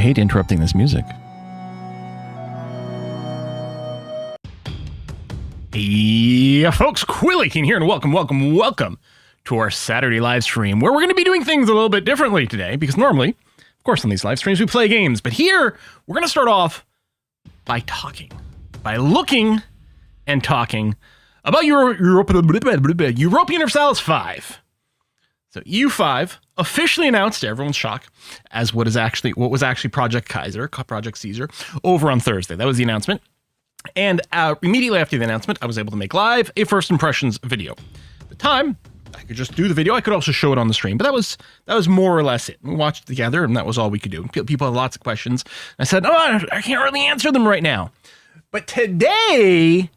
hate interrupting this music. Yeah, folks, Quillykin here, and welcome to our Saturday live stream, where we're going to be doing things a little bit differently today, because normally, of course, on these live streams, we play games, but here, we're going to start off by looking and talking about Europa Universalis 5. So EU5 officially announced, to everyone's shock, as what was actually Project Caesar, over on Thursday. That was the announcement. And immediately after the announcement, I was able to make live a first impressions video. At the time, I could just do the video. I could also show it on the stream, but that was more or less it. We watched it together, and that was all we could do. People had lots of questions. I said, I can't really answer them right now. But today,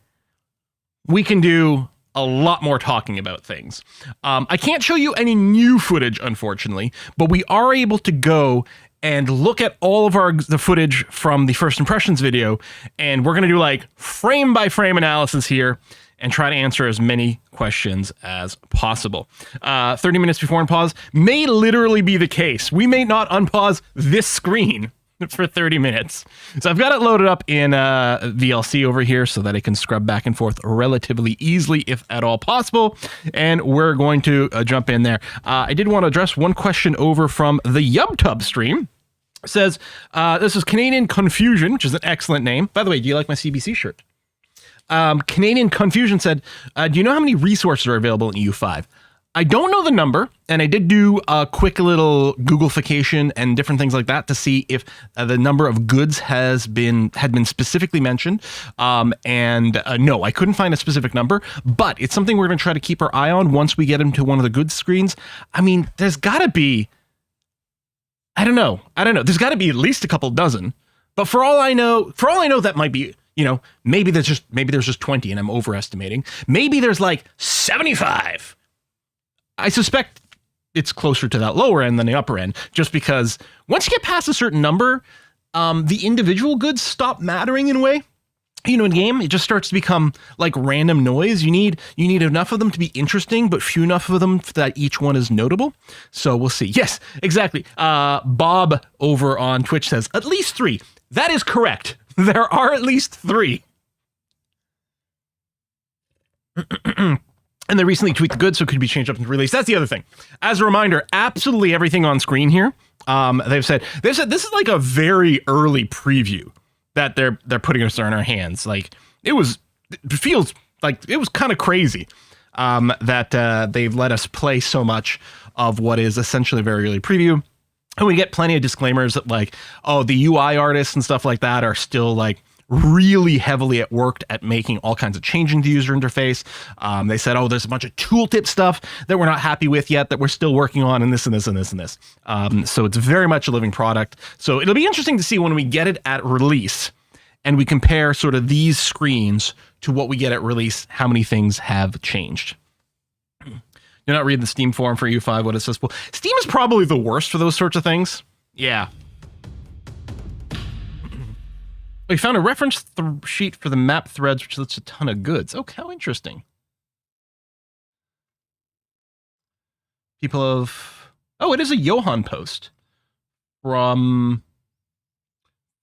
we can do a lot more talking about things. I can't show you any new footage, unfortunately, but we are able to go and look at all of the footage from the first impressions video, and we're going to do like frame by frame analysis here and try to answer as many questions as possible. 30 minutes before unpause may literally be the case. We may not unpause this screen for 30 minutes. So I've got it loaded up in VLC over here so that I can scrub back and forth relatively easily, if at all possible. And we're going to jump in there. I did want to address one question over from the YubTub stream. It says, this is Canadian Confusion, which is an excellent name. By the way, do you like my CBC shirt? Canadian Confusion said, do you know how many resources are available in EU5? I don't know the number, and I did do a quick little Googleification and different things like that to see if the number of goods had been specifically mentioned. No, I couldn't find a specific number, but it's something we're going to try to keep our eye on once we get into one of the goods screens. I mean, there's got to be, I don't know. There's got to be at least a couple dozen, but for all I know, that might be, maybe there's just 20 and I'm overestimating. Maybe there's like 75. I suspect it's closer to that lower end than the upper end, just because once you get past a certain number, the individual goods stop mattering in a way. In a game, it just starts to become like random noise. You need enough of them to be interesting, but few enough of them that each one is notable. So we'll see. Yes, exactly. Bob over on Twitch says, at least 3. That is correct. There are at least 3. And they recently tweaked the goods, so it could be changed up and released. That's the other thing. As a reminder, absolutely everything on screen here, they've said this is like a very early preview that they're putting us in our hands. Like it feels like it was kind of crazy that they've let us play so much of what is essentially a very early preview. And we get plenty of disclaimers that like, the UI artists and stuff like that are still like really heavily at work at making all kinds of changing the user interface. They said, there's a bunch of tooltip stuff that we're not happy with yet that we're still working on, and this and this and this and this. So it's very much a living product. So it'll be interesting to see when we get it at release and we compare sort of these screens to what we get at release, how many things have changed. You're not reading the Steam forum for EU5, what it says. Well, Steam is probably the worst for those sorts of things. Yeah. We found a reference sheet for the map threads, which lists a ton of goods. Oh, how interesting. It is a Johan post from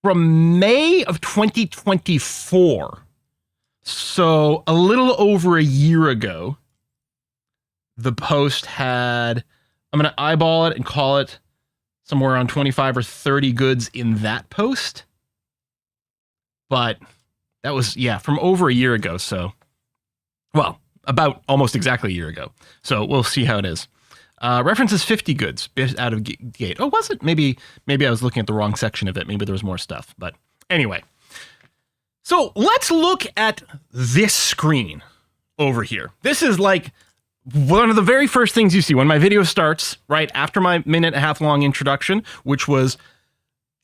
May of 2024. So a little over a year ago, the post had, I'm going to eyeball it and call it somewhere around 25 or 30 goods in that post. But that was, from over a year ago. So, about almost exactly a year ago. So we'll see how it is. References 50 goods out of gate. Oh, was it? Maybe I was looking at the wrong section of it. Maybe there was more stuff. But anyway. So let's look at this screen over here. This is like one of the very first things you see when my video starts, right after my minute-and-a-half long introduction, which was,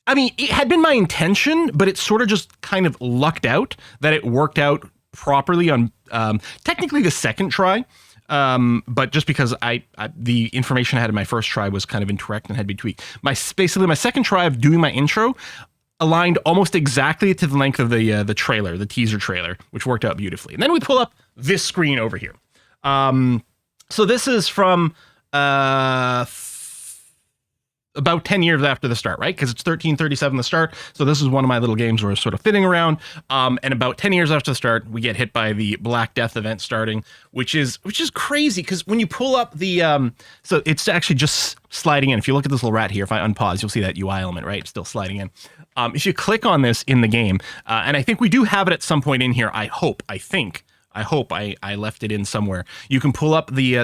it had been my intention, but it sort of just kind of lucked out that it worked out properly on technically the second try. But just because the information I had in my first try was kind of incorrect and had to be tweaked. Basically my second try of doing my intro aligned almost exactly to the length of the trailer, the teaser trailer, which worked out beautifully. And then we pull up this screen over here. So this is from about 10 years after the start, right? Because it's 1337 the start. So this is one of my little games where it's sort of fitting around. And about 10 years after the start, we get hit by the Black Death event starting, which is crazy because when you pull up the so it's actually just sliding in. If you look at this little rat here, if I unpause, you'll see that UI element, right? It's still sliding in. If you click on this in the game, and I think we do have it at some point in here. I hope I left it in somewhere. You can pull up the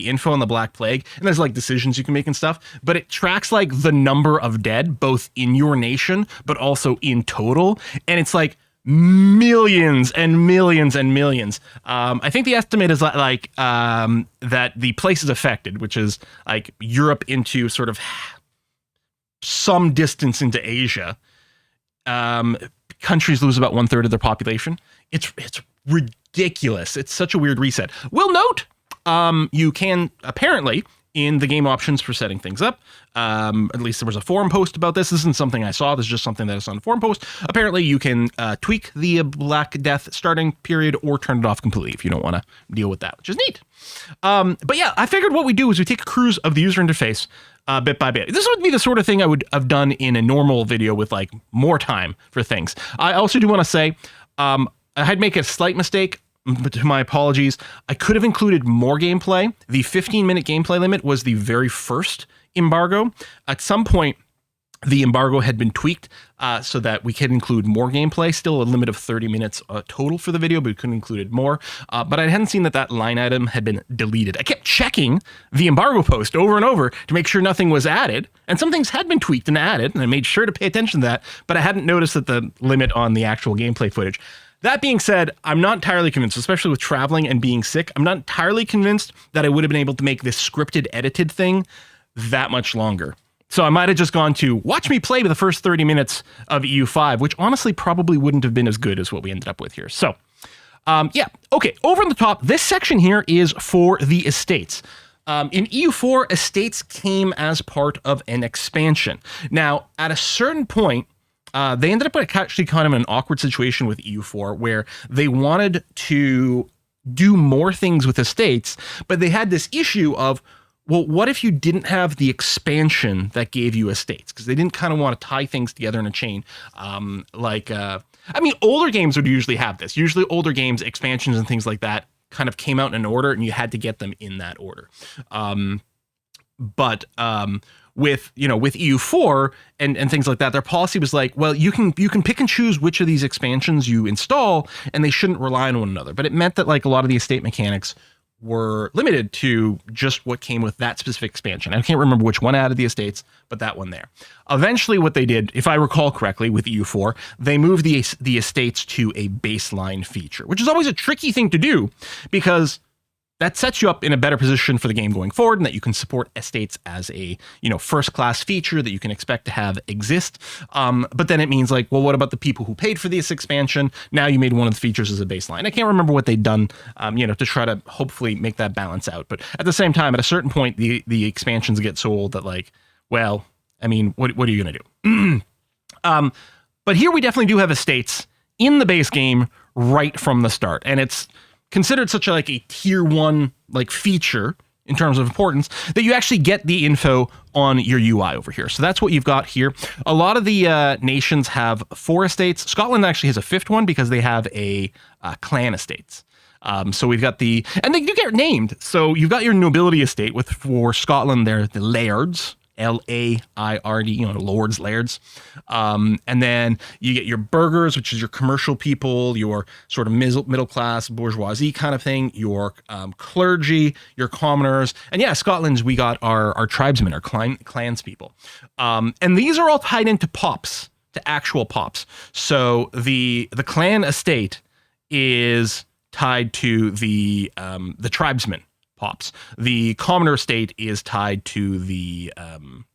info on the Black Plague, and there's like decisions you can make and stuff, but it tracks like the number of dead, both in your nation, but also in total. And it's like millions and millions and millions. I think the estimate is like that the places affected, which is like Europe into sort of some distance into Asia, countries lose about 1/3 of their population. It's ridiculous. It's such a weird reset. We'll note, you can apparently in the game options for setting things up. At least there was a forum post about this. This isn't something I saw. This is just something that is on the forum post. Apparently you can tweak the Black Death starting period or turn it off completely if you don't want to deal with that, which is neat. But yeah, I figured what we do is we take a cruise of the user interface bit by bit. This would be the sort of thing I would have done in a normal video with like more time for things. I also do want to say, I'd make a slight mistake. To my apologies. I could have included more gameplay. The 15-minute gameplay limit was the very first embargo. At some point, the embargo had been tweaked so that we could include more gameplay. Still a limit of 30 minutes total for the video, but we couldn't include more. But I hadn't seen that line item had been deleted. I kept checking the embargo post over and over to make sure nothing was added. And some things had been tweaked and added, and I made sure to pay attention to that. But I hadn't noticed that the limit on the actual gameplay footage. That being said, I'm not entirely convinced, especially with traveling and being sick, I'm not entirely convinced that I would have been able to make this scripted edited thing that much longer. So I might have just gone to watch me play the first 30 minutes of EU5, which honestly probably wouldn't have been as good as what we ended up with here. So yeah, okay, over on the top, this section here is for the estates. In EU4, estates came as part of an expansion. Now, at a certain point, they ended up actually kind of in an awkward situation with EU4 where they wanted to do more things with estates, but they had this issue of, well, what if you didn't have the expansion that gave you estates? Because they didn't kind of want to tie things together in a chain. I mean, older games would usually have this. Usually older games, expansions and things like that kind of came out in an order and you had to get them in that order. With EU4 and things like that, their policy was like, well, you can pick and choose which of these expansions you install, and they shouldn't rely on one another. But it meant that like a lot of the estate mechanics were limited to just what came with that specific expansion. I can't remember which one added the estates, but that one there. Eventually, what they did, if I recall correctly, with EU4, they moved the estates to a baseline feature, which is always a tricky thing to do because that sets you up in a better position for the game going forward, and that you can support estates as a, first-class feature that you can expect to have exist. But then it means like, well, what about the people who paid for this expansion? Now you made one of the features as a baseline. I can't remember what they'd done, to try to hopefully make that balance out. But at the same time, at a certain point, the expansions get so old that like, well, I mean, what are you going to do? But here we definitely do have estates in the base game right from the start, and it's considered such a tier 1 feature in terms of importance that you actually get the info on your UI over here. So that's what you've got here. A lot of the nations have 4 estates. Scotland actually has a 5th one because they have a clan estates. So we've got and they do get named. So you've got your nobility estate for Scotland, they're the lairds. L-A-I-R-D, lords, lairds. And then you get your burghers, which is your commercial people, your sort of middle class bourgeoisie kind of thing, your clergy, your commoners. And yeah, Scotland's, we got our tribesmen, our clans people. And these are all tied into pops, to actual pops. So the clan estate is tied to the tribesmen pops. The commoner estate is tied to the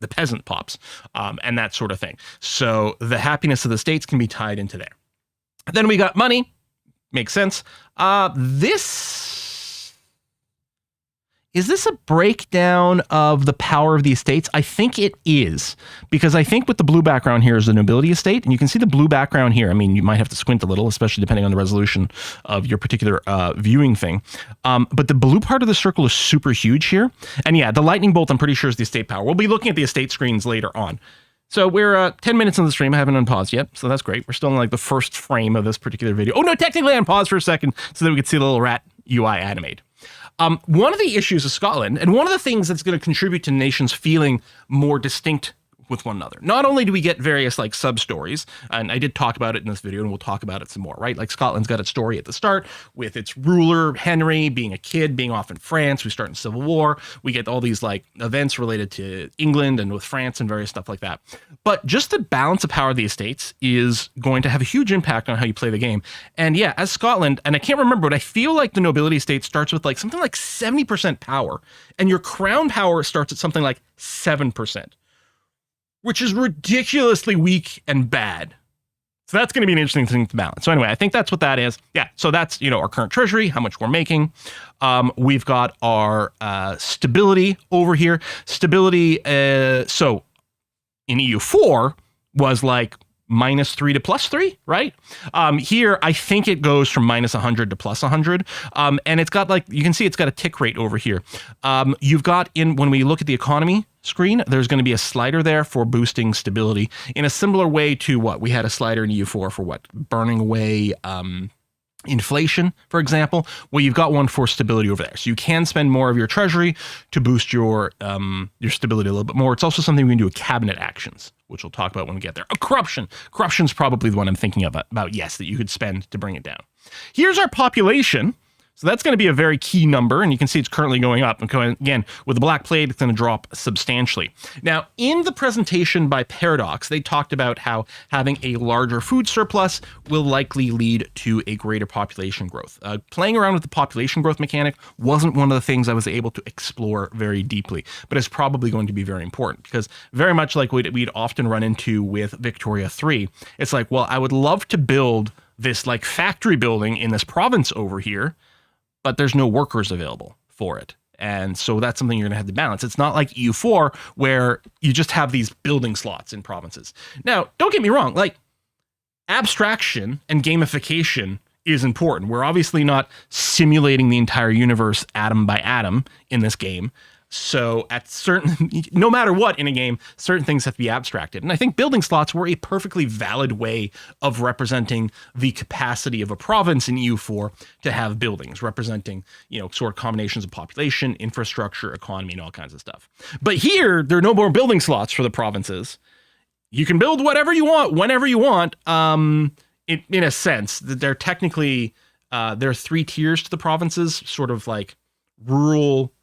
peasant pops, and that sort of thing. So the happiness of the states can be tied into there. Then we got money. Makes sense. This Is this a breakdown of the power of the estates? I think it is, because I think with the blue background here is the nobility estate, and you can see the blue background here. I mean, you might have to squint a little, especially depending on the resolution of your particular viewing thing. But the blue part of the circle is super huge here. And yeah, the lightning bolt, I'm pretty sure, is the estate power. We'll be looking at the estate screens later on. So we're 10 minutes in the stream. I haven't unpaused yet, so that's great. We're still in like the first frame of this particular video. Oh no, technically I unpaused for a second so that we could see the little rat UI animate. One of the issues of Scotland, and one of the things that's going to contribute to nations feeling more distinct with one another. Not only do we get various like sub-stories, and I did talk about it in this video, and we'll talk about it some more, right? Like Scotland's got its story at the start with its ruler, Henry, being a kid, being off in France. We start in Civil War. We get all these like events related to England and with France and various stuff like that. But just the balance of power of the estates is going to have a huge impact on how you play the game. And yeah, as Scotland, and I can't remember, but I feel like the nobility estate starts with like something like 70% power, and your crown power starts at something like 7%. Which is ridiculously weak and bad. So that's going to be an interesting thing to balance. So anyway, I think that's what that is. Yeah, so that's, you know, our current treasury, how much we're making. We've got our stability over here. Stability, so in EU4 was like -3 to +3, right? Here, I think it goes from -100 to +100. And it's got like, you can see it's got a tick rate over here. You've got when we look at the economy screen, there's going to be a slider there for boosting stability in a similar way to what we had a slider in EU4 for what? Burning away inflation, for example. Well, you've got one for stability over there. So you can spend more of your treasury to boost your stability a little bit more. It's also something we can do with cabinet actions, which we'll talk about when we get there. Corruption. Corruption's probably the one I'm thinking about, yes, that you could spend to bring it down. Here's our population. So that's going to be a very key number, and you can see it's currently going up. And again, with the black plate, it's going to drop substantially. Now, in the presentation by Paradox, they talked about how having a larger food surplus will likely lead to a greater population growth. Playing around with the population growth mechanic wasn't one of the things I was able to explore very deeply, but it's probably going to be very important, because very much like we'd often run into with Victoria 3, it's like, well, I would love to build this like factory building in this province over here, but there's no workers available for it. And so that's something you're going to have to balance. It's not like EU4 where you just have these building slots in provinces. Now, don't get me wrong, like abstraction and gamification is important. We're obviously not simulating the entire universe atom by atom in this game. So at no matter what in a game, certain things have to be abstracted. And I think building slots were a perfectly valid way of representing the capacity of a province in EU4 to have buildings, representing, you know, sort of combinations of population, infrastructure, economy, and all kinds of stuff. But here, there are no more building slots for the provinces. You can build whatever you want, whenever you want. In a sense, they're technically, there are 3 tiers to the provinces, sort of like rural,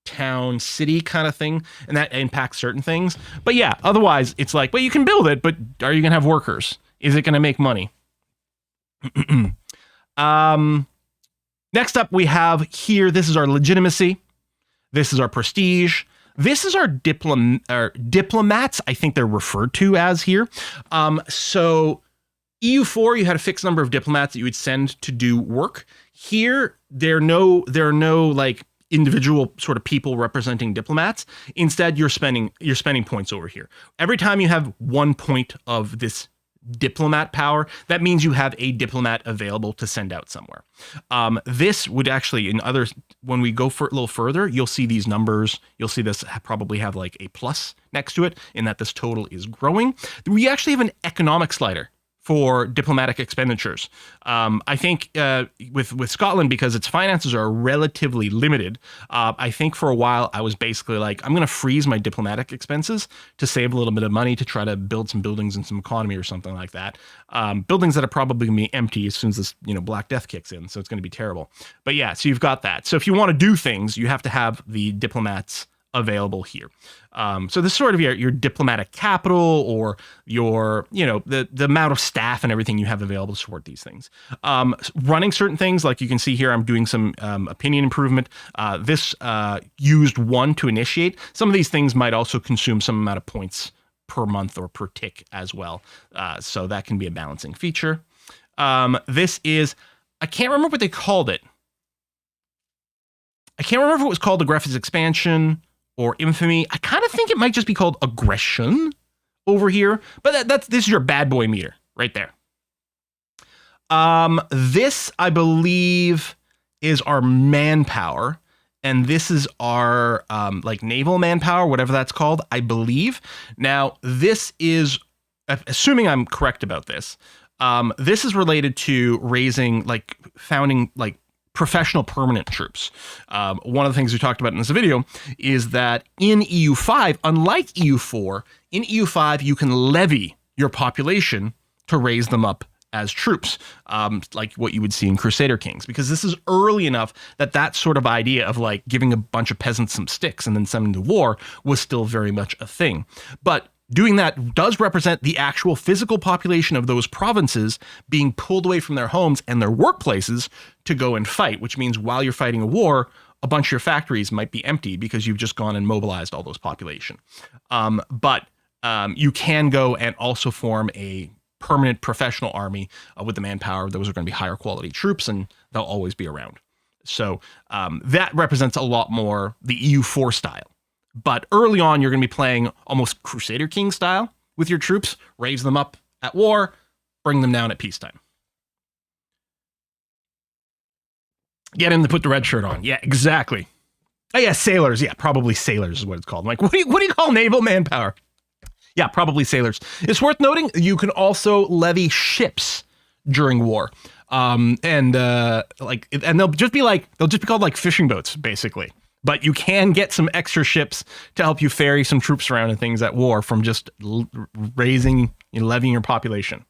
town, city kind of thing, and that impacts certain things. But yeah, otherwise it's like, well, you can build it, but are you gonna have workers? Is it gonna make money? Next up we have here, this is our legitimacy, this is our prestige, this is our diplomats, I think they're referred to as here. So EU4, you had a fixed number of diplomats that you would send to do work. Here there are no like individual sort of people representing diplomats. Instead, you're spending points over here. Every time you have 1 point of this diplomat power, that means you have a diplomat available to send out somewhere. This would actually, in others, when we go for a little further, you'll see these numbers. You'll see this probably have like a plus next to it, in that this total is growing. We actually have an economic slider for diplomatic expenditures. I think with Scotland, because its finances are relatively limited, I think for a while I was basically like, I'm going to freeze my diplomatic expenses to save a little bit of money to try to build some buildings and some economy or something like that. Buildings that are probably going to be empty as soon as this, you know, Black Death kicks in, so it's going to be terrible. But yeah, so you've got that. So if you want to do things, you have to have the diplomats available here. So this is sort of your diplomatic capital, or your, you know, the amount of staff and everything you have available to support these things. Running certain things, like you can see here, I'm doing some opinion improvement. This used 1 to initiate. Some of these things might also consume some amount of points per month or per tick as well. So that can be a balancing feature. This is, I can't remember what they called it. I can't remember if it was called Aggressive Expansion or Infamy. I kind of think it might just be called Aggression over here. But this is your bad boy meter right there. This, I believe, is our manpower. And this is our like naval manpower, whatever that's called, I believe. Now, this is, assuming I'm correct about this, this is related to raising, like, founding, like, professional permanent troops. One of the things we talked about in this video is that in EU5, unlike EU4, in EU5, you can levy your population to raise them up as troops, like what you would see in Crusader Kings, because this is early enough that that sort of idea of like giving a bunch of peasants some sticks and then sending to war was still very much a thing. But doing that does represent the actual physical population of those provinces being pulled away from their homes and their workplaces to go and fight, which means while you're fighting a war, a bunch of your factories might be empty because you've just gone and mobilized all those population. But you can go and also form a permanent professional army with the manpower. Those are going to be higher quality troops and they'll always be around. So that represents a lot more the EU4 style. But early on, you're going to be playing almost Crusader King style with your troops, raise them up at war, bring them down at peacetime. Get him to put the red shirt on. Yeah, exactly. Oh yeah, sailors. Yeah, probably sailors is what it's called. I'm like, what do you call naval manpower? Yeah, probably sailors. It's worth noting you can also levy ships during war, and they'll just be called like fishing boats basically. But you can get some extra ships to help you ferry some troops around and things at war from just levying your population.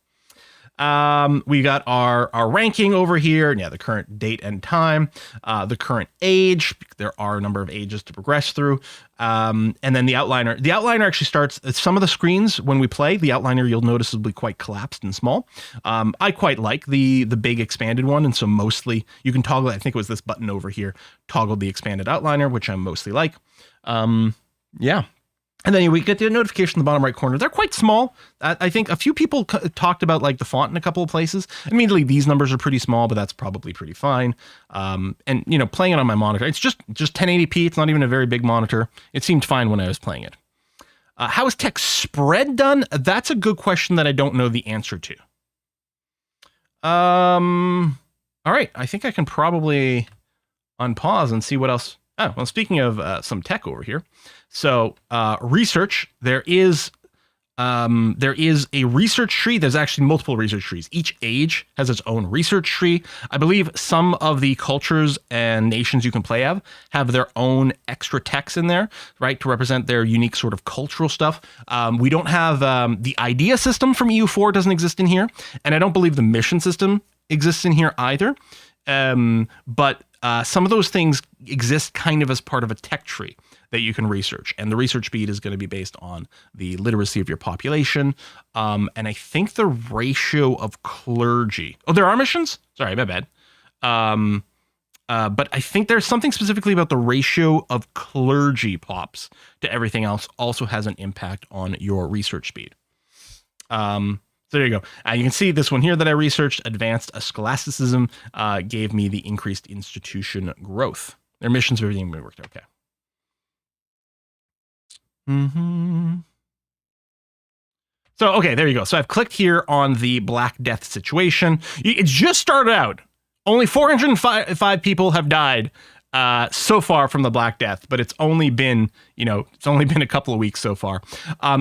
We got our ranking over here. Yeah, the current date and time, the current age. There are a number of ages to progress through. And then the outliner. The outliner actually starts some of the screens when we play. The outliner you'll notice will be quite collapsed and small. I quite like the big expanded one, and so mostly you can toggle. I think it was this button over here, toggle the expanded outliner, which I mostly like. Yeah. And then we get the notification in the bottom right corner. They're quite small. I think a few people talked about like the font in a couple of places. Admittedly, these numbers are pretty small, but that's probably pretty fine. And playing it on my monitor, it's just 1080p. It's not even a very big monitor. It seemed fine when I was playing it. How is text spread done? That's a good question that I don't know the answer to. All right, I think I can probably unpause and see what else. Oh, well, speaking of some tech over here. So research, there is a research tree. There's actually multiple research trees. Each age has its own research tree. I believe some of the cultures and nations you can play have their own extra techs in there, right, to represent their unique sort of cultural stuff. We don't have the idea system from EU4 doesn't exist in here, and I don't believe the mission system exists in here either. But some of those things exist kind of as part of a tech tree that you can research. And the research speed is going to be based on the literacy of your population. And I think the ratio of clergy. Oh, there are missions? Sorry, my bad. But I think there's something specifically about the ratio of clergy pops to everything else also has an impact on your research speed. So there you go. You can see this one here that I researched, Advanced Scholasticism, gave me the increased institution growth. Their missions, everything worked okay. So, okay, there you go. So I've clicked here on the Black Death situation. It just started out. Only 405 people have died so far from the Black Death, but it's only been, a couple of weeks so far.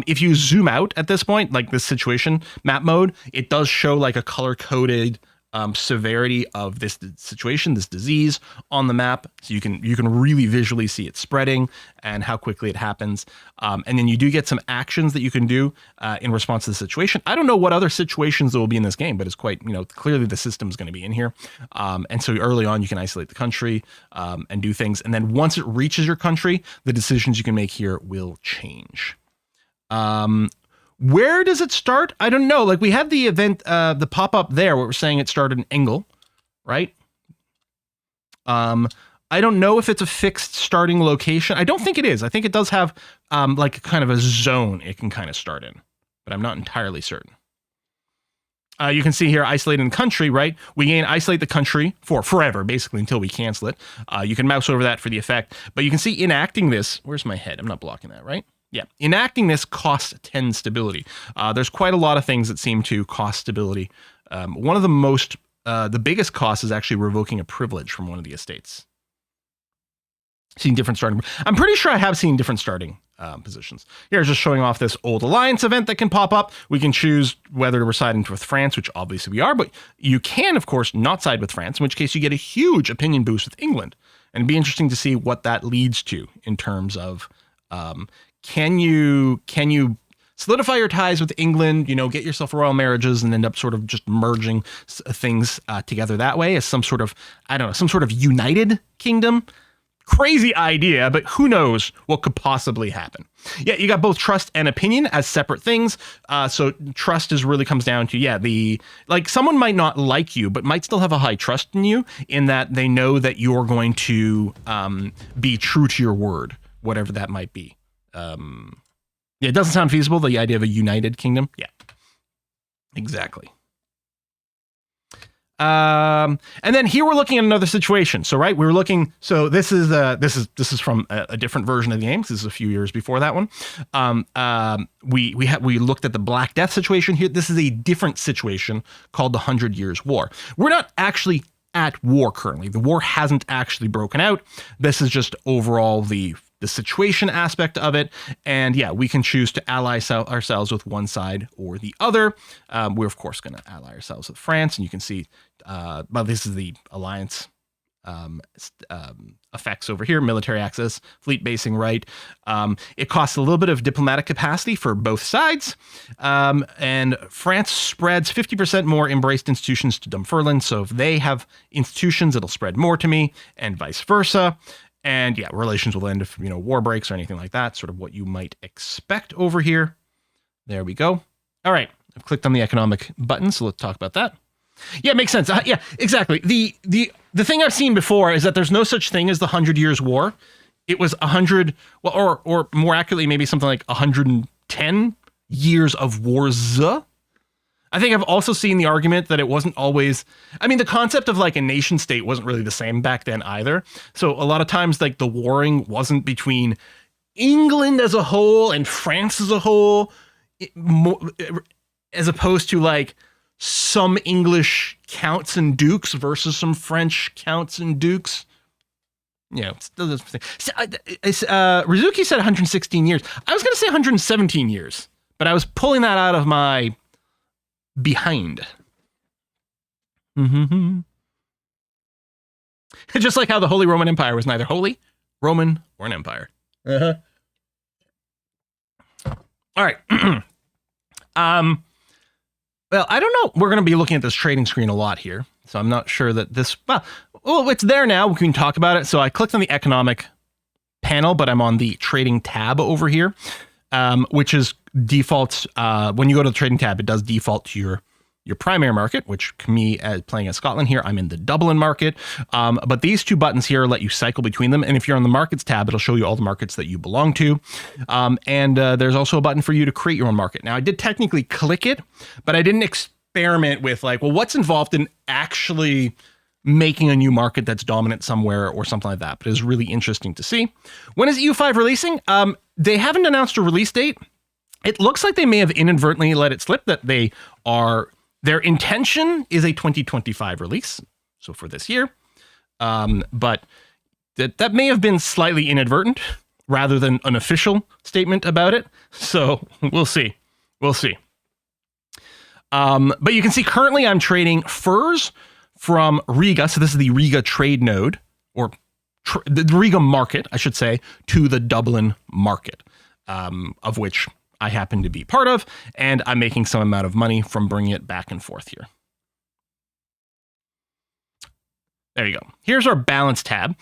If you zoom out at this point, like this situation map mode, it does show like a color-coded severity of this situation, this disease on the map. So you can really visually see it spreading and how quickly it happens. And then you do get some actions that you can do in response to the situation. I don't know what other situations there will be in this game, but it's quite, clearly the system is going to be in here. And so early on, you can isolate the country and do things. And then once it reaches your country, the decisions you can make here will change. Where does it start? I don't know. Like we had the event, the pop-up there where we're saying it started in Engel, right? I don't know if it's a fixed starting location. I don't think it is. I think it does have like kind of a zone it can kind of start in, but I'm not entirely certain. You can see here, isolating the country, right? We gain isolate the country for forever, basically, until we cancel it. You can mouse over that for the effect. But you can see enacting this, where's my head? I'm not blocking that, right? Yeah, enacting this costs 10 stability. There's quite a lot of things that seem to cost stability. One of the biggest costs is actually revoking a privilege from one of the estates. Seen different starting. I'm pretty sure I have seen different starting positions. Here's just showing off this old alliance event that can pop up. We can choose whether we're siding with France, which obviously we are, but you can, of course, not side with France, in which case you get a huge opinion boost with England. And it'd be interesting to see what that leads to in terms of can you solidify your ties with England, get yourself royal marriages and end up sort of just merging things together that way as some sort of, some sort of united kingdom. Crazy idea, but who knows what could possibly happen. Yeah, you got both trust and opinion as separate things. So trust really comes down to, someone might not like you, but might still have a high trust in you in that they know that you're going to be true to your word, whatever that might be. It doesn't sound feasible, the idea of a united kingdom. Yeah, exactly. And then here we're looking at another situation. So, right, we were looking. So this is from a different version of the game. This is a few years before that one. We looked at the Black Death situation here. This is a different situation called the 100 Years' War. We're not actually at war currently. The war hasn't actually broken out. This is just overall the situation aspect of it. And yeah, we can choose to ally ourselves with one side or the other. We're of course going to ally ourselves with France, and you can see, this is the alliance effects over here, military access, fleet basing right. It costs a little bit of diplomatic capacity for both sides. And France spreads 50% more embraced institutions to Dunfermline. So if they have institutions, it'll spread more to me, and vice versa. And yeah, relations will end if, war breaks or anything like that. Sort of what you might expect over here. There we go. All right. I've clicked on the economic button, so let's talk about that. Yeah, it makes sense. Yeah, exactly. The thing I've seen before is that there's no such thing as the 100 Years' War. It was 100, well, or more accurately, maybe something like 110 years of wars. I think I've also seen the argument that it wasn't always, the concept of like a nation state wasn't really the same back then either. So a lot of times like the warring wasn't between England as a whole and France as a whole, as opposed to like some English counts and dukes versus some French counts and dukes. Rizuki said 116 years. I was going to say 117 years, but I was pulling that out of my behind. Just like how the Holy Roman Empire was neither Holy, Roman, or an empire. All right. Well, I don't know. We're going to be looking at this trading screen a lot here, so I'm not sure that this. Well, it's there now. We can talk about it. So I clicked on the economic panel, but I'm on the trading tab over here. Which is defaults, when you go to the trading tab, it does default to your primary market, which me as playing as Scotland here, I'm in the Dublin market. But these two buttons here let you cycle between them. And if you're on the markets tab, it'll show you all the markets that you belong to. And there's also a button for you to create your own market. Now I did technically click it, but I didn't experiment with like, well, what's involved in actually making a new market that's dominant somewhere or something like that. But it's really interesting to see. When is EU5 releasing? They haven't announced a release date. It looks like they may have inadvertently let it slip that their intention is a 2025 release. So for this year, but that may have been slightly inadvertent rather than an official statement about it. So we'll see. But you can see currently I'm trading furs from Riga. So this is the Riga trade node, or the Riga market, I should say, to the Dublin market, of which I happen to be part of, and I'm making some amount of money from bringing it back and forth here. There you go. Here's our balance tab.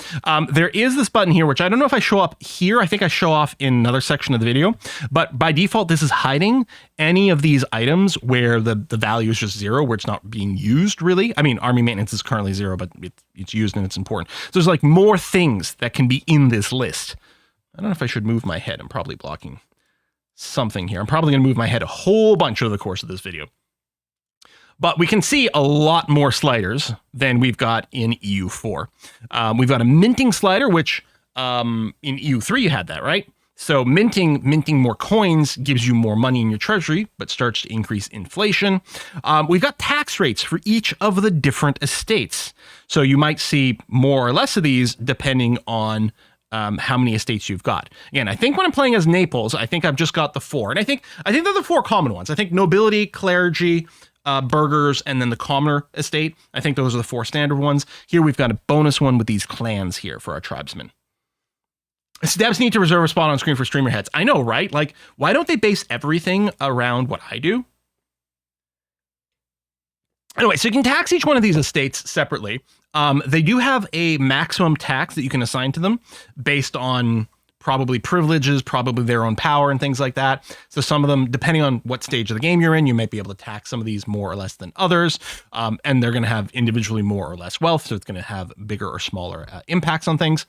There is this button here, which I don't know if I show up here. I think I show off in another section of the video, but by default, this is hiding any of these items where the value is just 0, where it's not being used really. Army maintenance is currently 0, but it's used and it's important. So there's like more things that can be in this list. I don't know if I should move my head. I'm probably blocking something here. I'm probably going to move my head a whole bunch over the course of this video. But we can see a lot more sliders than we've got in EU4. We've got a minting slider, which in EU3 you had that, right? So minting more coins gives you more money in your treasury, but starts to increase inflation. We've got tax rates for each of the different estates. So you might see more or less of these depending on how many estates you've got. Again, I think when I'm playing as Naples, I think I've just got the 4. And I think they're the 4 common ones. I think nobility, clergy, burghers, and then the commoner estate. I think those are the 4 standard ones. Here we've got a bonus one with these clans here for our tribesmen. Devs need to reserve a spot on screen for streamer heads. I know, right? Like, why don't they base everything around what I do? Anyway, so you can tax each one of these estates separately. They do have a maximum tax that you can assign to them based on probably privileges, probably their own power and things like that. So some of them, depending on what stage of the game you're in, you might be able to tax some of these more or less than others. And they're going to have individually more or less wealth. So it's going to have bigger or smaller impacts on things.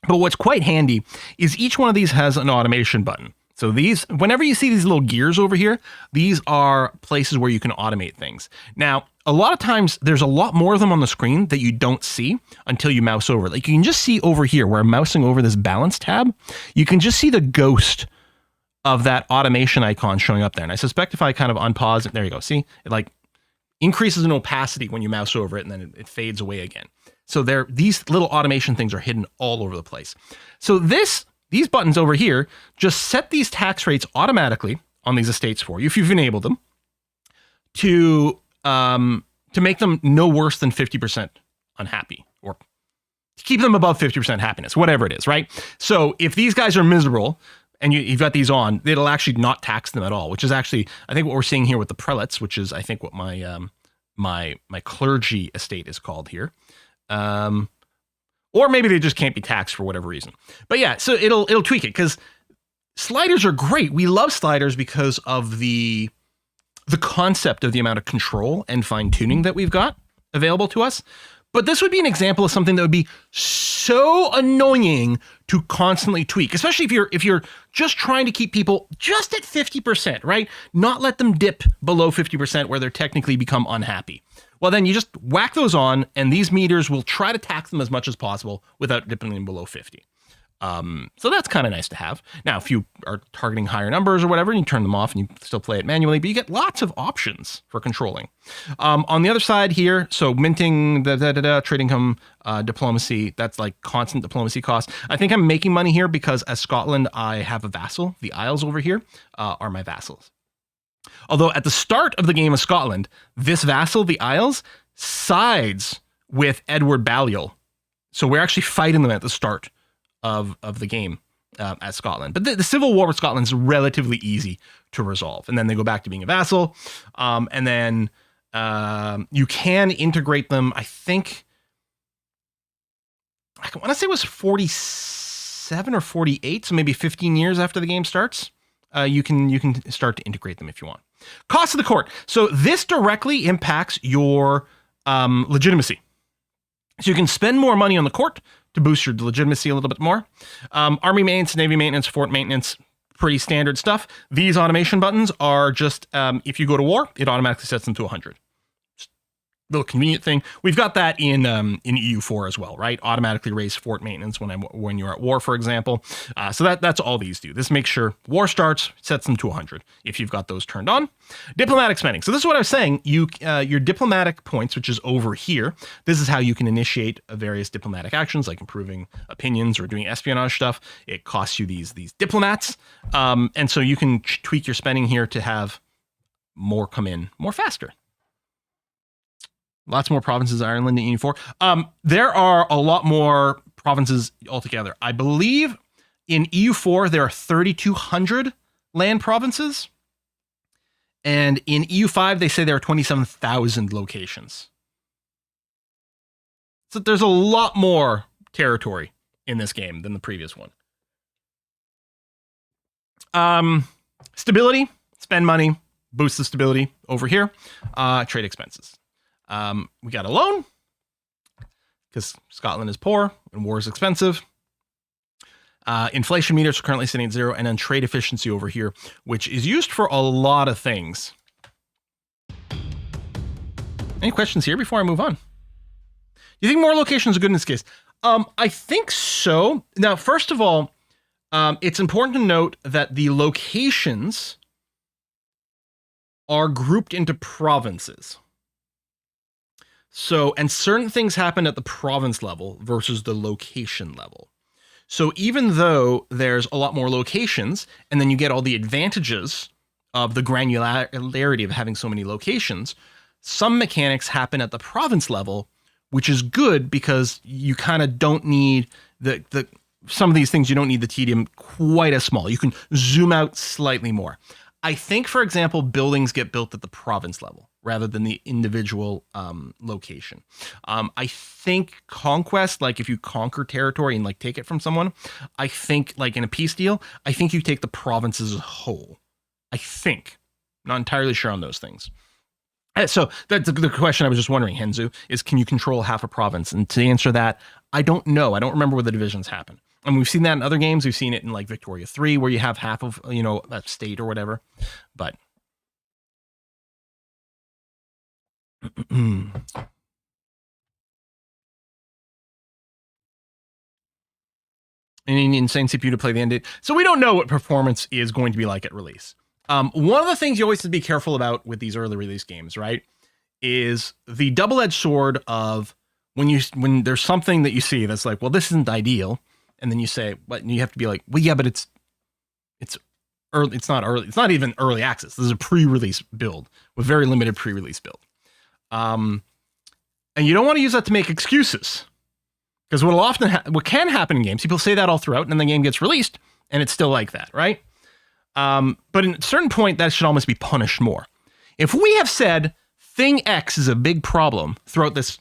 But what's quite handy is each one of these has an automation button. So these, whenever you see these little gears over here, these are places where you can automate things. Now, a lot of times there's a lot more of them on the screen that you don't see until you mouse over. Like you can just see over here where I'm mousing over this balance tab, you can just see the ghost of that automation icon showing up there. And I suspect if I kind of unpause it, there you go. See, it like increases in opacity when you mouse over it and then it fades away again. So these little automation things are hidden all over the place. So these buttons over here just set these tax rates automatically on these estates for you, if you've enabled them, to make them no worse than 50% unhappy, or to keep them above 50% happiness, whatever it is, right? So if these guys are miserable and you've got these on, it'll actually not tax them at all, which is actually, I think, what we're seeing here with the prelates, which is, I think, what my my clergy estate is called here. Or maybe they just can't be taxed for whatever reason. But yeah, so it'll tweak it, because sliders are great. We love sliders because of the concept of the amount of control and fine tuning that we've got available to us. But this would be an example of something that would be so annoying to constantly tweak, especially if you're just trying to keep people just at 50%, right? Not let them dip below 50% where they're technically become unhappy. Well, then you just whack those on, and these meters will try to tax them as much as possible without dipping them below 50. So that's kind of nice to have. Now, if you are targeting higher numbers or whatever, you turn them off and you still play it manually, but you get lots of options for controlling. On the other side here, so minting, trade income, diplomacy, that's like constant diplomacy costs. I think I'm making money here because as Scotland, I have a vassal. The Isles over here are my vassals. Although at the start of the game of Scotland, this vassal, the Isles, sides with Edward Balliol. So we're actually fighting them at the start of the game as Scotland. But the civil war with Scotland is relatively easy to resolve. And then they go back to being a vassal. And then you can integrate them, I think, I want to say it was 47 or 48, so maybe 15 years after the game starts. You can start to integrate them if you want. Cost of the court. So this directly impacts your legitimacy. So you can spend more money on the court to boost your legitimacy a little bit more. Army maintenance, Navy maintenance, fort maintenance, pretty standard stuff. These automation buttons are just, if you go to war, it automatically sets them to 100. Little convenient thing. We've got that in EU4 as well, right? Automatically raise fort maintenance when you're at war, for example. So that's all these do. This makes sure war starts, sets them to 100 if you've got those turned on. Diplomatic spending. So this is what I was saying. Your diplomatic points, which is over here. This is how you can initiate various diplomatic actions, like improving opinions or doing espionage stuff. It costs you these diplomats, and so you can tweak your spending here to have more come in more faster. Lots more provinces, Ireland in EU4. There are a lot more provinces altogether. I believe in EU4, there are 3,200 land provinces. And in EU5, they say there are 27,000 locations. So there's a lot more territory in this game than the previous one. Stability, spend money, boost the stability over here. Trade expenses. We got a loan because Scotland is poor and war is expensive. Inflation meters are currently sitting at 0, and then trade efficiency over here, which is used for a lot of things. Any questions here before I move on? Do you think more locations are good in this case? I think so. Now, first of all, it's important to note that the locations are grouped into provinces. So, and certain things happen at the province level versus the location level. So even though there's a lot more locations, and then you get all the advantages of the granularity of having so many locations, some mechanics happen at the province level, which is good because you kind of don't need some of these things, you don't need the tedium quite as small. You can zoom out slightly more. I think, for example, buildings get built at the province level rather than the individual location. I think conquest, like if you conquer territory and like take it from someone, I think like in a peace deal, I think you take the province as a whole. I think. Not entirely sure on those things. So that's the question I was just wondering, Henzu, is can you control half a province? And to answer that, I don't know. I don't remember where the divisions happen. And we've seen that in other games. We've seen it in like Victoria 3, where you have half of, a state or whatever. But an insane CPU to play the end date. So we don't know what performance is going to be like at release. One of the things you always have to be careful about with these early release games, right, is the double-edged sword of when there's something that you see that's like, well, this isn't ideal. And then you say, but you have to be like, well, yeah, but it's early. It's not early. It's not even early access. This is a pre-release build with very limited pre-release build. And you don't want to use that to make excuses, because what can happen in games, people say that all throughout, and then the game gets released and it's still like that, right? But at a certain point, that should almost be punished more. If we have said thing X is a big problem throughout this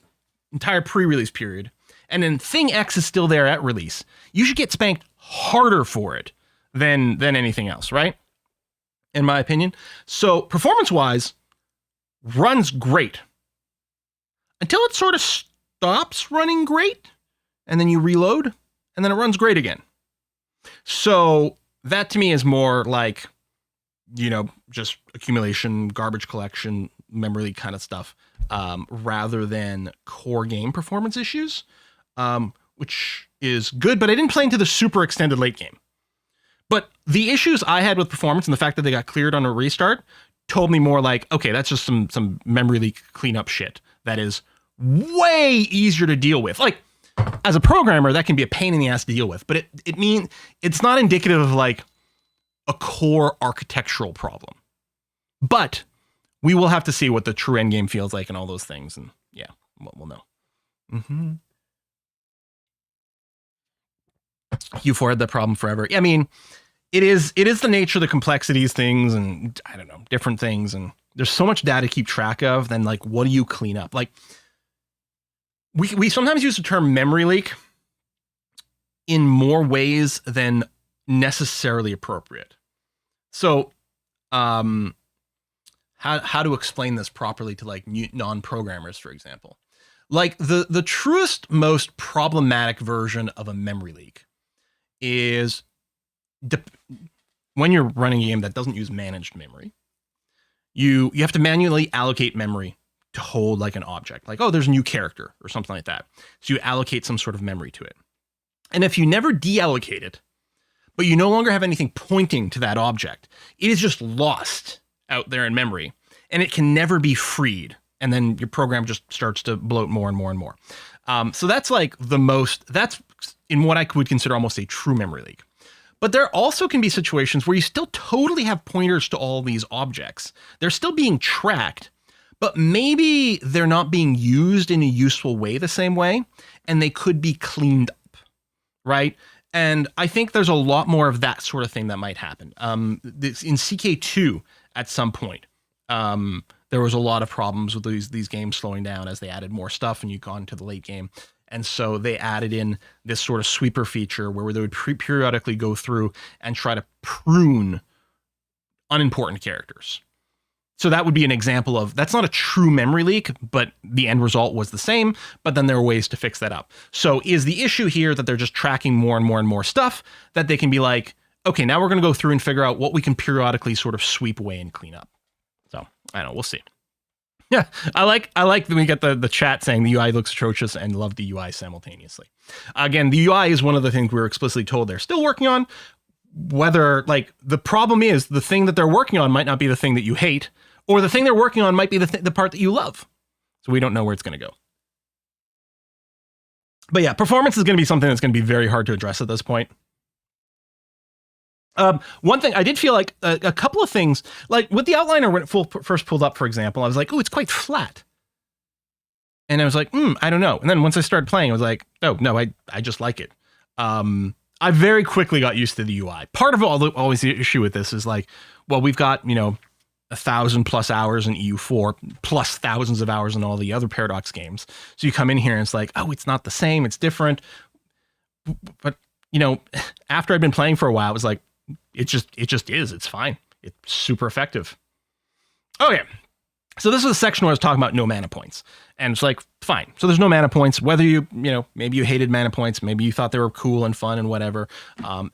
entire pre-release period, and then thing X is still there at release, you should get spanked harder for it than anything else, right? In my opinion. So performance-wise, runs great until it sort of stops running great, and then you reload, and then it runs great again. So that to me is more like, just accumulation, garbage collection, memory leak kind of stuff, rather than core game performance issues. Which is good, but I didn't play into the super extended late game. But the issues I had with performance and the fact that they got cleared on a restart told me more like, okay, that's just some memory leak cleanup shit that is way easier to deal with. Like, as a programmer, that can be a pain in the ass to deal with, but it means it's not indicative of like a core architectural problem. But we will have to see what the true end game feels like and all those things, and yeah, we'll know. EU4 had that problem forever. I mean, it is the nature of the complexities things, and I don't know, different things, and there's so much data to keep track of. Then like, what do you clean up? Like, we sometimes use the term memory leak in more ways than necessarily appropriate. So, how to explain this properly to like non-programmers, for example? Like the truest, most problematic version of a memory leak is when you're running a game that doesn't use managed memory, you have to manually allocate memory to hold like an object, like, oh, there's a new character or something like that. So you allocate some sort of memory to it. And if you never deallocate it, but you no longer have anything pointing to that object, it is just lost out there in memory, and it can never be freed. And then your program just starts to bloat more and more and more. So that's like that's in what I would consider almost a true memory leak. But there also can be situations where you still totally have pointers to all these objects. They're still being tracked, but maybe they're not being used in a useful way the same way, and they could be cleaned up, right? And I think there's a lot more of that sort of thing that might happen. In CK2 at some point, there was a lot of problems with these games slowing down as they added more stuff and you got into the late game. And so they added in this sort of sweeper feature where they would periodically go through and try to prune unimportant characters. So that would be an example of, that's not a true memory leak, but the end result was the same, but then there are ways to fix that up. So is the issue here that they're just tracking more and more and more stuff that they can be like, okay, now we're going to go through and figure out what we can periodically sort of sweep away and clean up. So I don't know, we'll see. Yeah, I like that we get the chat saying the UI looks atrocious and love the UI simultaneously. Again, the UI is one of the things we were explicitly told they're still working on. Whether, like, the problem is the thing that they're working on might not be the thing that you hate, or the thing they're working on might be the part that you love. So we don't know where it's going to go. But yeah, performance is going to be something that's going to be very hard to address at this point. One thing I did feel like a couple of things, like with the outliner when it first pulled up, for example, I was like, oh, it's quite flat. And I was like, I don't know. And then once I started playing, I was like, oh, no, I just like it. I very quickly got used to the UI. Part of always the issue with this is like, well, we've got, 1,000+ hours in EU4, plus thousands of hours in all the other Paradox games. So you come in here and it's like, oh, it's not the same, it's different. But, after I'd been playing for a while, it was like, it just is. It's fine. It's super effective. Okay. So this is a section where I was talking about no mana points. And it's like, fine. So there's no mana points, whether maybe you hated mana points, maybe you thought they were cool and fun and whatever.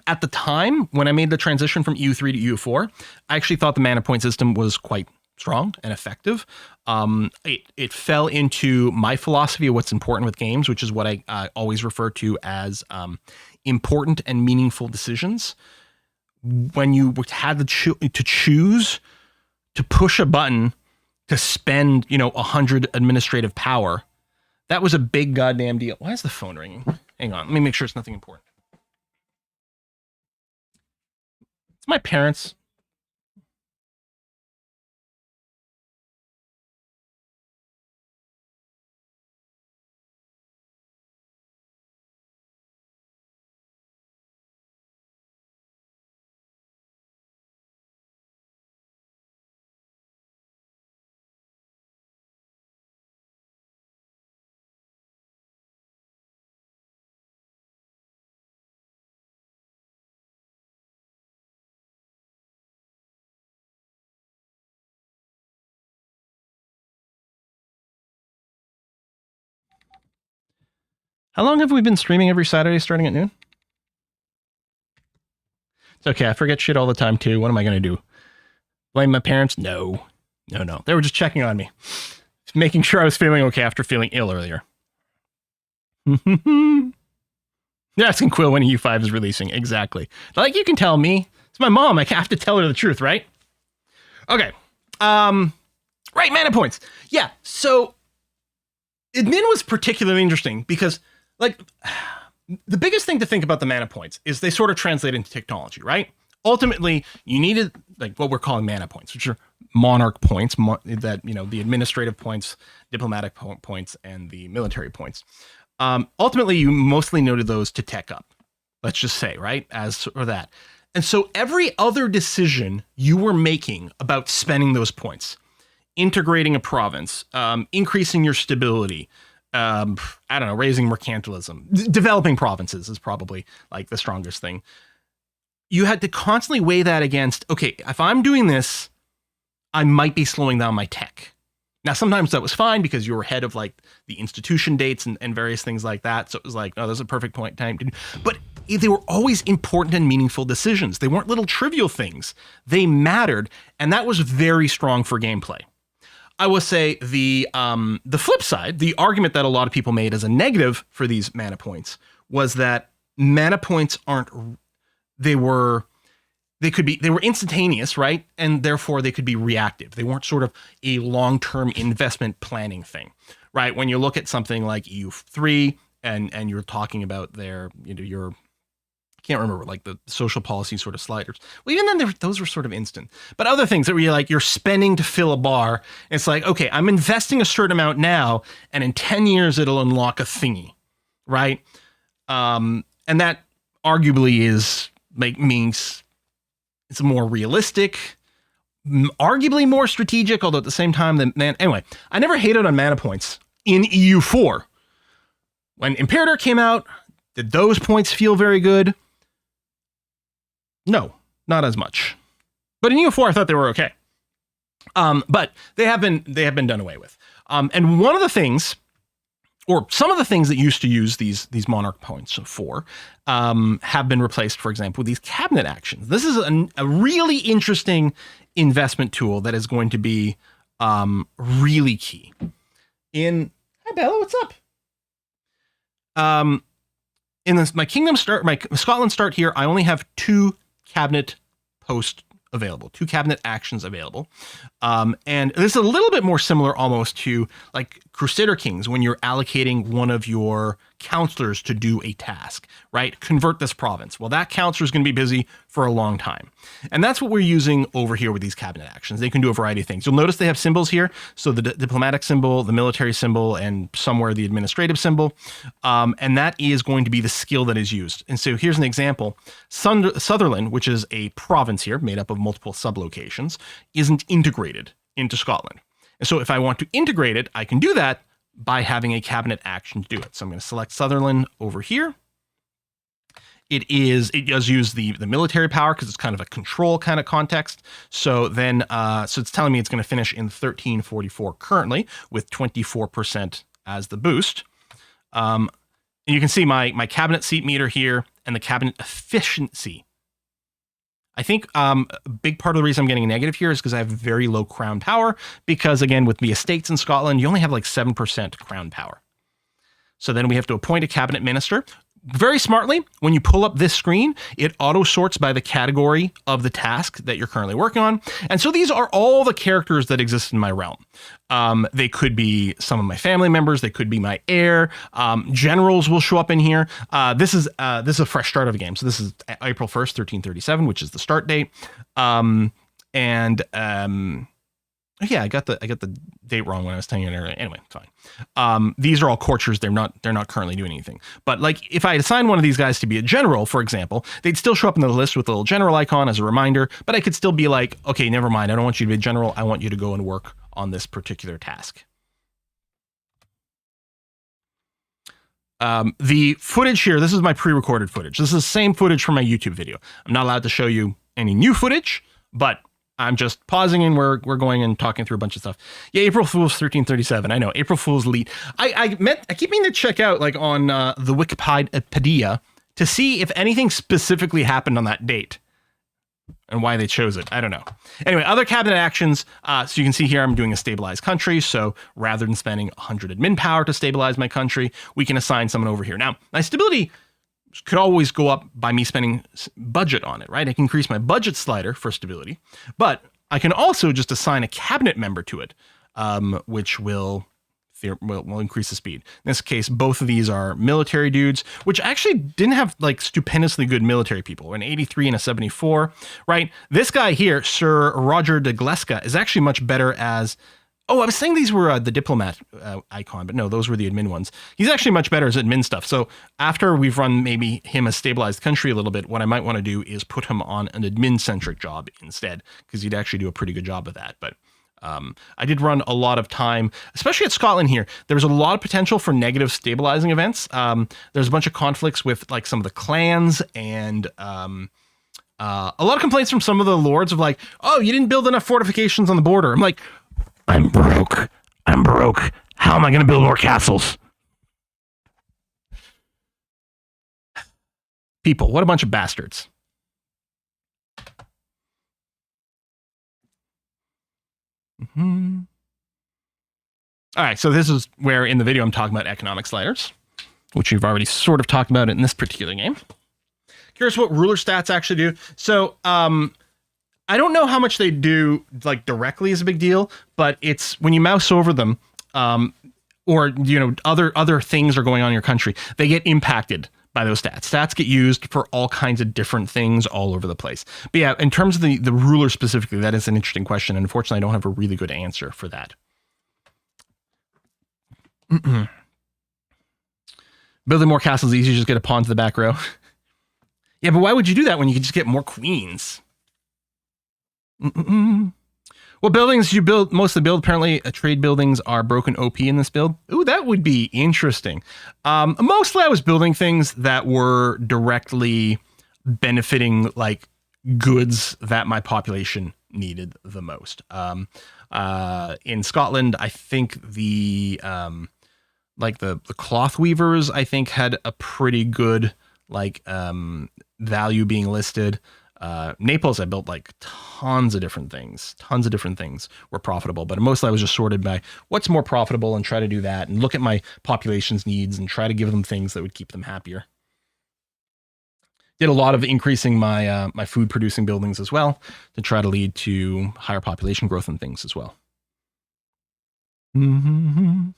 At the time, when I made the transition from EU3 to EU4, I actually thought the mana point system was quite strong and effective. It fell into my philosophy of what's important with games, which is what I always refer to as important and meaningful decisions. When you had to choose to push a button to spend, 100 administrative power, that was a big goddamn deal. Why is the phone ringing? Hang on, let me make sure it's nothing important. It's my parents. How long have we been streaming every Saturday starting at noon? It's okay. I forget shit all the time too. What am I going to do? Blame my parents? No. They were just checking on me. Making sure I was feeling okay after feeling ill earlier. You're asking Quill when EU5 is releasing. Exactly. Like, you can tell me. It's my mom. I have to tell her the truth, right? Okay. Right, mana points. Yeah, so admin was particularly interesting because, like, the biggest thing to think about the mana points is they sort of translate into technology, right? Ultimately, you needed, like, what we're calling mana points, which are monarch points, that, the administrative points, diplomatic points, and the military points. Ultimately, you mostly noted those to tech up, let's just say, right? As or that. And so every other decision you were making about spending those points, integrating a province, increasing your stability, raising mercantilism, developing provinces is probably like the strongest thing. You had to constantly weigh that against, okay, if I'm doing this, I might be slowing down my tech. Now, sometimes that was fine because you were ahead of like the institution dates and various things like that. So it was like, oh, there's a perfect time to do. But they were always important and meaningful decisions. They weren't little trivial things. They mattered. And that was very strong for gameplay. I will say the flip side, the argument that a lot of people made as a negative for these mana points was that mana points they were instantaneous, right? And therefore they could be reactive. They weren't sort of a long-term investment planning thing, right? When you look at something like EU3 and you're talking about their, your, I can't remember, like the social policy sort of sliders. Well, even then those were sort of instant. But other things that were like, you're spending to fill a bar. It's like, okay, I'm investing a certain amount now, and in 10 years it'll unlock a thingy, right? And that arguably means it's more realistic, arguably more strategic, although at the same time, anyway, I never hated on mana points in EU4. When Imperator came out, did those points feel very good? No, not as much. But in EU4, I thought they were okay. But they have been done away with. And one of the things, or some of the things that used to use these monarch points for, have been replaced, for example, with these cabinet actions. This is a really interesting investment tool that is going to be really key. Hi Bella, what's up? In this, my Scotland start here, I only have 2 cabinet posts available, 2 cabinet actions available. And this is a little bit more similar almost to like Crusader Kings when you're allocating one of your counselors to do a task, right? Convert this province. Well, that counselor is going to be busy for a long time. And that's what we're using over here with these cabinet actions. They can do a variety of things. You'll notice they have symbols here. So the diplomatic symbol, the military symbol, and somewhere the administrative symbol. And that is going to be the skill that is used. And so here's an example. Sutherland, which is a province here made up of multiple sublocations, isn't integrated into Scotland. And so if I want to integrate it, I can do that by having a cabinet action to do it. So I'm going to select Sutherland over here. It does use the military power because it's kind of a control kind of context. So then, so it's telling me it's going to finish in 1344 currently with 24% as the boost. And you can see my cabinet seat meter here and the cabinet efficiency. I think a big part of the reason I'm getting a negative here is because I have very low crown power because, again, with the estates in Scotland, you only have like 7% crown power. So then we have to appoint a cabinet minister. Very smartly, when you pull up this screen, it auto sorts by the category of the task that you're currently working on. And so these are all the characters that exist in my realm. They could be some of my family members. They could be my heir. Generals will show up in here. This is a fresh start of a game. So this is April 1st, 1337, which is the start date. Yeah, I got the date wrong when I was telling you earlier. Anyway, it's fine. These are all courtiers. They're not currently doing anything. But like if I assign one of these guys to be a general, for example, they'd still show up in the list with a little general icon as a reminder, but I could still be like, okay, never mind. I don't want you to be a general. I want you to go and work on this particular task. The footage here, this is my pre-recorded footage. This is the same footage from my YouTube video. I'm not allowed to show you any new footage, but I'm just pausing and we're going and talking through a bunch of stuff. Yeah, April Fool's 1337. I know, April Fool's Elite. I keep meaning to check out like on the Wikipedia to see if anything specifically happened on that date and why they chose it. I don't know. Anyway, other cabinet actions. So you can see here I'm doing a stabilized country. So rather than spending 100 admin power to stabilize my country, we can assign someone over here. Now, my stability could always go up by me spending budget on it, right? I can increase my budget slider for stability, but I can also just assign a cabinet member to it, which will increase the speed. In this case, both of these are military dudes, which actually didn't have like stupendously good military people. An 83 and a 74, right? This guy here, Sir Roger de Gleska, is actually much better as... Oh, I was saying these were the diplomat icon, but no, those were the admin ones. He's actually much better as admin stuff. So after we've run maybe him a stabilized country a little bit, what I might want to do is put him on an admin-centric job instead, because he'd actually do a pretty good job of that. But I did run a lot of time, especially at Scotland here. There's a lot of potential for negative stabilizing events. There's a bunch of conflicts with like some of the clans and... a lot of complaints from some of the lords of like, oh, you didn't build enough fortifications on the border. I'm like... I'm broke. How am I going to build more castles? People, what a bunch of bastards. All right, so this is where in the video I'm talking about economic sliders, which we've already sort of talked about in this particular game. Curious what ruler stats actually do. So, I don't know how much they do like directly is a big deal, but it's when you mouse over them, or you know other things are going on in your country, they get impacted by those stats. Stats get used for all kinds of different things all over the place. But yeah, in terms of the ruler specifically, that is an interesting question, and unfortunately, I don't have a really good answer for that. Building more castles is easy. You just get a pawn to the back row. Yeah, but why would you do that when you could just get more queens? What buildings you build? Most of the build, apparently, trade buildings are broken OP in this build. Ooh, that would be interesting. Mostly I was building things that were directly benefiting like goods that my population needed the most. In Scotland, I think the cloth weavers, I think, had a pretty good like value being listed. Naples, I built like tons of different things. Tons of different things were profitable, but mostly I was just sorted by what's more profitable and try to do that and look at my population's needs and try to give them things that would keep them happier. Did a lot of increasing my my food producing buildings as well to try to lead to higher population growth and things as well. Mm-hmm.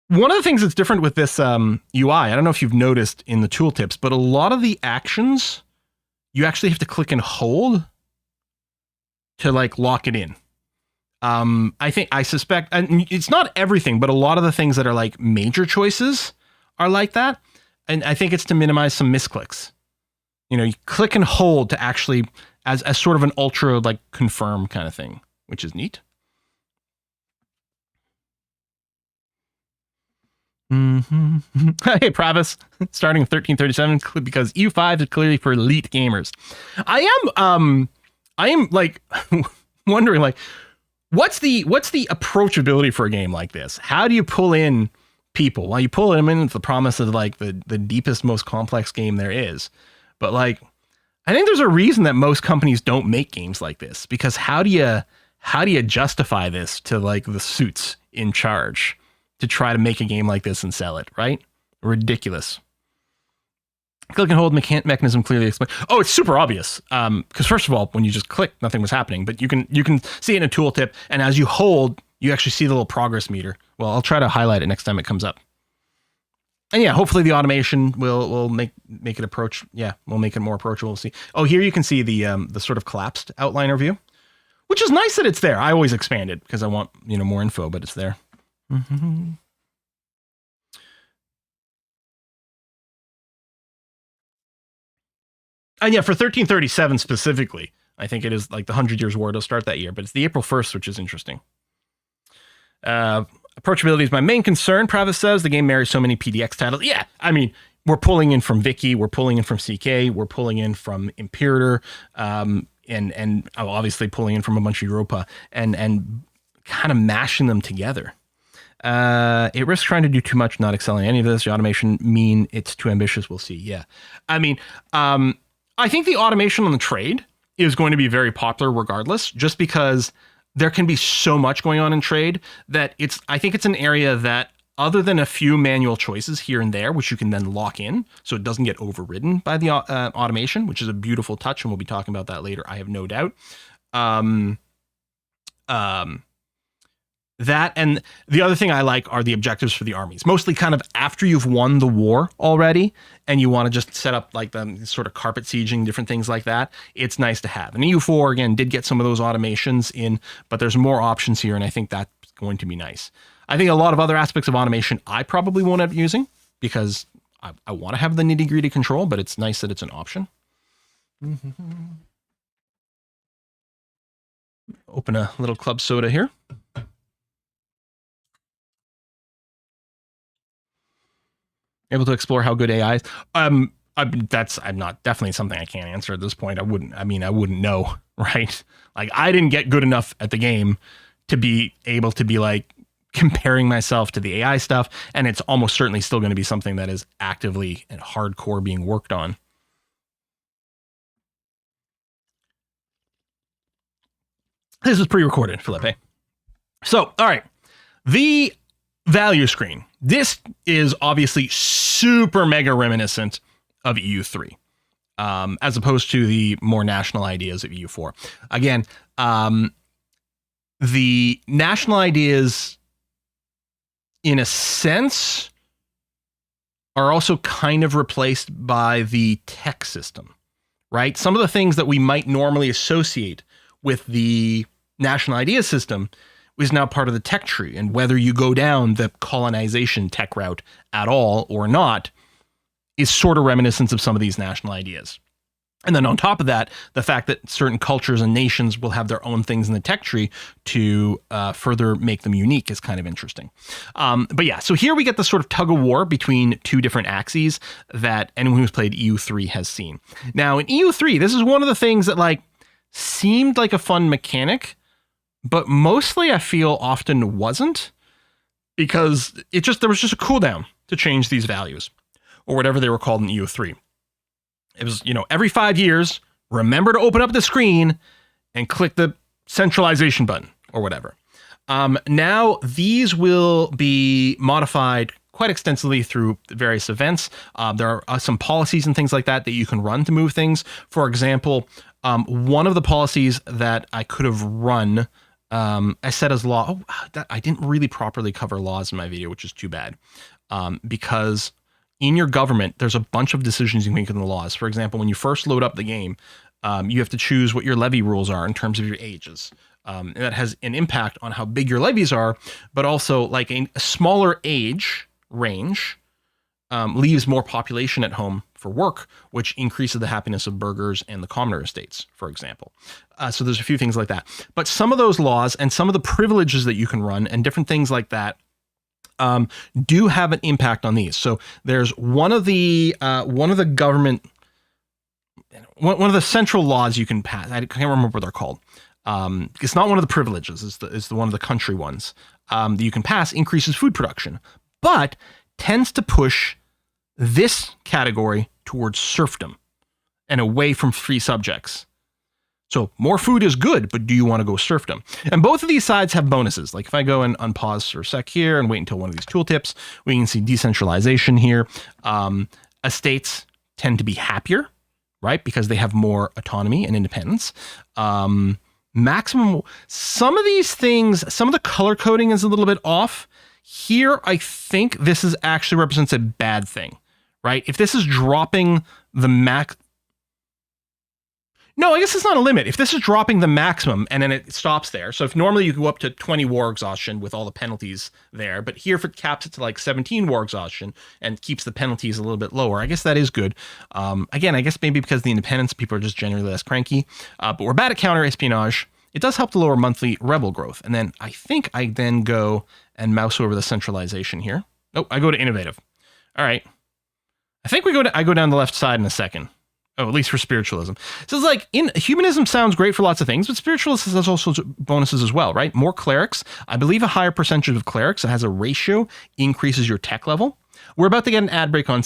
One of the things that's different with this UI, I don't know if you've noticed in the tooltips, but a lot of the actions you actually have to click and hold to like lock it in. I suspect, and it's not everything, but a lot of the things that are like major choices are like that. And I think it's to minimize some misclicks. You know, you click and hold to actually, as sort of an ultra like confirm kind of thing, which is neat. Mm-hmm. Hey, Pravis, starting 1337 because EU5 is clearly for elite gamers. I am like wondering like, what's the approachability for a game like this? How do you pull in people? Well, you pull them in with the promise of like the deepest, most complex game there is. But like, I think there's a reason that most companies don't make games like this, because how do you justify this to like the suits in charge to try to make a game like this and sell it, right? Ridiculous. Click and hold mechanism clearly explained. Oh, it's super obvious. Because first of all, when you just click, nothing was happening, but you can see it in a tooltip, and as you hold, you actually see the little progress meter. Well, I'll try to highlight it next time it comes up. And yeah, hopefully the automation will make it approach. Yeah, we'll make it more approachable. We'll see. Oh, here you can see the sort of collapsed outliner view, which is nice that it's there. I always expand it because I want more info, but it's there. Mm-hmm. And yeah, for 1337 specifically, I think it is like the 100 Years' War. It'll start that year, but it's the April 1st, which is interesting. Approachability is my main concern, Pravis says. The game marries so many PDX titles. Yeah, I mean, we're pulling in from Vicky, we're pulling in from CK, we're pulling in from Imperator, and obviously pulling in from a bunch of Europa, and kind of mashing them together. It risks trying to do too much, not excelling any of this. The automation mean it's too ambitious. We'll see. Yeah, I mean, I think the automation on the trade is going to be very popular regardless, just because there can be so much going on in trade that I think it's an area that, other than a few manual choices here and there, which you can then lock in so it doesn't get overridden by the automation, which is a beautiful touch, and we'll be talking about that later, I have no doubt. That, and the other thing I like are the objectives for the armies, mostly kind of after you've won the war already and you want to just set up like the sort of carpet sieging, different things like that. It's nice to have. And EU4, again, did get some of those automations in, but there's more options here, and I think that's going to be nice. I think a lot of other aspects of automation I probably won't end up using because I want to have the nitty-gritty control, but it's nice that it's an option. Mm-hmm. Open a little club soda here. Able to explore how good AI is. That's not definitely something I can't answer at this point. I wouldn't know, right? Like, I didn't get good enough at the game to be able to be like comparing myself to the AI stuff, and it's almost certainly still going to be something that is actively and hardcore being worked on. This is pre-recorded, Felipe. So, all right, the value screen. This is obviously super mega reminiscent of EU3, as opposed to the more national ideas of EU4. Again, the national ideas, in a sense, are also kind of replaced by the tech system, right? Some of the things that we might normally associate with the national idea system is now part of the tech tree, and whether you go down the colonization tech route at all or not is sort of reminiscent of some of these national ideas. And then on top of that, the fact that certain cultures and nations will have their own things in the tech tree to further make them unique is kind of interesting. But yeah, so here we get the sort of tug of war between two different axes that anyone who's played EU3 has seen. Now in EU3, this is one of the things that like seemed like a fun mechanic, but mostly I feel often wasn't, because there was just a cooldown to change these values, or whatever they were called in EU3. It was, every 5 years, remember to open up the screen and click the centralization button or whatever. Now, these will be modified quite extensively through various events. There are some policies and things like that that you can run to move things. For example, one of the policies that I could have run, I set as law. I didn't really properly cover laws in my video, which is too bad. Because in your government, there's a bunch of decisions you make in the laws. For example, when you first load up the game, you have to choose what your levy rules are in terms of your ages. And that has an impact on how big your levies are, but also like a smaller age range leaves more population at home for work, which increases the happiness of burghers and the commoner estates, for example. So there's a few things like that. But some of those laws and some of the privileges that you can run and different things like that do have an impact on these. So there's one of the government, one of the central laws you can pass. I can't remember what they're called. It's not one of the privileges. It's the one of the country ones that you can pass. Increases food production, but tends to push this category towards serfdom and away from free subjects. So more food is good, but do you want to go serfdom? And both of these sides have bonuses. Like if I go and unpause for a sec here and wait until one of these tooltips, we can see decentralization here. Estates tend to be happier, right? Because they have more autonomy and independence. Maximum, some of these things, some of the color coding is a little bit off. Here, I think this is actually represents a bad thing, right? If this is dropping the max, no, I guess it's not a limit. If this is dropping the maximum and then it stops there. So if normally you go up to 20 war exhaustion with all the penalties there, but here if it caps it to like 17 war exhaustion and keeps the penalties a little bit lower, I guess that is good. Again, I guess maybe because of the independence, people are just generally less cranky, but we're bad at counter espionage. It does help to lower monthly rebel growth. And then I think I then go and mouse over the centralization here. Oh, I go to innovative. All right. I think I go down the left side in a second. Oh, at least for spiritualism. So it's like humanism sounds great for lots of things, but spiritualism has also bonuses as well, right? More clerics. I believe a higher percentage of clerics that has a ratio increases your tech level. We're about to get an ad break on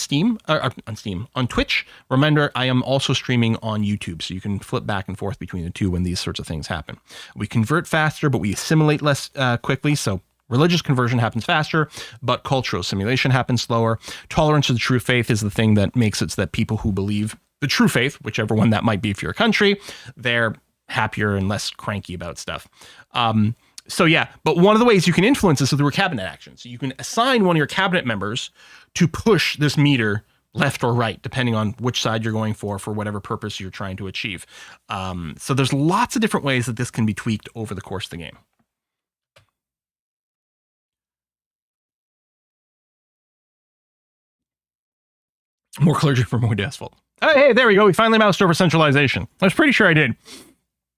on Twitch. Remember, I am also streaming on YouTube, so you can flip back and forth between the two when these sorts of things happen. We convert faster, but we assimilate less quickly. So religious conversion happens faster, but cultural assimilation happens slower. Tolerance of the true faith is the thing that makes it so that people who believe the true faith, whichever one that might be for your country, they're happier and less cranky about stuff. So yeah, but one of the ways you can influence this is through cabinet actions. So you can assign one of your cabinet members to push this meter left or right, depending on which side you're going for whatever purpose you're trying to achieve. So there's lots of different ways that this can be tweaked over the course of the game. More clergy for more asphalt. Oh, hey, there we go. We finally moused over centralization. I was pretty sure I did.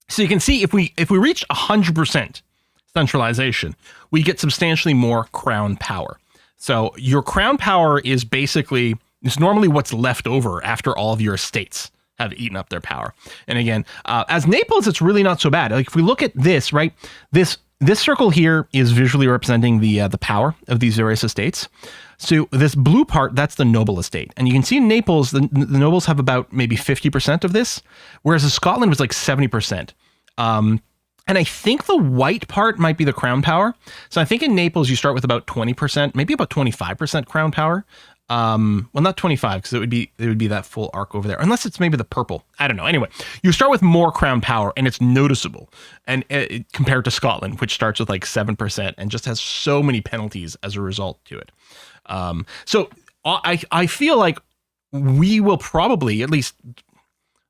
So you can see if we reach 100% centralization, we get substantially more crown power. So your crown power is basically, it's normally what's left over after all of your estates have eaten up their power. And again, as Naples, it's really not so bad. Like if we look at this, right, this circle here is visually representing the power of these various estates. So this blue part, that's the noble estate. And you can see in Naples, the nobles have about maybe 50% of this, whereas in Scotland was like 70%. And I think the white part might be the crown power. So I think in Naples, you start with about 20%, maybe about 25% crown power. Well, not 25, because it would be that full arc over there, unless it's maybe the purple. I don't know. Anyway, you start with more crown power, and it's noticeable, and compared to Scotland, which starts with like 7% and just has so many penalties as a result to it. So I feel like we will probably, at least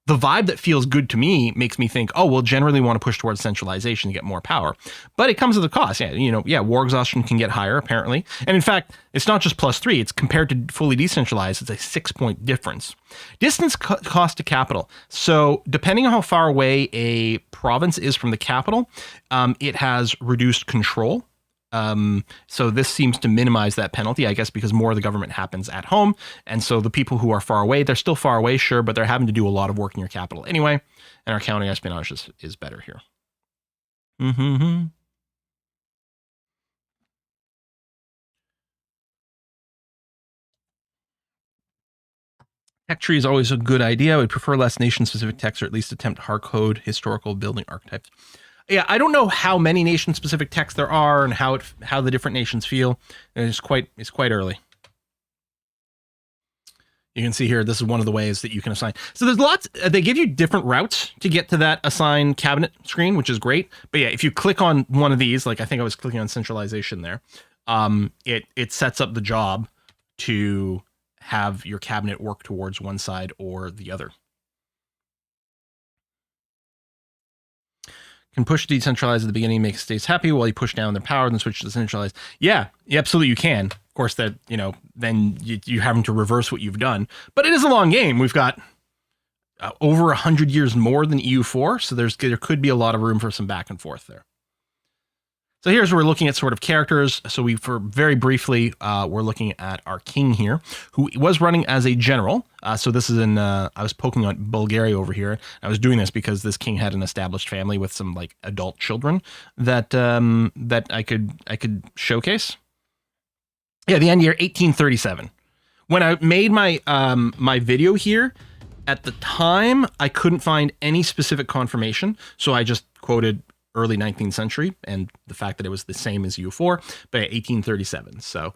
the vibe that feels good to me makes me think, oh, we'll generally want to push towards centralization to get more power. But it comes at a cost. Yeah, war exhaustion can get higher, apparently. And in fact, it's not just +3. It's compared to fully decentralized, it's a 6-point difference. Distance cost to capital. So depending on how far away a province is from the capital, it has reduced control. So this seems to minimize that penalty, I guess, because more of the government happens at home. And so the people who are far away, they're still far away, sure, but they're having to do a lot of work in your capital anyway. And our counter espionage is better here. Mm-hmm. Tech tree is always a good idea. I would prefer less nation-specific text, or at least attempt hard-code historical building archetypes. Yeah, I don't know how many nation-specific texts there are and how the different nations feel. It's quite early. You can see here, this is one of the ways that you can assign. So there's lots, they give you different routes to get to that assign cabinet screen, which is great. But yeah, if you click on one of these, like I think I was clicking on centralization there, it sets up the job to have your cabinet work towards one side or the other. Can push decentralize at the beginning, make states happy while you push down their power, then switch to centralized. Yeah, absolutely you can. Of course, that, you know, then you're having to reverse what you've done. But it is a long game. We've got over 100 years more than EU4, so there could be a lot of room for some back and forth there. So here's where we're looking at sort of characters. So for very briefly, we're looking at our king here, who was running as a general. So this is I was poking on Bulgaria over here. I was doing this because this king had an established family with some like adult children that I could showcase. Yeah, the end year 1837. When I made my my video here, at the time I couldn't find any specific confirmation, so I just quoted early 19th century and the fact that it was the same as EU4, but 1837. So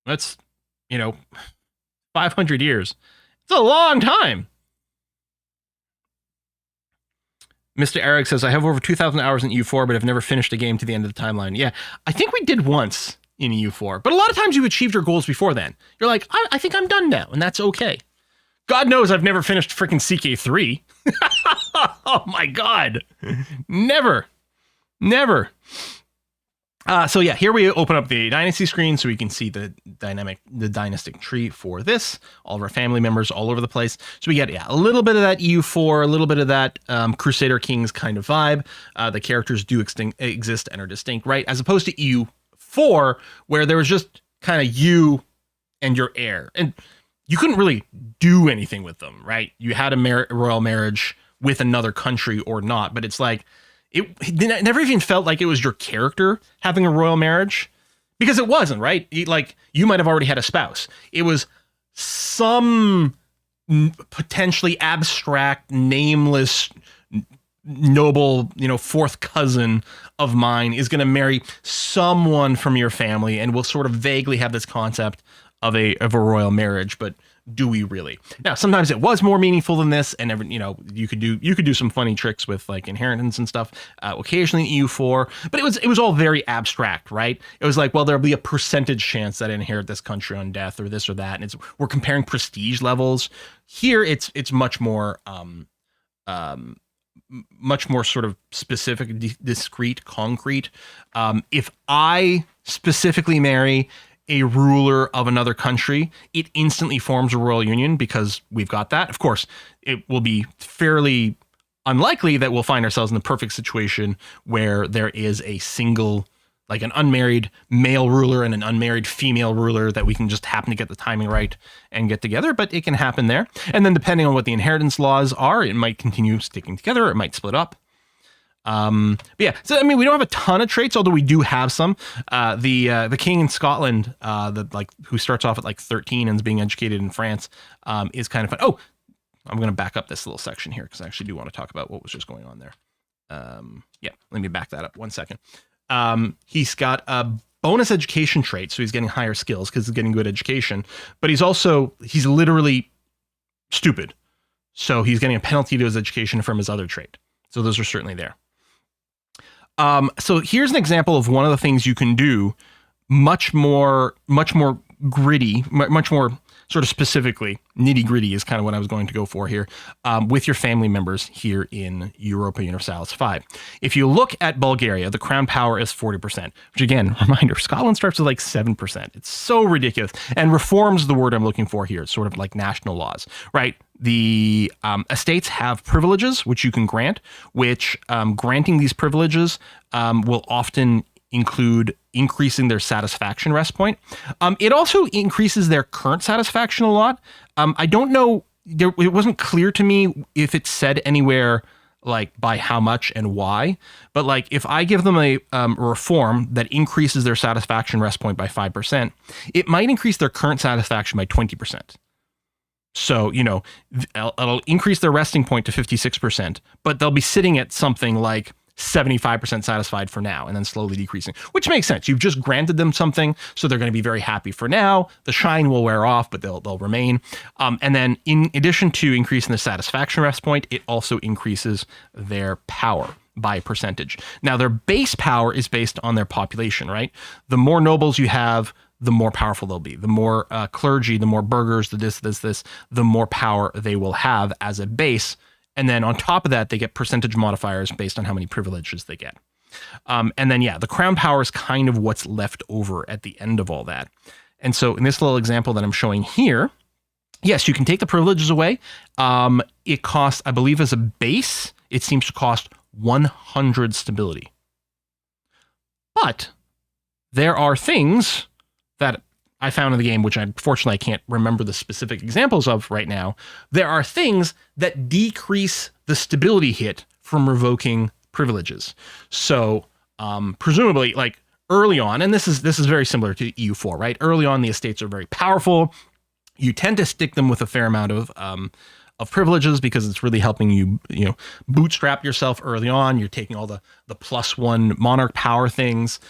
that's, 500 years. It's a long time. Mr. Eric says, I have over 2,000 hours in EU4, but I've never finished a game to the end of the timeline. Yeah, I think we did once in EU4, but a lot of times you achieved your goals before then. You're like, I think I'm done now, and that's okay. God knows I've never finished freaking CK3. Oh my God. Never. So yeah, here we open up the dynasty screen so we can see the dynastic tree for this. All of our family members all over the place. So we get a little bit of that EU4, a little bit of that Crusader Kings kind of vibe. The characters do exist and are distinct, right? As opposed to EU4, where there was just kind of you and your heir. And you couldn't really do anything with them, right? You had a royal marriage with another country or not, but it's like, it never even felt like it was your character having a royal marriage, because it wasn't, right? Like, you might have already had a spouse. It was some potentially abstract, nameless, noble, fourth cousin of mine is going to marry someone from your family, and we'll sort of vaguely have this concept of a royal marriage, but do we really? Now, sometimes it was more meaningful than this, and you could do some funny tricks with like inheritance and stuff. Occasionally in EU4, but it was all very abstract, right? It was like, well, there'll be a percentage chance that I inherit this country on death, or this or that, and we're comparing prestige levels. Here, it's much more sort of specific, discrete, concrete. If I specifically marry a ruler of another country, it instantly forms a royal union because we've got that. Of course, it will be fairly unlikely that we'll find ourselves in the perfect situation where there is a single, like an unmarried male ruler and an unmarried female ruler that we can just happen to get the timing right and get together, but it can happen there. And then depending on what the inheritance laws are, it might continue sticking together, or it might split up. But yeah, so I mean, we don't have a ton of traits, although we do have some. The king in Scotland, who starts off at like 13 and is being educated in France, is kind of fun. Oh, I'm going to back up this little section here because I actually do want to talk about what was just going on there. Yeah, let me back that up 1 second. He's got a bonus education trait, so he's getting higher skills because he's getting good education, but he's literally stupid. So he's getting a penalty to his education from his other trait. So those are certainly there. So here's an example of one of the things you can do much more gritty, much more sort of specifically, nitty gritty is kind of what I was going to go for here, with your family members here in Europa Universalis 5. If you look at Bulgaria, the crown power is 40%, which again, reminder, Scotland starts with like 7%. It's so ridiculous. And reforms the word I'm looking for here. It's sort of like national laws, right? The estates have privileges, which you can grant, which granting these privileges will often include increasing their satisfaction rest point. It also increases their current satisfaction a lot. I don't know, it wasn't clear to me if it said anywhere like by how much and why, but like if I give them a reform that increases their satisfaction rest point by 5%, it might increase their current satisfaction by 20%. So, it'll increase their resting point to 56%, but they'll be sitting at something like 75% satisfied for now and then slowly decreasing, which makes sense. You've just granted them something, so they're going to be very happy for now. The shine will wear off, but they'll remain. And then in addition to increasing the satisfaction rest point, it also increases their power by a percentage. Now, their base power is based on their population, right? The more nobles you have, the more powerful they'll be. The more clergy, the more burghers, the more power they will have as a base. And then on top of that, they get percentage modifiers based on how many privileges they get. And then, the crown power is kind of what's left over at the end of all that. And so in this little example that I'm showing here, yes, you can take the privileges away. It costs, I believe as a base, it seems to cost 100 stability. But there are things that I found in the game, which unfortunately I can't remember the specific examples of right now. There are things that decrease the stability hit from revoking privileges. So presumably, like early on, and this is very similar to EU4, right? Early on, the estates are very powerful. You tend to stick them with a fair amount of privileges because it's really helping you, bootstrap yourself early on. You're taking all the +1 monarch power things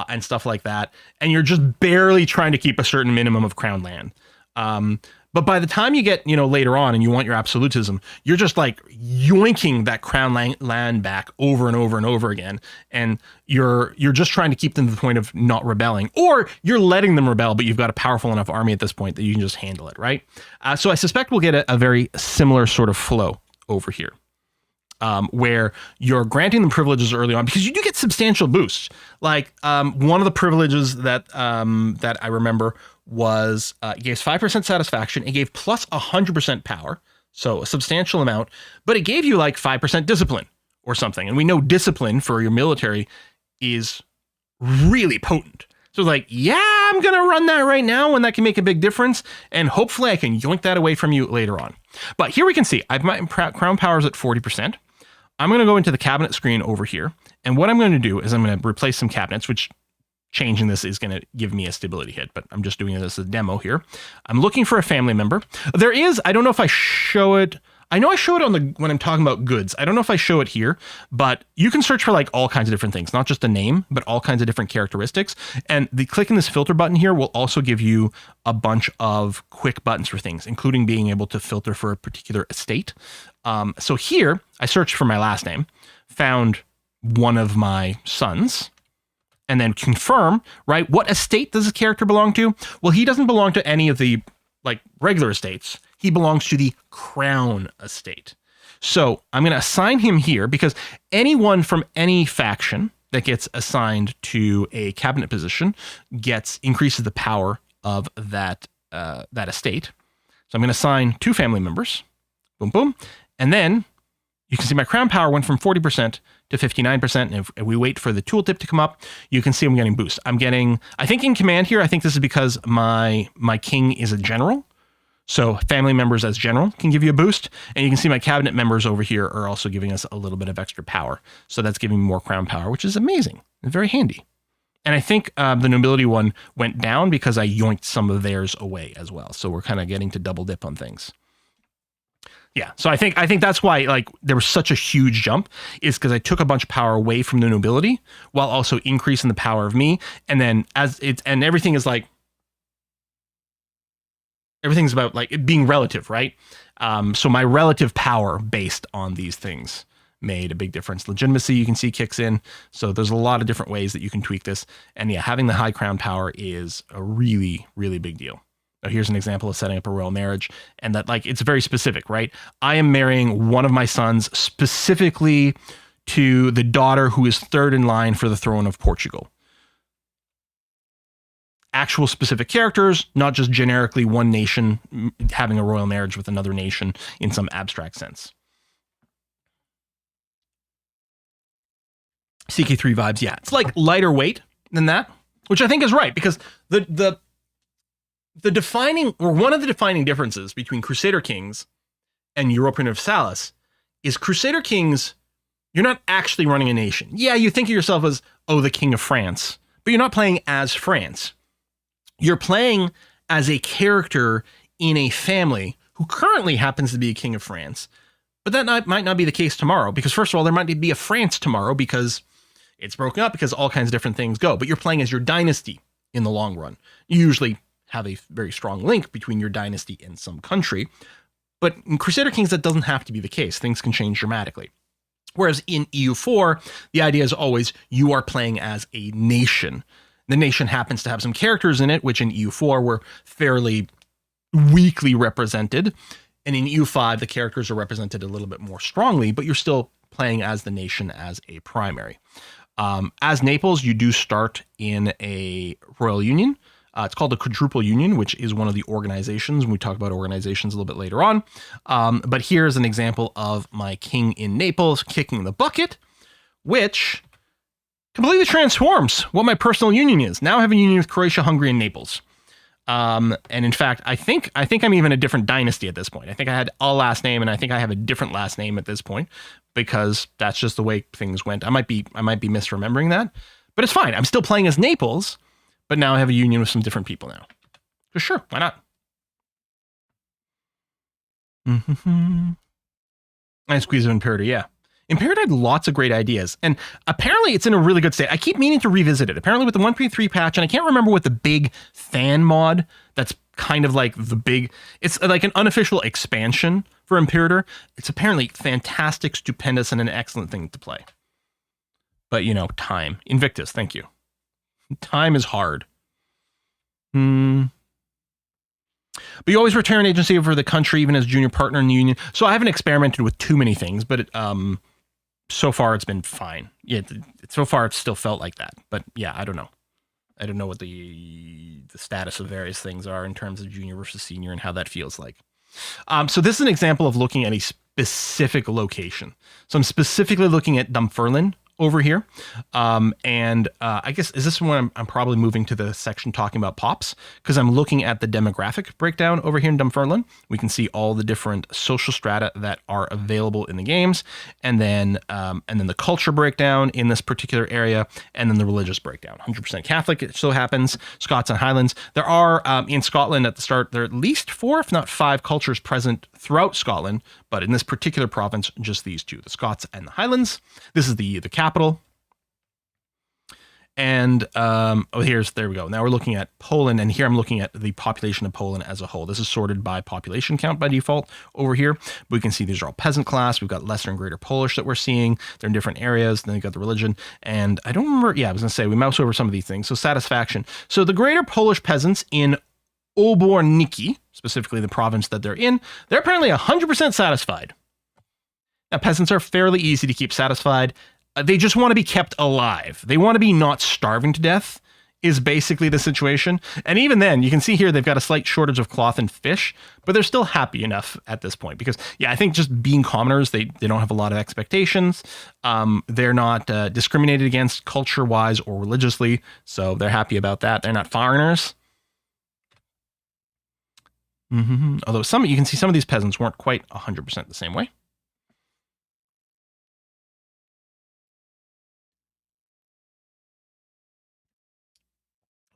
and stuff like that. And you're just barely trying to keep a certain minimum of crown land. But by the time you get, later on and you want your absolutism, you're just like yoinking that crown land back over and over and over again. And you're just trying to keep them to the point of not rebelling, or you're letting them rebel, but you've got a powerful enough army at this point that you can just handle it, right? So I suspect we'll get a very similar sort of flow over here. Where you're granting them privileges early on because you do get substantial boosts. Like one of the privileges that I remember was it gave 5% satisfaction. It gave plus 100% power, so a substantial amount, but it gave you like 5% discipline or something. And we know discipline for your military is really potent. So like, I'm going to run that right now and that can make a big difference. And hopefully I can yoink that away from you later on. But here we can see I've my crown powers at 40%. I'm going to go into the cabinet screen over here. And what I'm going to do is I'm going to replace some cabinets, which changing this is going to give me a stability hit, but I'm just doing it as a demo here. I'm looking for a family member. There is, I don't know if I show it. I know I show it when I'm talking about goods. I don't know if I show it here, but you can search for like all kinds of different things, not just the name, but all kinds of different characteristics. And clicking this filter button here will also give you a bunch of quick buttons for things, including being able to filter for a particular estate. So here I searched for my last name, found one of my sons, and then confirm, right? What estate does this character belong to? Well, he doesn't belong to any of the like regular estates. He belongs to the crown estate. So I'm going to assign him here because anyone from any faction that gets assigned to a cabinet position increases the power of that estate. So I'm going to assign 2 family members. Boom, boom. And then you can see my crown power went from 40% to 59%. And if we wait for the tooltip to come up, you can see I'm getting boost. I think in command here, I think this is because my king is a general. So family members as general can give you a boost. And you can see my cabinet members over here are also giving us a little bit of extra power. So that's giving me more crown power, which is amazing and very handy. And I think the nobility one went down because I yoinked some of theirs away as well. So we're kind of getting to double dip on things. Yeah, so I think that's why like there was such a huge jump is because I took a bunch of power away from the nobility while also increasing the power of me. And then everything's about like it being relative, right? So my relative power based on these things made a big difference. Legitimacy, you can see, kicks in. So there's a lot of different ways that you can tweak this. And yeah, having the high crown power is a really, really big deal. Now, here's an example of setting up a royal marriage, and that like it's very specific, right? I am marrying one of my sons specifically to the daughter who is third in line for the throne of Portugal. Actual specific characters, not just generically one nation having a royal marriage with another nation in some abstract sense. CK3 vibes, yeah. It's like lighter weight than that, which I think is right, because the defining, or one of the defining differences between Crusader Kings and European Universalis is Crusader Kings, you're not actually running a nation. Yeah, you think of yourself as, the King of France, but you're not playing as France. You're playing as a character in a family who currently happens to be a king of France. But that might not be the case tomorrow, because first of all, there might be a France tomorrow because it's broken up, because all kinds of different things go. But you're playing as your dynasty in the long run. You usually have a very strong link between your dynasty and some country. But in Crusader Kings, that doesn't have to be the case. Things can change dramatically. Whereas in EU4, the idea is always you are playing as a nation. The nation happens to have some characters in it, which in EU4 were fairly weakly represented. And in EU5, the characters are represented a little bit more strongly, but you're still playing as the nation as a primary. As Naples, you do start in a royal union. It's called the Quadruple Union, which is one of the organizations. We talk about organizations a little bit later on. But here's an example of my king in Naples kicking the bucket, which completely transforms what my personal union is. Now I have a union with Croatia, Hungary, and Naples. And in fact, I think I'm even a different dynasty at this point. I think I had a last name, and I think I have a different last name at this point, because that's just the way things went. I might be misremembering that, but it's fine. I'm still playing as Naples, but now I have a union with some different people now. So sure, why not? I squeeze of Imperator, yeah. Imperator had lots of great ideas, and apparently it's in a really good state. I keep meaning to revisit it. Apparently with the 1.3 patch, and I can't remember what the big fan mod that's kind of like the big, it's like an unofficial expansion for Imperator. It's apparently fantastic, stupendous, and an excellent thing to play. But, you know, time. Invictus, thank you. Time is hard. But you always return agency over the country, even as junior partner in the union. So I haven't experimented with too many things, but so far it's been fine. Yeah, so far it's still felt like that. But yeah, I don't know. I don't know what the status of various things are in terms of junior versus senior and how that feels like. So this is an example of looking at a specific location. So I'm specifically looking at Dunfermline over here. I guess, is this when I'm probably moving to the section talking about pops, because I'm looking at the demographic breakdown over here in Dunfermline. We can see all the different social strata that are available in the games, and then the culture breakdown in this particular area, and then the religious breakdown. 100% Catholic, it so happens, Scots and Highlands. There are, in Scotland at the start, there are at least 4, if not 5 cultures present throughout Scotland, but in this particular province, just these two, the Scots and the Highlands. This is the capital. And there we go. Now we're looking at Poland, and here I'm looking at the population of Poland as a whole. This is sorted by population count by default over here. We can see these are all peasant class. We've got Lesser and Greater Polish that we're seeing. They're in different areas. Then we've got the religion. And I don't remember. Yeah, I was going to say, we mouse over some of these things. So satisfaction. So the Greater Polish peasants in Oborniki, specifically the province that they're in, they're apparently 100% satisfied. Now, peasants are fairly easy to keep satisfied. They just want to be kept alive. They want to be not starving to death is basically the situation. And even then, you can see here they've got a slight shortage of cloth and fish, but they're still happy enough at this point because, yeah, I think just being commoners, they don't have a lot of expectations. They're not discriminated against culture-wise or religiously, so they're happy about that. They're not foreigners. Although you can see some of these peasants weren't quite 100% the same way.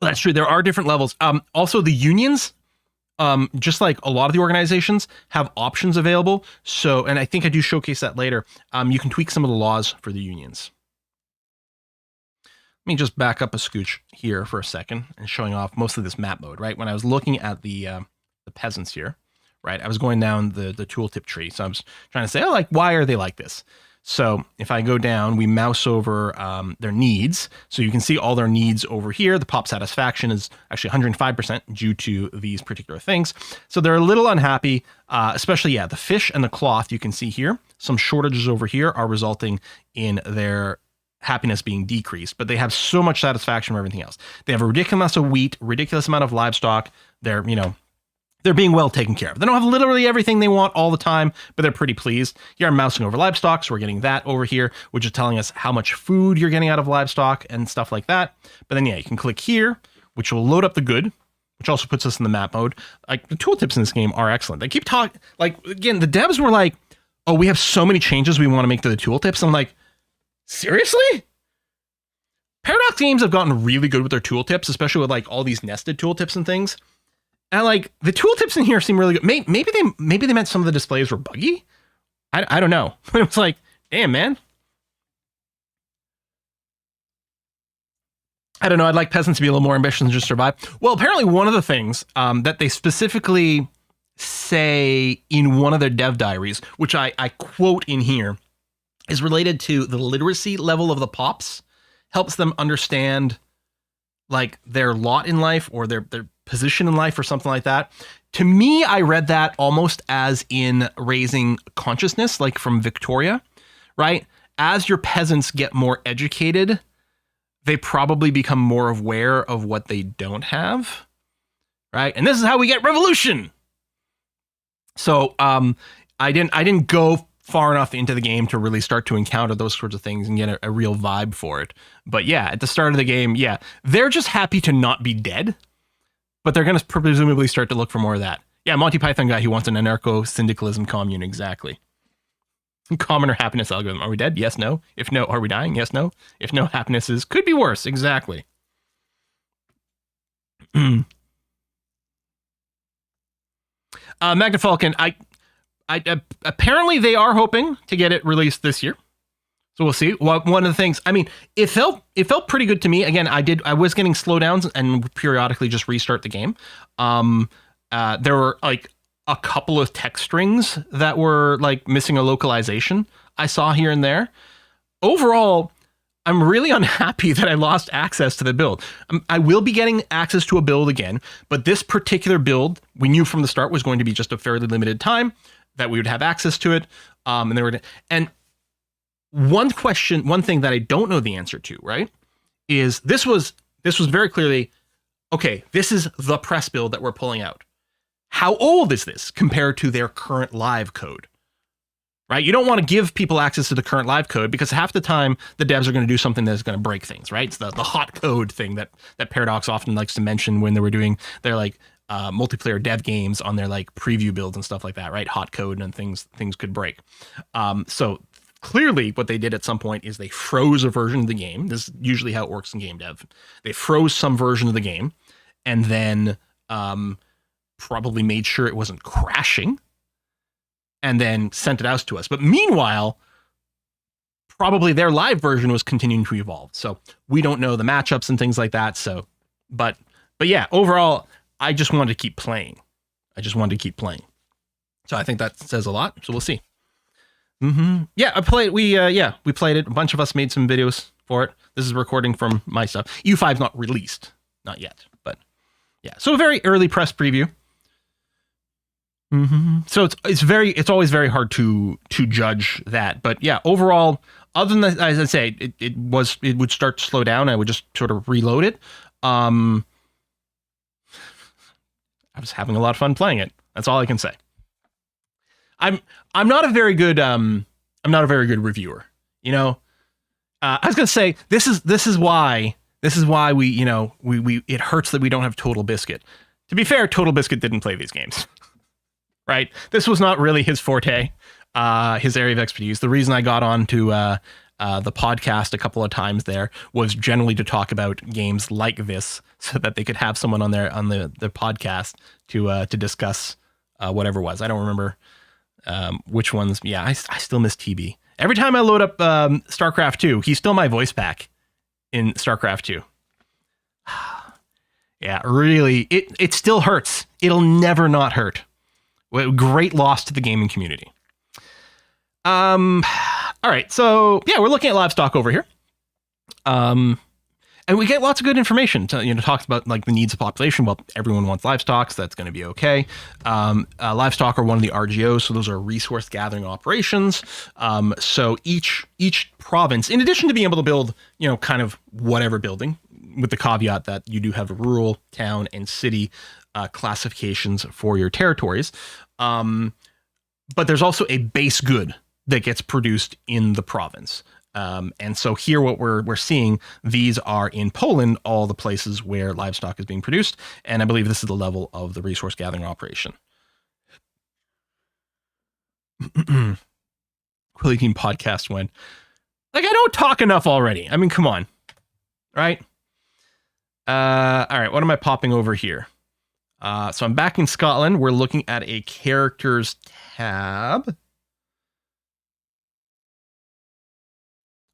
That's true. There are different levels. Also, the unions, just like a lot of the organizations, have options available. So, and I think I do showcase that later. You can tweak some of the laws for the unions. Let me just back up a scooch here for a second and showing off mostly this map mode, right? When I was looking at the peasants here, right? I was going down the tooltip tree. So I was trying to say, oh, like, why are they like this? So if I go down, we mouse over their needs. So you can see all their needs over here. The pop satisfaction is actually 105% due to these particular things. So they're a little unhappy, especially, yeah, the fish and the cloth you can see here. Some shortages over here are resulting in their happiness being decreased, but they have so much satisfaction from everything else. They have a ridiculous amount of wheat, ridiculous amount of livestock. They're being well taken care of. They don't have literally everything they want all the time, but they're pretty pleased. Here I'm mousing over livestock, so we're getting that over here, which is telling us how much food you're getting out of livestock and stuff like that. But then, yeah, you can click here, which will load up the good, which also puts us in the map mode. Like, the tooltips in this game are excellent. They keep talking, like, again, the devs were like, oh, we have so many changes we want to make to the tooltips. I'm like, seriously? Paradox games have gotten really good with their tooltips, especially with like all these nested tooltips and things. And like the tooltips in here seem really good. Maybe they meant some of the displays were buggy. I don't know. But it was like, damn, man. I don't know. I'd like peasants to be a little more ambitious and just survive. Well, apparently one of the things that they specifically say in one of their dev diaries, which I quote in here, is related to the literacy level of the pops, helps them understand like their lot in life or their position in life or something like that. To me, I read that almost as in raising consciousness, like from Victoria, right? As your peasants get more educated, they probably become more aware of what they don't have, right? And this is how we get revolution. So I didn't go far enough into the game to really start to encounter those sorts of things and get a real vibe for it. But yeah, at the start of the game, yeah, they're just happy to not be dead, but they're going to presumably start to look for more of that. Yeah, Monty Python guy who wants an anarcho-syndicalism commune, exactly. Commoner happiness algorithm. Are we dead? Yes, no. If no, are we dying? Yes, no. If no, happiness is could be worse. Exactly. Magna Falcon, I apparently they are hoping to get it released this year, so we'll see. One of the things, I mean, it felt pretty good to me. Again, I was getting slowdowns and periodically just restart the game. There were like a couple of text strings that were like missing a localization I saw here and there. Overall, I'm really unhappy that I lost access to the build. I will be getting access to a build again, but this particular build we knew from the start was going to be just a fairly limited time that we would have access to it. And one thing that I don't know the answer to, right, is this was very clearly, okay, this is the press build that we're pulling out. How old is this compared to their current live code? Right? You don't want to give people access to the current live code because half the time the devs are going to do something that's going to break things, right? It's the hot code thing that Paradox often likes to mention when they were doing their like multiplayer dev games on their like preview builds and stuff like that, right? Hot code and things could break. So clearly what they did at some point is they froze a version of the game. This is usually how it works in game dev. They froze some version of the game and then probably made sure it wasn't crashing and then sent it out to us. But meanwhile, probably their live version was continuing to evolve. So we don't know the matchups and things like that. So, but yeah, overall, I just wanted to keep playing. So I think that says a lot. So we'll see. Yeah, we played it. A bunch of us made some videos for it. This is recording from my stuff. EU5 is not released, not yet, but yeah. So a very early press preview. So it's always very hard to judge that, but yeah, overall, other than that, as I say, it would start to slow down. I would just sort of reload it. I was having a lot of fun playing it. That's all I can say. I'm not a very good reviewer. You know, I was gonna say this is why we it hurts that we don't have Total Biscuit. To be fair, Total Biscuit didn't play these games. Right. This was not really his forte, his area of expertise. The reason I got on to the podcast a couple of times there was generally to talk about games like this so that they could have someone on the podcast to discuss whatever it was. I don't remember which ones. Yeah, I still miss TB. Every time I load up StarCraft 2, he's still my voice pack in StarCraft 2. Yeah, really, it still hurts. It'll never not hurt. Great loss to the gaming community. All right, so yeah, we're looking at livestock over here. And we get lots of good information. Talks about like the needs of population. Well, everyone wants livestock, so that's going to be okay. Livestock are one of the RGOs, so those are resource gathering operations. So each province, in addition to being able to build, kind of whatever building, with the caveat that you do have rural, town, and city classifications for your territories. But there's also a base good that gets produced in the province. And so here what we're seeing, these are in Poland, all the places where livestock is being produced. And I believe this is the level of the resource gathering operation. Quilly Team podcast went, like, I don't talk enough already. I mean, come on. Right? All right, what am I popping over here? So I'm back in Scotland. We're looking at a characters tab.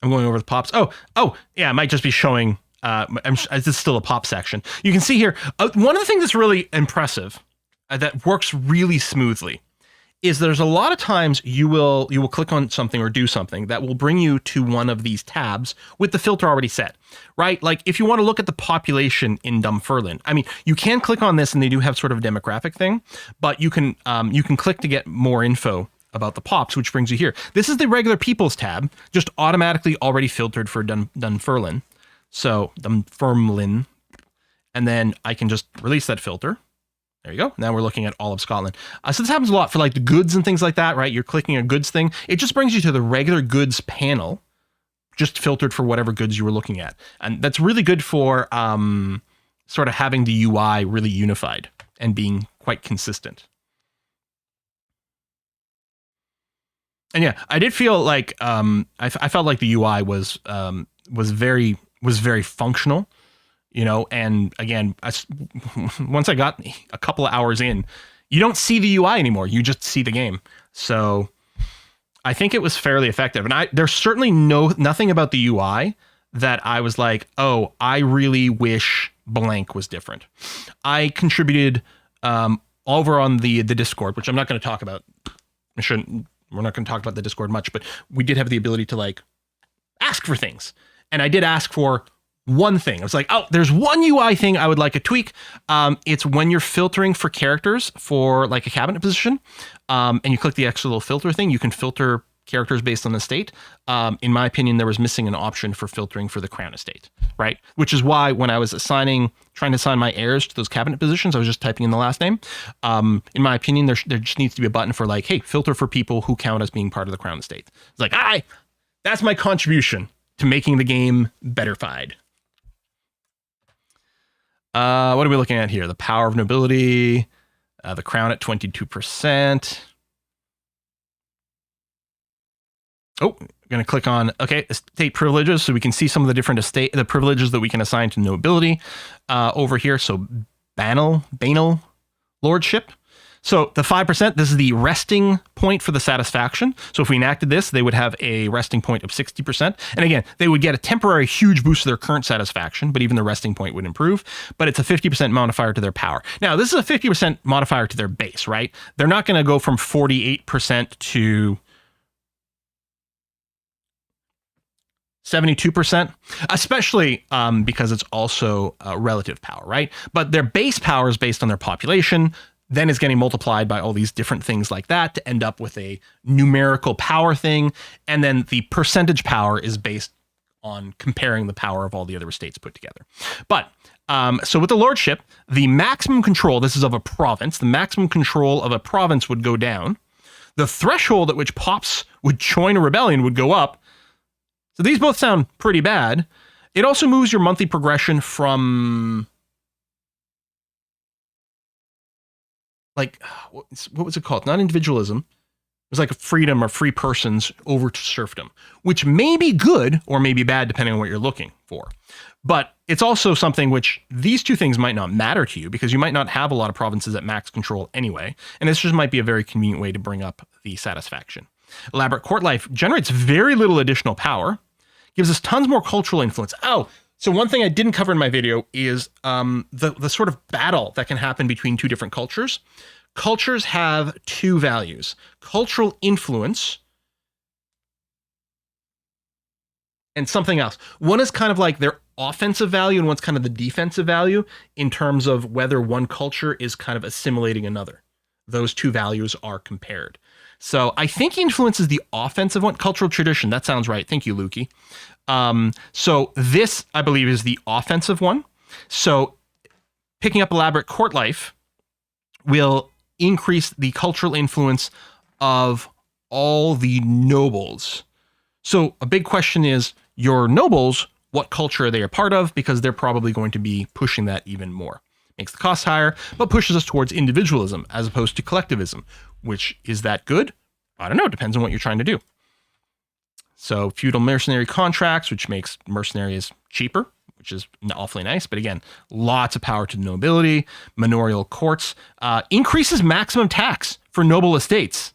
I'm going over the pops. Oh, yeah, it might just be showing. This is still a pop section. You can see here, one of the things that's really impressive, that works really smoothly, is there's a lot of times you will click on something or do something that will bring you to one of these tabs with the filter already set, right? Like if you want to look at the population in Dunfermline, I mean, you can click on this and they do have sort of a demographic thing, but you can click to get more info about the pops, which brings you here. This is the regular people's tab, just automatically already filtered for Dunfermline. So Dunfermline, and then I can just release that filter. There you go. Now we're looking at all of Scotland. So this happens a lot for like the goods and things like that, right? You're clicking a goods thing. It just brings you to the regular goods panel, just filtered for whatever goods you were looking at. And that's really good for sort of having the UI really unified and being quite consistent. And yeah, I did feel like I felt like the UI was very functional. You know, and again, once I got a couple of hours in, you don't see the UI anymore. You just see the game. So I think it was fairly effective. And there's certainly nothing about the UI that I was like, oh, I really wish blank was different. I contributed over on the Discord, which I'm not going to talk about. We're not going to talk about the Discord much, but we did have the ability to like ask for things. And I did ask for one thing. I was like, oh, there's one UI thing I would like a tweak. It's when you're filtering for characters for like a cabinet position, and you click the extra little filter thing, you can filter characters based on the state. In my opinion, there was missing an option for filtering for the crown estate, right? Which is why when I was trying to assign my heirs to those cabinet positions, I was just typing in the last name. In my opinion, there just needs to be a button for like, hey, filter for people who count as being part of the crown estate. It's like, that's my contribution to making the game betterfied. What are we looking at here? The power of nobility, the crown at 22%. Oh, I'm going to click on, okay, estate privileges, so we can see some of the different the privileges that we can assign to nobility over here. So banal lordship. So the 5%, this is the resting point for the satisfaction. So if we enacted this, they would have a resting point of 60%. And again, they would get a temporary huge boost to their current satisfaction, but even the resting point would improve. But it's a 50% modifier to their power. Now, this is a 50% modifier to their base, right? They're not going to go from 48% to 72%, especially because it's also relative power, right? But their base power is based on their population, then is getting multiplied by all these different things like that to end up with a numerical power thing. And then the percentage power is based on comparing the power of all the other estates put together. But so with the lordship, the maximum control, this is of a province, the maximum control of a province would go down. The threshold at which pops would join a rebellion would go up. So these both sound pretty bad. It also moves your monthly progression from, like, what was it called? Not individualism. It was like a freedom or free persons over to serfdom, which may be good or may be bad depending on what you're looking for. But it's also something which these two things might not matter to you because you might not have a lot of provinces at max control anyway. And this just might be a very convenient way to bring up the satisfaction. Elaborate court life generates very little additional power, gives us tons more cultural influence. Oh, so one thing I didn't cover in my video is the sort of battle that can happen between two different cultures. Cultures have two values: cultural influence and something else. One is kind of like their offensive value and one's kind of the defensive value in terms of whether one culture is kind of assimilating another. Those two values are compared. So I think influence is the offensive one. Cultural tradition, that sounds right. Thank you, Lukey. So this, I believe, is the offensive one. So picking up elaborate court life will increase the cultural influence of all the nobles. So a big question is, your nobles, what culture are they a part of? Because they're probably going to be pushing that even more. Makes the cost higher, but pushes us towards individualism as opposed to collectivism. Which, is that good? I don't know. It depends on what you're trying to do. So feudal mercenary contracts, which makes mercenaries cheaper, which is awfully nice. But again, lots of power to the nobility, manorial courts, increases maximum tax for noble estates,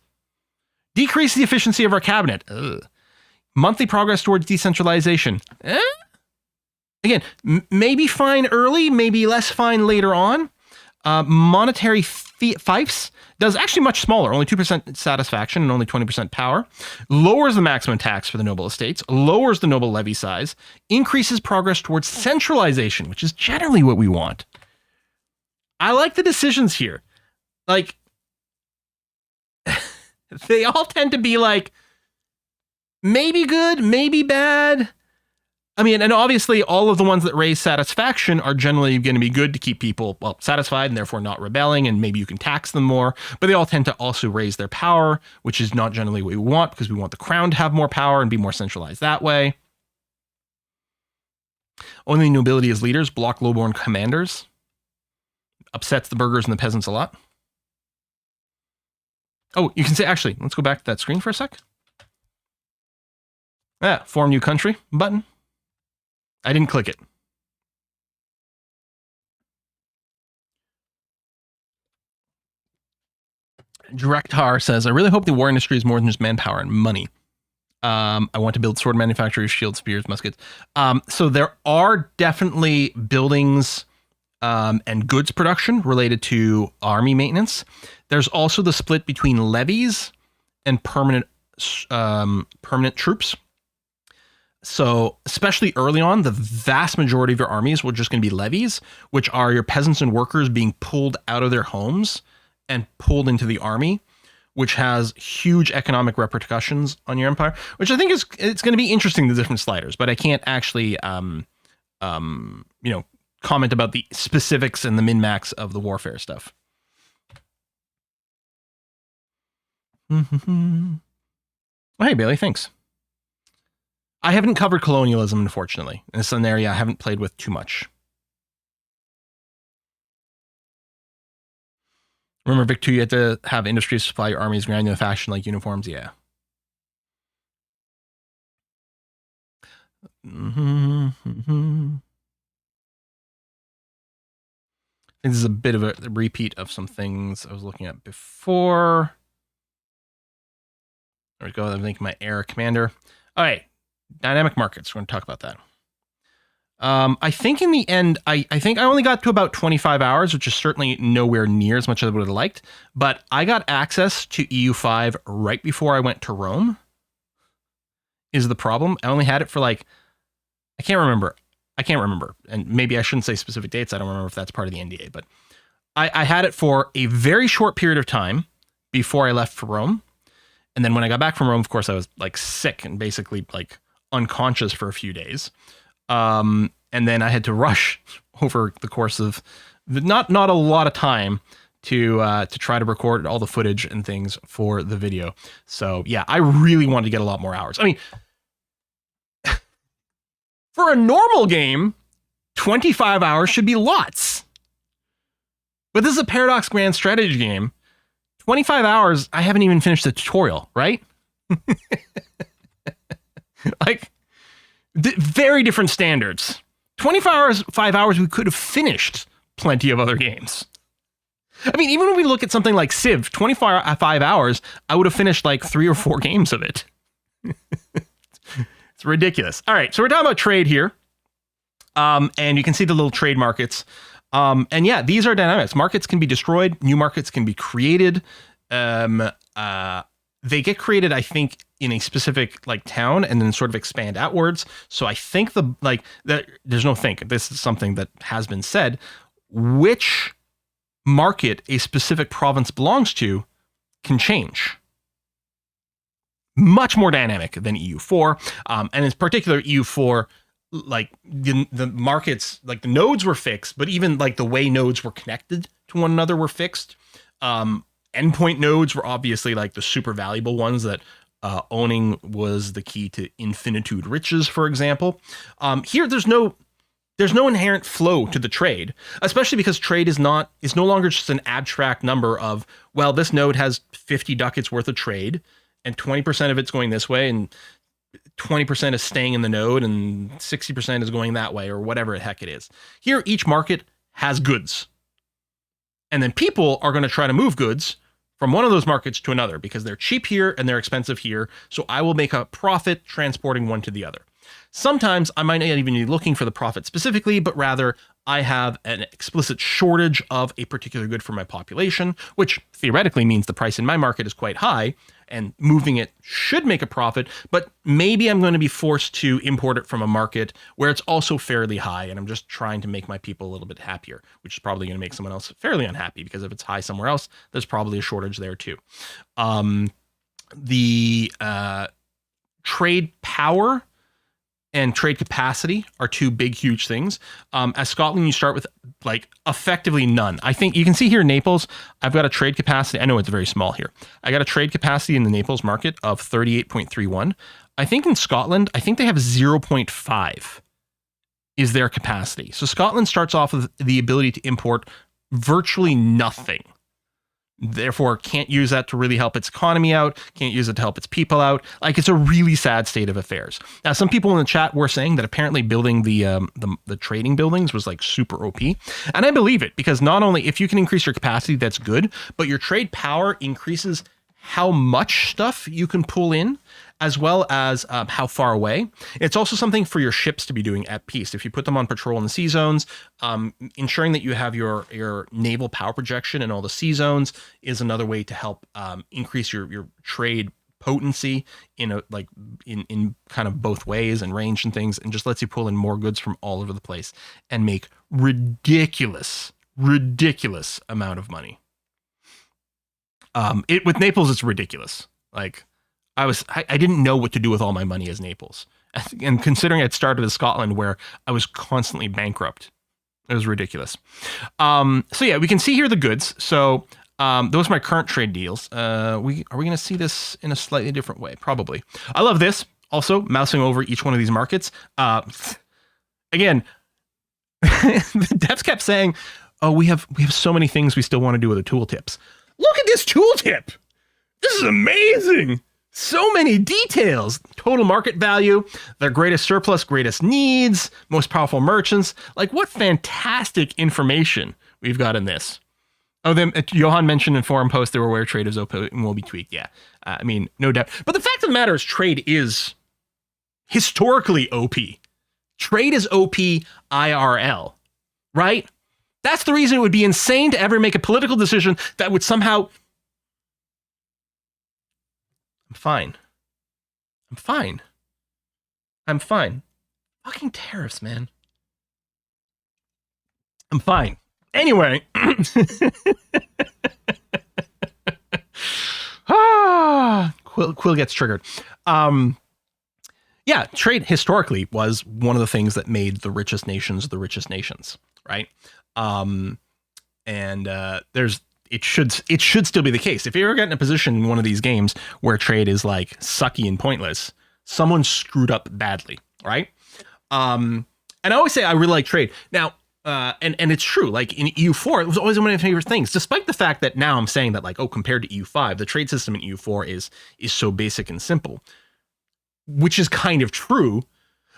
decrease the efficiency of our cabinet, monthly progress towards decentralization. Again, maybe fine early, maybe less fine later on. Monetary fiefs does actually much smaller, only 2% satisfaction and only 20% power. Lowers the maximum tax for the noble estates, lowers the noble levy size, increases progress towards centralization, which is generally what we want. I like the decisions here. Like, they all tend to be like, maybe good, maybe bad. I mean, and obviously all of the ones that raise satisfaction are generally going to be good to keep people, well, satisfied and therefore not rebelling, and maybe you can tax them more, but they all tend to also raise their power, which is not generally what we want because we want the crown to have more power and be more centralized that way. Only nobility as leaders, block lowborn commanders. Upsets the burghers and the peasants a lot. Oh, you can say, actually, let's go back to that screen for a sec. Form new country button. I didn't click it. Directar says, I really hope the war industry is more than just manpower and money. I want to build sword manufacturers, shields, spears, muskets. So there are definitely buildings and goods production related to army maintenance. There's also the split between levies and permanent troops. So especially early on, the vast majority of your armies were just going to be levies, which are your peasants and workers being pulled out of their homes and pulled into the army, which has huge economic repercussions on your empire, which I think it's going to be interesting, the different sliders, but I can't actually, comment about the specifics and the min-max of the warfare stuff. Oh, hey, Bailey, thanks. I haven't covered colonialism, unfortunately. It's an area I haven't played with too much. Remember, Vic 2, you had to have industries supply your armies granular fashion like uniforms? Yeah. I think this is a bit of a repeat of some things I was looking at before. There we go. I'm making my air commander. All right. Dynamic markets. We're going to talk about that. I think in the end, I think I only got to about 25 hours, which is certainly nowhere near as much as I would have liked. But I got access to EU5 right before I went to Rome. Is the problem? I only had it for like, I can't remember. And maybe I shouldn't say specific dates. I don't remember if that's part of the NDA. But I had it for a very short period of time before I left for Rome. And then when I got back from Rome, of course, I was like sick and basically like unconscious for a few days. And then I had to rush over the course of not a lot of time to try to record all the footage and things for the video. So yeah, I really wanted to get a lot more hours. I mean, for a normal game, 25 hours should be lots. But this is a Paradox Grand Strategy game. 25 hours, I haven't even finished the tutorial, right? Like, very different standards. 5 hours, we could have finished plenty of other games. I mean, even when we look at something like Civ, 25 hours, I would have finished like 3 or 4 games of it. It's ridiculous. All right, so we're talking about trade here. And you can see the little trade markets. And yeah, these are dynamics. Markets can be destroyed. New markets can be created. They get created, I think, in a specific like town and then sort of expand outwards. So I think there's no think. This is something that has been said. Which market a specific province belongs to can change. Much more dynamic than EU4. And in particular, EU4, like the markets, like the nodes were fixed, but even like the way nodes were connected to one another were fixed. Endpoint nodes were obviously like the super valuable ones that owning was the key to infinitude riches, for example. Here, there's no inherent flow to the trade, especially because trade is no longer just an abstract number of, well, this node has 50 ducats worth of trade and 20% of it's going this way and 20% is staying in the node and 60% is going that way, or whatever the heck it is. Here, each market has goods. And then people are going to try to move goods from one of those markets to another because they're cheap here and they're expensive here. So I will make a profit transporting one to the other. Sometimes I might not even be looking for the profit specifically, but rather I have an explicit shortage of a particular good for my population, which theoretically means the price in my market is quite high and moving it should make a profit, but maybe I'm going to be forced to import it from a market where it's also fairly high and I'm just trying to make my people a little bit happier, which is probably going to make someone else fairly unhappy because if it's high somewhere else, there's probably a shortage there too. The trade power and trade capacity are two big, huge things. As Scotland, you start with like effectively none. I think you can see here in Naples, I've got a trade capacity. I know it's very small here. I got a trade capacity in the Naples market of 38.31. I think in Scotland, I think they have 0.5 is their capacity. So Scotland starts off with the ability to import virtually nothing. Therefore, can't use that to really help its economy out, can't use it to help its people out. Like, it's a really sad state of affairs. Now, some people in the chat were saying that apparently building the trading buildings was like super OP. And I believe it, because not only if you can increase your capacity, that's good, but your trade power increases how much stuff you can pull in, as well as how far away. It's also something for your ships to be doing at peace. If you put them on patrol in the sea zones, ensuring that you have your naval power projection in all the sea zones is another way to help increase your trade potency in kind of both ways and range and things, and just lets you pull in more goods from all over the place and make ridiculous amount of money. With Naples, it's ridiculous. Like, I didn't know what to do with all my money as Naples. And considering I'd started as Scotland where I was constantly bankrupt, it was ridiculous. So yeah, we can see here the goods. So those are my current trade deals. Are we going to see this in a slightly different way? Probably. I love this. Also, mousing over each one of these markets. Again, the devs kept saying, oh, we have so many things we still want to do with the tooltips. Look at this tooltip. This is amazing. So many details. Total market value, their greatest surplus, greatest needs, most powerful merchants. Like, what fantastic information we've got in this. Oh, then Johan mentioned in forum post they were aware trade is open and will be tweaked. Yeah, I mean, no doubt. But the fact of the matter is trade is historically OP. Trade is OP IRL, right? That's the reason it would be insane to ever make a political decision that would somehow... I'm fine. Fucking tariffs, man. I'm fine. Anyway. Quill gets triggered. Yeah, trade historically was one of the things that made the richest nations, right? It should still be the case. If you ever get in a position in one of these games where trade is like sucky and pointless, someone screwed up badly, right? And I always say I really like trade. Now, and it's true, like in EU4, it was always one of my favorite things, despite the fact that now I'm saying that, like, oh, compared to EU5, the trade system in EU4 is so basic and simple, which is kind of true,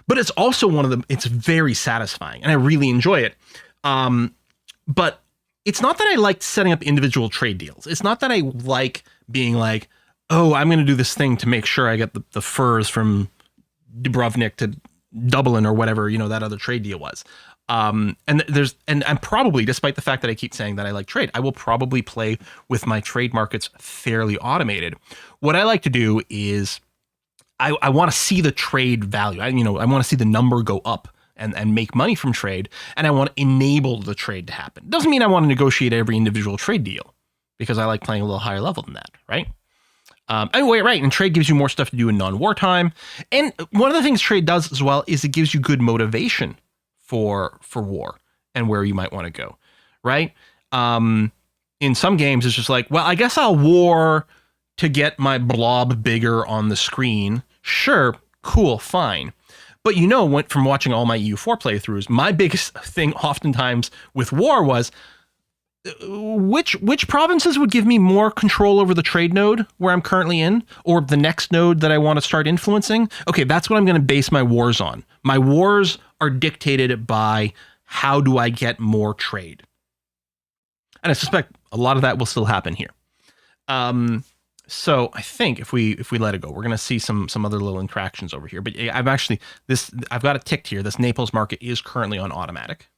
but it's also it's very satisfying and I really enjoy it. But it's not that I like setting up individual trade deals. It's not that I like being like, oh, I'm going to do this thing to make sure I get the furs from Dubrovnik to Dublin or whatever, that other trade deal was. And I'm probably, despite the fact that I keep saying that I like trade, I will probably play with my trade markets fairly automated. What I like to do is I want to see the trade value. I want to see the number go up and make money from trade, and I want to enable the trade to happen. Doesn't mean I want to negotiate every individual trade deal, because I like playing a little higher level than that, right? Anyway, right, and trade gives you more stuff to do in non-war time, and one of the things trade does as well is it gives you good motivation for war and where you might want to go, right? In some games, it's just like, well, I guess I'll war to get my blob bigger on the screen. Sure, cool, fine. But from watching all my EU4 playthroughs, my biggest thing oftentimes with war was, which provinces would give me more control over the trade node where I'm currently in, or the next node that I want to start influencing? Okay, that's what I'm going to base my wars on. My wars are dictated by how do I get more trade. And I suspect a lot of that will still happen here. So I think if we let it go, we're going to see some other little interactions over here. But I've got it ticked here. This Naples market is currently on automatic.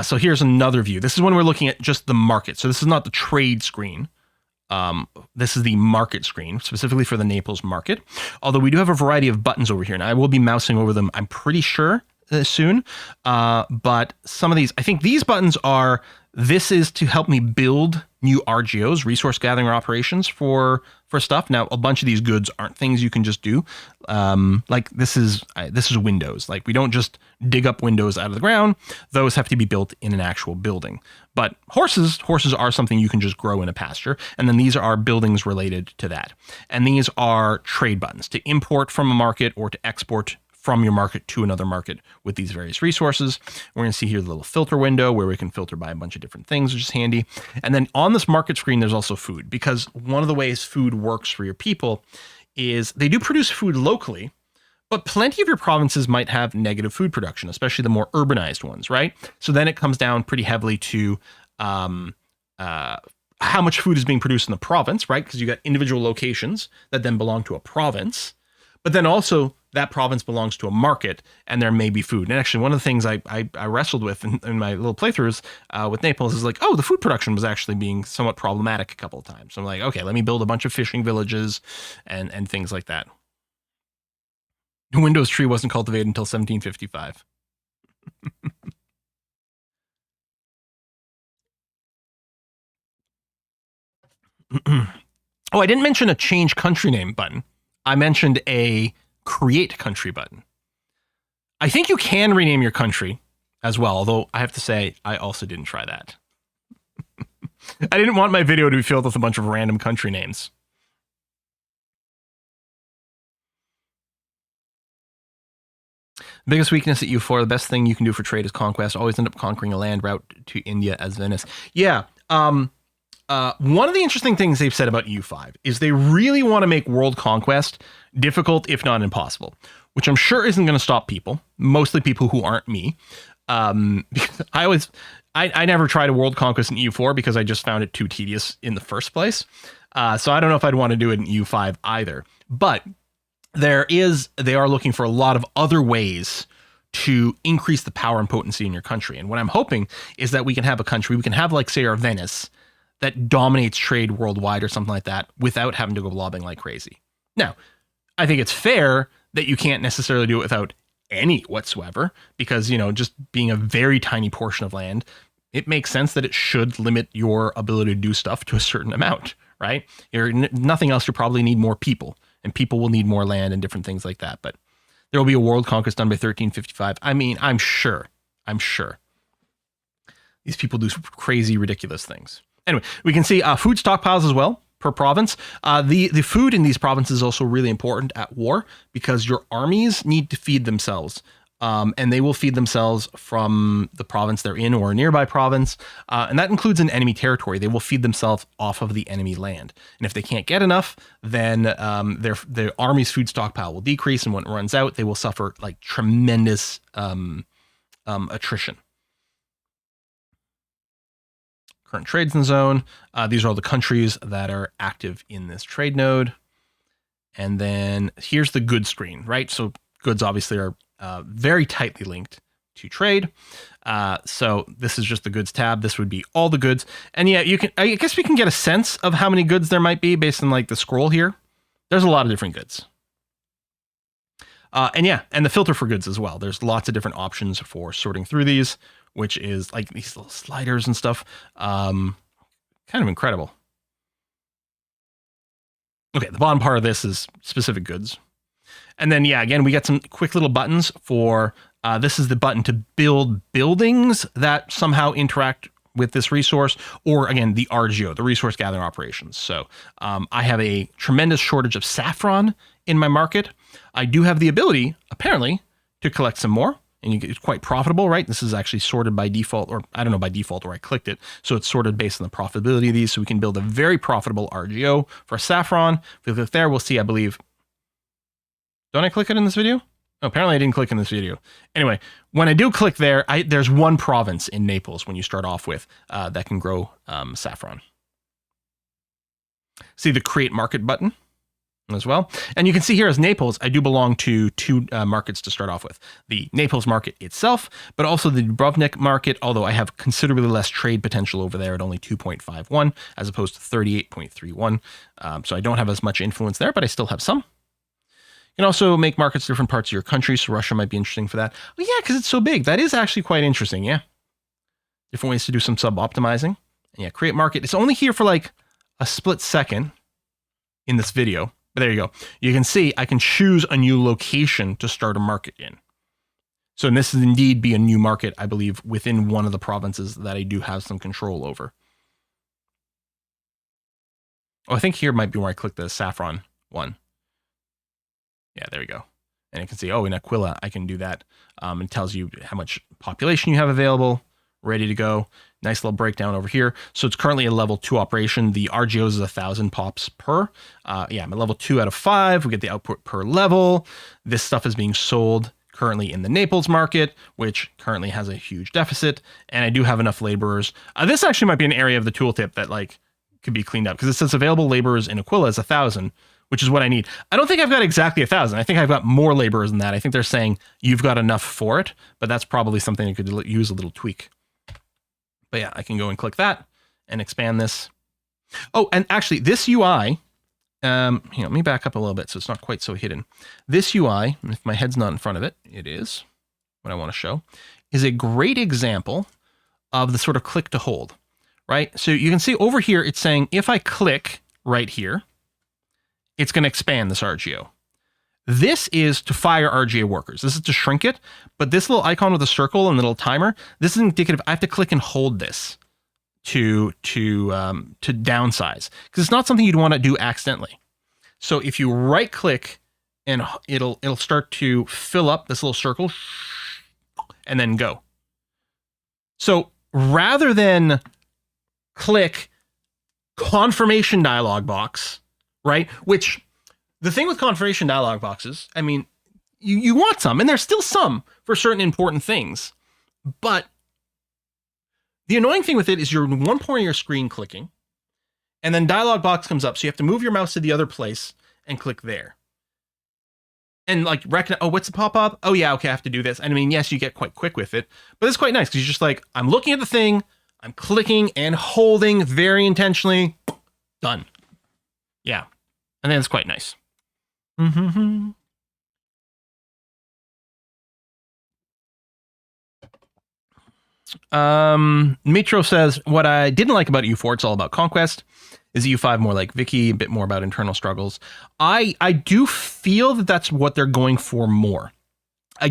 So here's another view. This is when we're looking at just the market. So this is not the trade screen. This is the market screen, specifically for the Naples market. Although we do have a variety of buttons over here, and I will be mousing over them, I'm pretty sure, soon. But some of these, I think these buttons are, this is to help me build new RGOs, resource gathering operations for stuff. Now, a bunch of these goods aren't things you can just do. Like this is windows. Like we don't just dig up windows out of the ground. Those have to be built in an actual building. But horses are something you can just grow in a pasture. And then these are buildings related to that. And these are trade buttons to import from a market or to export from your market to another market with these various resources. We're going to see here the little filter window where we can filter by a bunch of different things, which is handy. And then on this market screen, there's also food, because one of the ways food works for your people is they do produce food locally, but plenty of your provinces might have negative food production, especially the more urbanized ones, right? So then it comes down pretty heavily to how much food is being produced in the province, right? Because you got individual locations that then belong to a province, but then also that province belongs to a market, and there may be food. And actually, one of the things I wrestled with in my little playthroughs with Naples is like, oh, the food production was actually being somewhat problematic a couple of times. So I'm like, okay, let me build a bunch of fishing villages and things like that. The Windows tree wasn't cultivated until 1755. Oh, I didn't mention a change country name button. I mentioned a create country button. I think you can rename your country as well, although I have to say I also didn't try that. I didn't want my video to be filled with a bunch of random country names. Biggest weakness at EU4, the best thing you can do for trade is conquest. Always end up conquering a land route to India as Venice. Yeah, one of the interesting things they've said about EU5 is they really want to make world conquest difficult, if not impossible, which I'm sure isn't going to stop people, mostly people who aren't me. Because I never tried a world conquest in EU4 because I just found it too tedious in the first place. So I don't know if I'd want to do it in EU5 either. But they are looking for a lot of other ways to increase the power and potency in your country. And what I'm hoping is that we can have a country, we can have like, say, our Venice that dominates trade worldwide or something like that without having to go lobbying like crazy. Now, I think it's fair that you can't necessarily do it without any whatsoever, because, you know, just being a very tiny portion of land, it makes sense that it should limit your ability to do stuff to a certain amount, right? Nothing else, you probably need more people, and people will need more land and different things like that. But there will be a world conquest done by 1355. I mean, I'm sure these people do crazy, ridiculous things. Anyway, we can see food stockpiles as well per province. The food in these provinces is also really important at war, because your armies need to feed themselves. And they will feed themselves from the province they're in or a nearby province. And that includes an enemy territory. They will feed themselves off of the enemy land. And if they can't get enough, then their army's food stockpile will decrease. And when it runs out, they will suffer like tremendous attrition. Current trades in the zone. These are all the countries that are active in this trade node. And then here's the goods screen, right? So goods obviously are very tightly linked to trade. So this is just the goods tab. This would be all the goods. And yeah, I guess we can get a sense of how many goods there might be based on like the scroll here. There's a lot of different goods. And yeah, and the filter for goods as well. There's lots of different options for sorting through these, which is like these little sliders and stuff. Kind of incredible. Okay, the bottom part of this is specific goods. And then, yeah, again, we get some quick little buttons for, this is the button to build buildings that somehow interact with this resource, or again, the RGO, the resource gathering operations. So I have a tremendous shortage of saffron in my market. I do have the ability, apparently, to collect some more. And it's quite profitable, right? This is actually sorted by default, or I don't know by default, or I clicked it. So it's sorted based on the profitability of these. So we can build a very profitable RGO for saffron. If we click there, we'll see, I believe. Don't I click it in this video? Oh, apparently I didn't click in this video. Anyway, when I do click there, there's one province in Naples when you start off with that can grow saffron. See the create market button as well. And you can see here as Naples, I do belong to two markets to start off with. The Naples market itself, but also the Dubrovnik market, although I have considerably less trade potential over there at only 2.51 as opposed to 38.31. So I don't have as much influence there, but I still have some. You can also make markets different parts of your country, so Russia might be interesting for that. Oh yeah, because it's so big. That is actually quite interesting, yeah. Different ways to do some sub-optimizing. And yeah, create market. It's only here for like a split second in this video. But there you go. You can see I can choose a new location to start a market in. So this is indeed be a new market, I believe, within one of the provinces that I do have some control over. Oh, I think here might be where I click the saffron one. Yeah, there we go. And you can see, oh, in Aquila, I can do that. It tells you how much population you have available, ready to go. Nice little breakdown over here. So it's currently a level 2 operation. The RGOs is 1,000 pops per. Yeah, I'm at level 2 out of 5. We get the output per level. This stuff is being sold currently in the Naples market, which currently has a huge deficit. And I do have enough laborers. This actually might be an area of the tooltip that like could be cleaned up because it says available laborers in Aquila is 1,000, which is what I need. I don't think I've got exactly 1,000. I think I've got more laborers than that. I think they're saying you've got enough for it, but that's probably something you could use a little tweak. But yeah, I can go and click that and expand this. Oh, and actually this UI, let me back up a little bit so it's not quite so hidden. This UI, if my head's not in front of it, it is what I want to show, is a great example of the sort of click to hold, right? So you can see over here, it's saying if I click right here, it's going to expand this RGO. This is to fire RGA workers. This is to shrink it, but this little icon with a circle and the little timer, this is indicative. I have to click and hold this to downsize because it's not something you'd want to do accidentally. So if you right click and it'll start to fill up this little circle and then go. So rather than click confirmation dialog box, right? Which the thing with confirmation dialog boxes, I mean, you want some, and there's still some for certain important things, but the annoying thing with it is you're in one point of your screen clicking, and then dialog box comes up, so you have to move your mouse to the other place and click there. And like, oh, what's the pop-up? Oh yeah, okay, I have to do this. And I mean, yes, you get quite quick with it, but it's quite nice because you're just like, I'm looking at the thing, I'm clicking and holding very intentionally, done. Yeah, and then it's quite nice. Mitro says, what I didn't like about EU4, it's all about conquest. Is EU5 more like Vicky, a bit more about internal struggles? I do feel that that's what they're going for more. I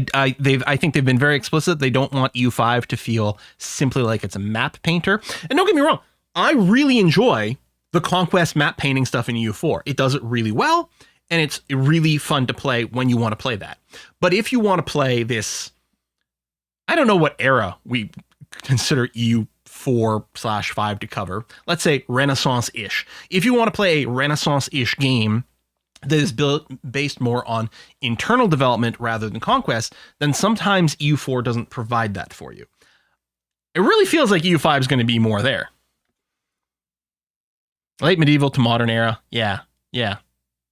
think they've been very explicit. They don't want EU5 to feel simply like it's a map painter. And don't get me wrong, I really enjoy the conquest map painting stuff in EU4. It does it really well, and it's really fun to play when you want to play that. But if you want to play this, I don't know what era we consider EU4/5 to cover. Let's say Renaissance-ish. If you want to play a Renaissance-ish game that is based more on internal development rather than conquest, then sometimes EU4 doesn't provide that for you. It really feels like EU5 is going to be more there. Late medieval to modern era. Yeah.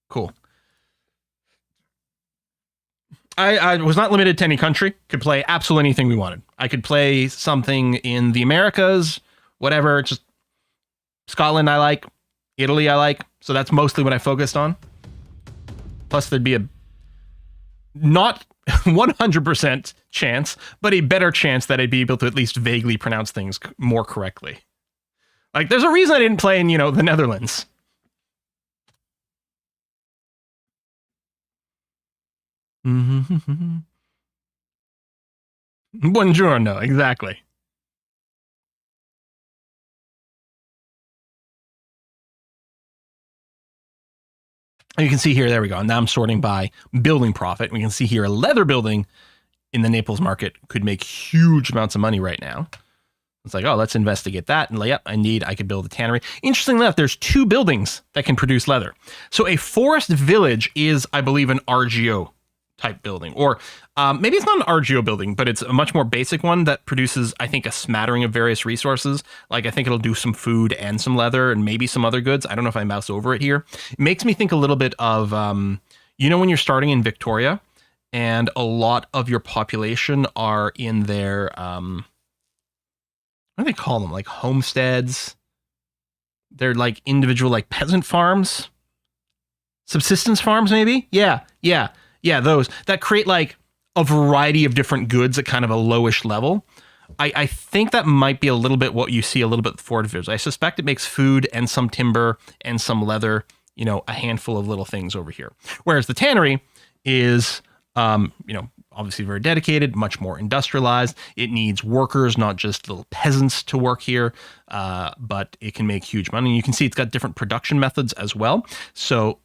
Cool. I was not limited to any country. Could play absolutely anything we wanted. I could play something in the Americas, whatever. Just Scotland I like. Italy I like. So that's mostly what I focused on. Plus there'd be a not 100% chance, but a better chance that I'd be able to at least vaguely pronounce things more correctly. Like, there's a reason I didn't play in, the Netherlands. Buongiorno, exactly. And you can see here, there we go. Now I'm sorting by building profit. We can see here a leather building in the Naples market could make huge amounts of money right now. It's like, oh, let's investigate that. And yep, I could build a tannery. Interestingly enough, there's 2 buildings that can produce leather. So a forest village is, I believe, an RGO type building. Or maybe it's not an RGO building, but it's a much more basic one that produces, I think, a smattering of various resources. Like, I think it'll do some food and some leather and maybe some other goods. I don't know if I mouse over it here. It makes me think a little bit of, you know, when you're starting in Victoria and a lot of your population are in their... what do they call them? Like homesteads. They're like individual, like peasant farms, subsistence farms, maybe. Yeah. Those that create like a variety of different goods at kind of a lowish level. I think that might be a little bit what you see a little bit with forest villages. I suspect it makes food and some timber and some leather, you know, a handful of little things over here. Whereas the tannery is, you know, obviously very dedicated, much more industrialized. It needs workers, not just little peasants to work here, but it can make huge money. And you can see it's got different production methods as well. So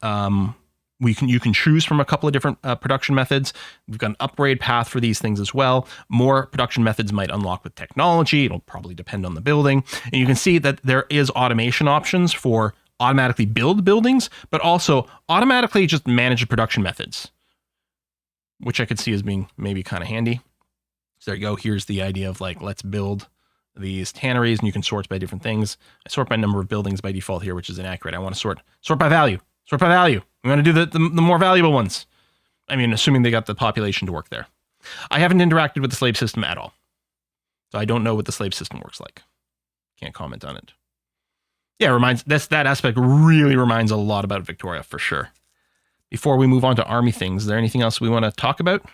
you can choose from a couple of different production methods. We've got an upgrade path for these things as well. More production methods might unlock with technology. It'll probably depend on the building. And you can see that there is automation options for automatically build buildings, but also automatically just manage the production methods, which I could see as being maybe kind of handy. So there you go. Here's the idea of like, let's build these tanneries, and you can sort by different things. I sort by number of buildings by default here, which is inaccurate. I want to sort by value. Sort by value. I'm going to do the more valuable ones. I mean, assuming they got the population to work there. I haven't interacted with the slave system at all, so I don't know what the slave system works like. Can't comment on it. Yeah, that aspect really reminds a lot about Victoria for sure. Before we move on to army things, is there anything else we want to talk about?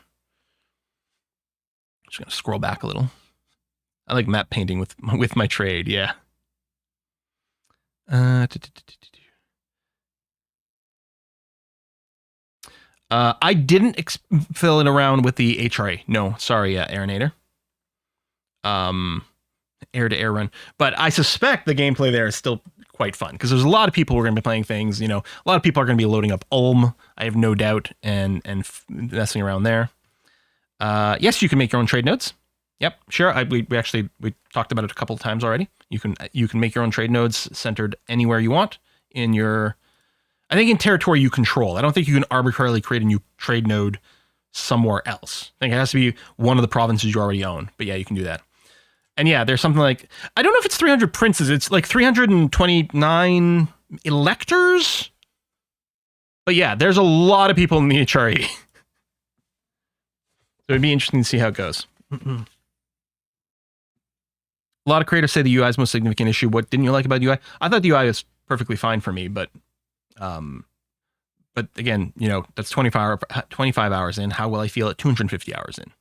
Just going to scroll back a little. I like map painting with my trade, yeah. I didn't fill it around with the HRA. No, sorry, Aeronator. Air-to-air run. But I suspect the gameplay there is still quite fun, because there's a lot of people who are going to be playing things, you know, a lot of people are going to be loading up Ulm, I have no doubt, and messing around there. Yes, you can make your own trade nodes. Yep, sure. We talked about it a couple of times already. You can make your own trade nodes centered anywhere you want in your, I think in territory you control. I don't think you can arbitrarily create a new trade node somewhere else. I think it has to be one of the provinces you already own. But yeah, you can do that. And yeah, there's something like, I don't know if it's 300 princes. It's like 329 electors. But yeah, there's a lot of people in the HRE. So it'd be interesting to see how it goes. A lot of creators say the UI is the most significant issue. What didn't you like about the UI? I thought the UI was perfectly fine for me, but again, you know, that's 25 hours in. How will I feel at 250 hours in?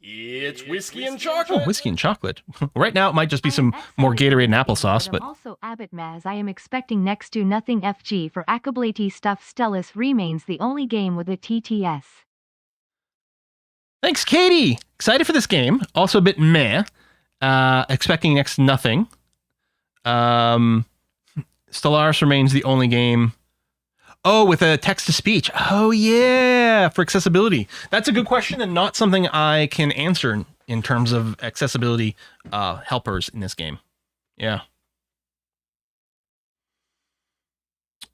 It's whiskey and chocolate. Oh, whiskey and chocolate. Right now, it might just be some more Gatorade and applesauce, but also Abbott Maz. I am expecting next to nothing FG for Akablati stuff. Stella's remains the only game with a TTS. Thanks, Katie. Excited for this game. Also a bit meh. Expecting next to nothing. Stellaris remains the only game. Oh, with a text-to-speech. Oh, yeah, for accessibility. That's a good question and not something I can answer in terms of accessibility helpers in this game. Yeah.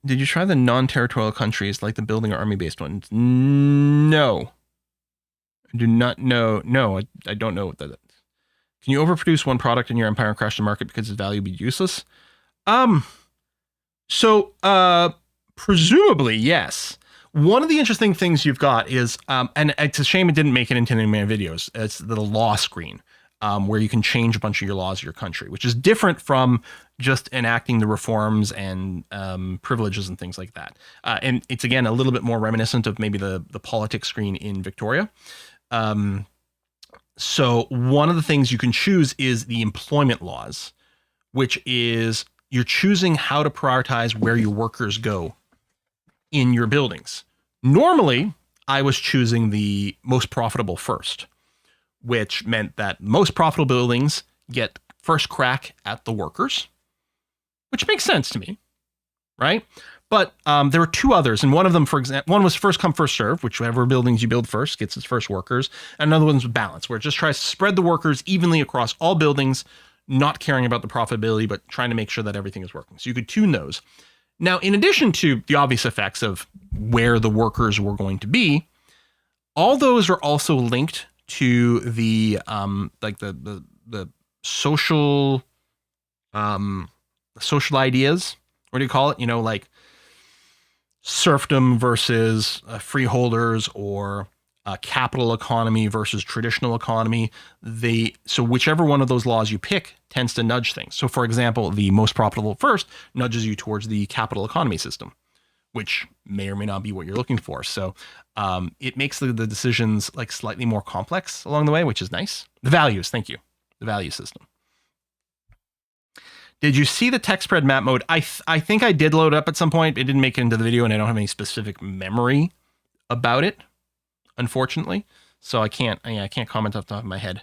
Did you try the non-territorial countries like the building or army-based ones? No. I do not know. No, I don't know what that is. Can you overproduce one product in your empire and crash the market because its value would be useless? Presumably, yes. One of the interesting things you've got is, and it's a shame it didn't make it into any of my videos, it's the law screen, where you can change a bunch of your laws of your country, which is different from just enacting the reforms and privileges and things like that. And it's, again, a little bit more reminiscent of maybe the politics screen in Victoria. So one of the things you can choose is the employment laws, which is you're choosing how to prioritize where your workers go in your buildings. Normally, I was choosing the most profitable first, which meant that most profitable buildings get first crack at the workers, which makes sense to me, right? But there were two others, and one of them, for example, one was first come, first serve, whichever buildings you build first gets its first workers. And another one's balance, where it just tries to spread the workers evenly across all buildings, not caring about the profitability, but trying to make sure that everything is working. So you could tune those. Now, in addition to the obvious effects of where the workers were going to be, all those are also linked to the social social ideas. What do you call it? Like serfdom versus freeholders, or capital economy versus traditional economy. So whichever one of those laws you pick tends to nudge things. So for example, the most profitable first nudges you towards the capital economy system, which may or may not be what you're looking for. So it makes the decisions like slightly more complex along the way, which is nice. The values, thank you. The value system. Did you see the tech spread map mode? I think I did load it up at some point. It didn't make it into the video, and I don't have any specific memory about it, unfortunately. So I can't comment off the top of my head.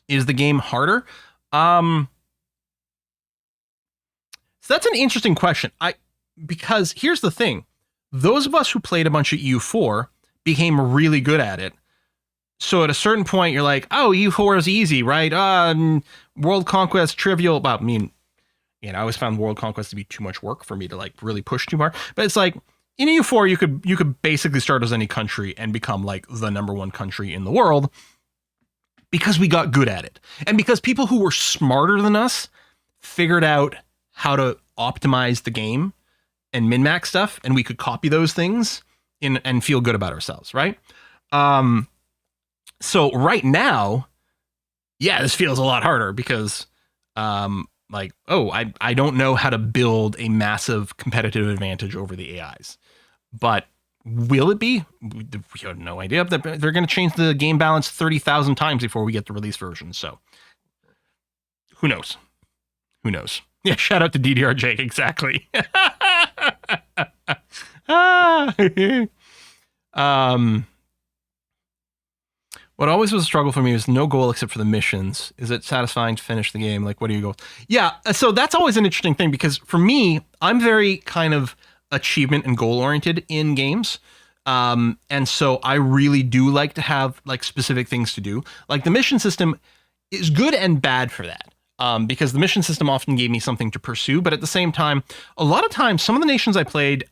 Is the game harder? So that's an interesting question. Because here's the thing. Those of us who played a bunch of EU4 became really good at it. So at a certain point, you're like, oh, EU4 is easy, right? World Conquest, trivial. Well, I mean, I always found World Conquest to be too much work for me to like really push too hard. But it's like, in EU4, you could basically start as any country and become like the #1 country in the world because we got good at it. And because people who were smarter than us figured out how to optimize the game and min-max stuff, and we could copy those things and feel good about ourselves, right? So right now, yeah, this feels a lot harder because I don't know how to build a massive competitive advantage over the AIs. But will it be? We have no idea. They're going to change the game balance 30,000 times before we get the release version. So who knows? Who knows? Yeah, shout out to DDRJ. Exactly. What always was a struggle for me was no goal except for the missions. Is it satisfying to finish the game? Like, what do you go? Yeah, so that's always an interesting thing because for me, I'm very kind of achievement and goal oriented in games. And so I really do like to have like specific things to do. Like the mission system is good and bad for that. Because the mission system often gave me something to pursue, but at the same time, a lot of times, some of the nations I played,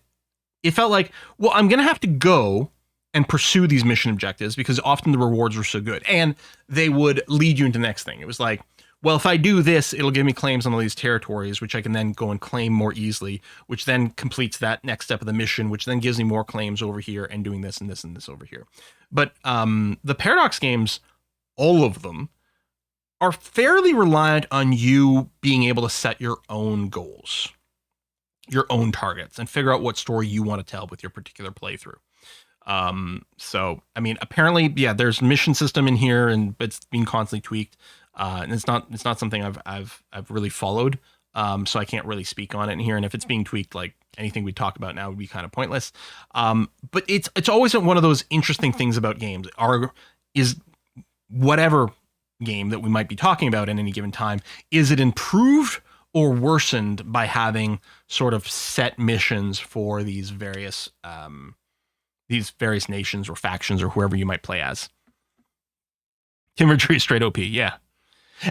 it felt like, well, I'm going to have to go and pursue these mission objectives because often the rewards were so good and they would lead you into the next thing. It was like, well, if I do this, it'll give me claims on all these territories, which I can then go and claim more easily, which then completes that next step of the mission, which then gives me more claims over here and doing this and this and this over here. But the Paradox games, all of them, are fairly reliant on you being able to set your own goals, your own targets, and figure out what story you want to tell with your particular playthrough. So, I mean, apparently, yeah, there's a mission system in here, and it's being constantly tweaked. And it's not something I've really followed. So I can't really speak on it in here. And if it's being tweaked, like anything we talk about now would be kind of pointless. But it's always one of those interesting things about games. Is whatever game that we might be talking about at any given time, is it improved or worsened by having sort of set missions for these various nations or factions or whoever you might play as? Timber straight OP, yeah.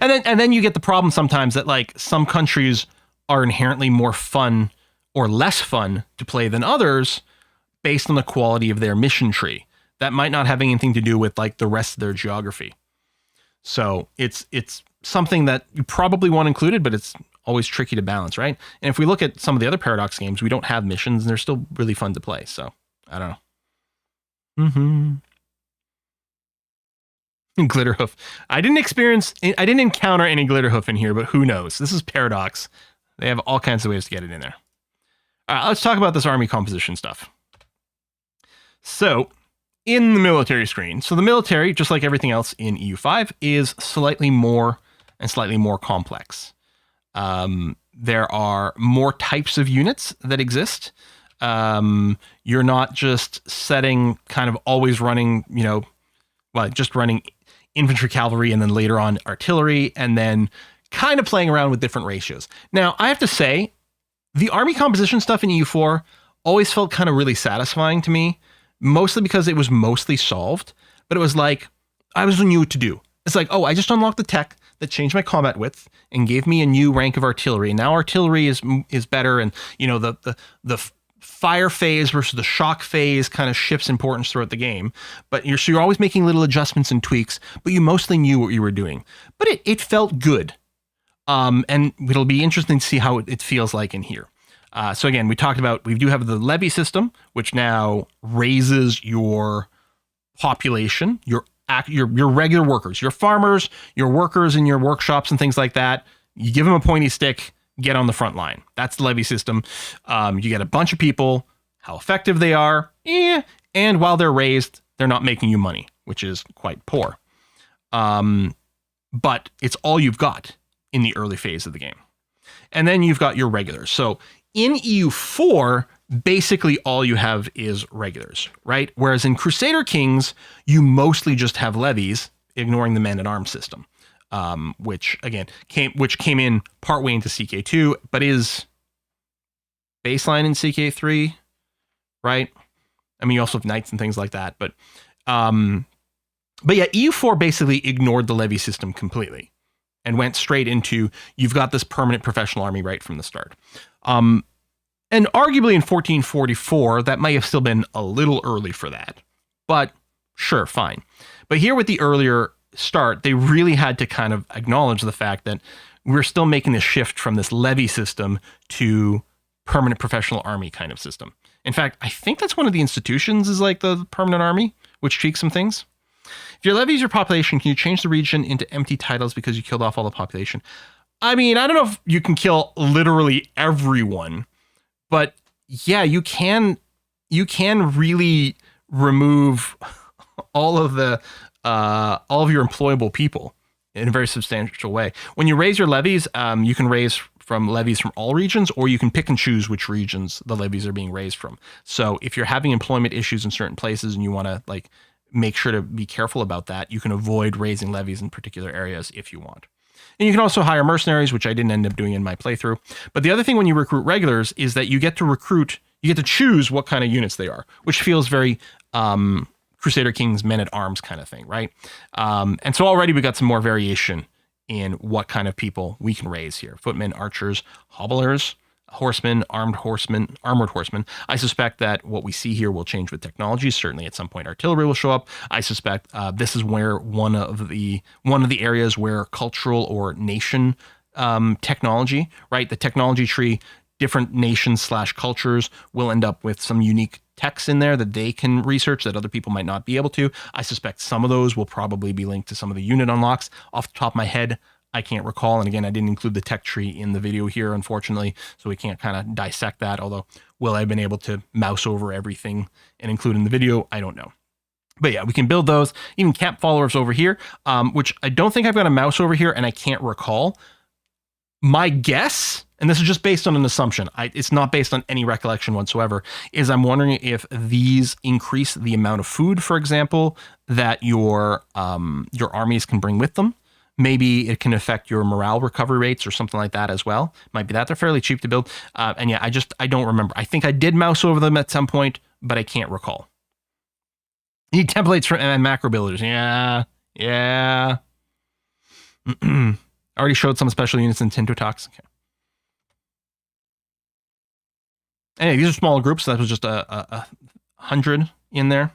And then you get the problem sometimes that like some countries are inherently more fun or less fun to play than others based on the quality of their mission tree. That might not have anything to do with like the rest of their geography. So it's something that you probably want included, but it's always tricky to balance, right? And if we look at some of the other Paradox games, we don't have missions and they're still really fun to play. So I don't know. Glitterhoof. I didn't encounter any Glitterhoof in here, but who knows? This is Paradox. They have all kinds of ways to get it in there. All right, let's talk about this army composition stuff. So in the military screen, so the military, just like everything else in EU5, is slightly more complex. There are more types of units that exist. You're not just setting kind of always running, well, just running infantry, cavalry, and then later on artillery, and then kind of playing around with different ratios. Now, I have to say, the army composition stuff in EU4 always felt kind of really satisfying to me, mostly because it was mostly solved, but it was like, I was knew what to do. It's like, oh, I just unlocked the tech that changed my combat width and gave me a new rank of artillery. And now artillery is better, and the fire phase versus the shock phase kind of shifts importance throughout the game. But you're always making little adjustments and tweaks, but you mostly knew what you were doing. But it felt good. And it'll be interesting to see how it feels like in here. So again, we do have the levy system, which now raises your population, your regular workers, your farmers, your workers in your workshops and things like that. You give them a pointy stick, get on the front line. That's the levy system. You get a bunch of people, how effective they are, and while they're raised, they're not making you money, which is quite poor. But it's all you've got in the early phase of the game. And then you've got your regulars. So in EU4, basically all you have is regulars, right? Whereas in Crusader Kings, you mostly just have levies, ignoring the men-at-arms system, which again came in partway into CK2, but is baseline in CK3, right? I mean, you also have knights and things like that, but yeah, EU4 basically ignored the levy system completely and went straight into, you've got this permanent professional army right from the start. And arguably in 1444, that might have still been a little early for that, but sure, fine. But here with the earlier start, they really had to kind of acknowledge the fact that we're still making this shift from this levy system to permanent professional army kind of system. In fact, I think that's one of the institutions is like the permanent army, which tweaks some things. If your levies your population, can you change the region into empty titles because you killed off all the population? I mean, I don't know if you can kill literally everyone, but yeah, you can really remove all of your employable people in a very substantial way. When you raise your levies, you can raise from levies from all regions, or you can pick and choose which regions the levies are being raised from. So if you're having employment issues in certain places and you want to like make sure to be careful about that, you can avoid raising levies in particular areas if you want. And you can also hire mercenaries, which I didn't end up doing in my playthrough. But the other thing when you recruit regulars is that you get to choose what kind of units they are, which feels very Crusader Kings men-at-arms kind of thing, right? And so already we got some more variation in what kind of people we can raise here. Footmen, archers, hobblers, horsemen, armored horsemen. I suspect that what we see here will change with technology. Certainly at some point artillery will show up. I suspect this is where one of the areas where cultural or nation technology, right? The technology tree, different nations / cultures will end up with some unique techs in there that they can research that other people might not be able to. I suspect some of those will probably be linked to some of the unit unlocks. Off the top of my head, I can't recall. And again, I didn't include the tech tree in the video here, unfortunately, so we can't kind of dissect that. Although, will I have been able to mouse over everything and include in the video? I don't know. But yeah, we can build those. Even camp followers over here, which I don't think I've got a mouse over here, and I can't recall. My guess, and this is just based on an assumption, it's not based on any recollection whatsoever, is I'm wondering if these increase the amount of food, for example, that your armies can bring with them. Maybe it can affect your morale recovery rates or something like that as well. Might be that. They're fairly cheap to build. And yeah, I don't remember. I think I did mouse over them at some point, but I can't recall. Need templates for macro builders. Yeah. I already showed some special units in Tinto Talks. Okay. Anyway, these are small groups. So that was just a 100 in there.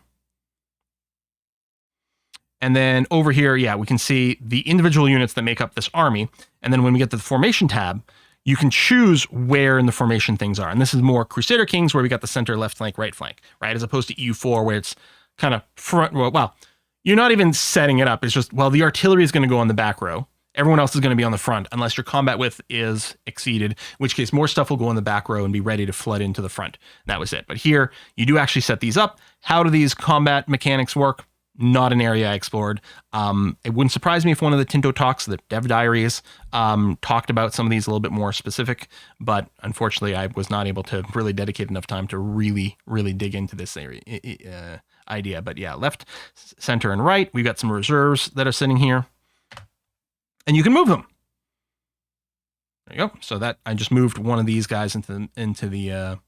And then over here, yeah, we can see the individual units that make up this army. And then when we get to the formation tab, you can choose where in the formation things are. And this is more Crusader Kings, where we got the center, left flank, right flank, right? As opposed to EU4, where it's kind of front row. Well, you're not even setting it up. It's just, well, the artillery is going to go on the back row. Everyone else is going to be on the front, unless your combat width is exceeded, in which case more stuff will go on the back row and be ready to flood into the front. And that was it. But here, you do actually set these up. How do these combat mechanics work? Not an area I explored. It wouldn't surprise me if one of the Tinto Talks, the Dev Diaries, talked about some of these a little bit more specific, but unfortunately I was not able to really dedicate enough time to really dig into this area. idea. But yeah, left, center, and right. We've got some reserves that are sitting here. And you can move them. There you go. So that I just moved one of these guys into the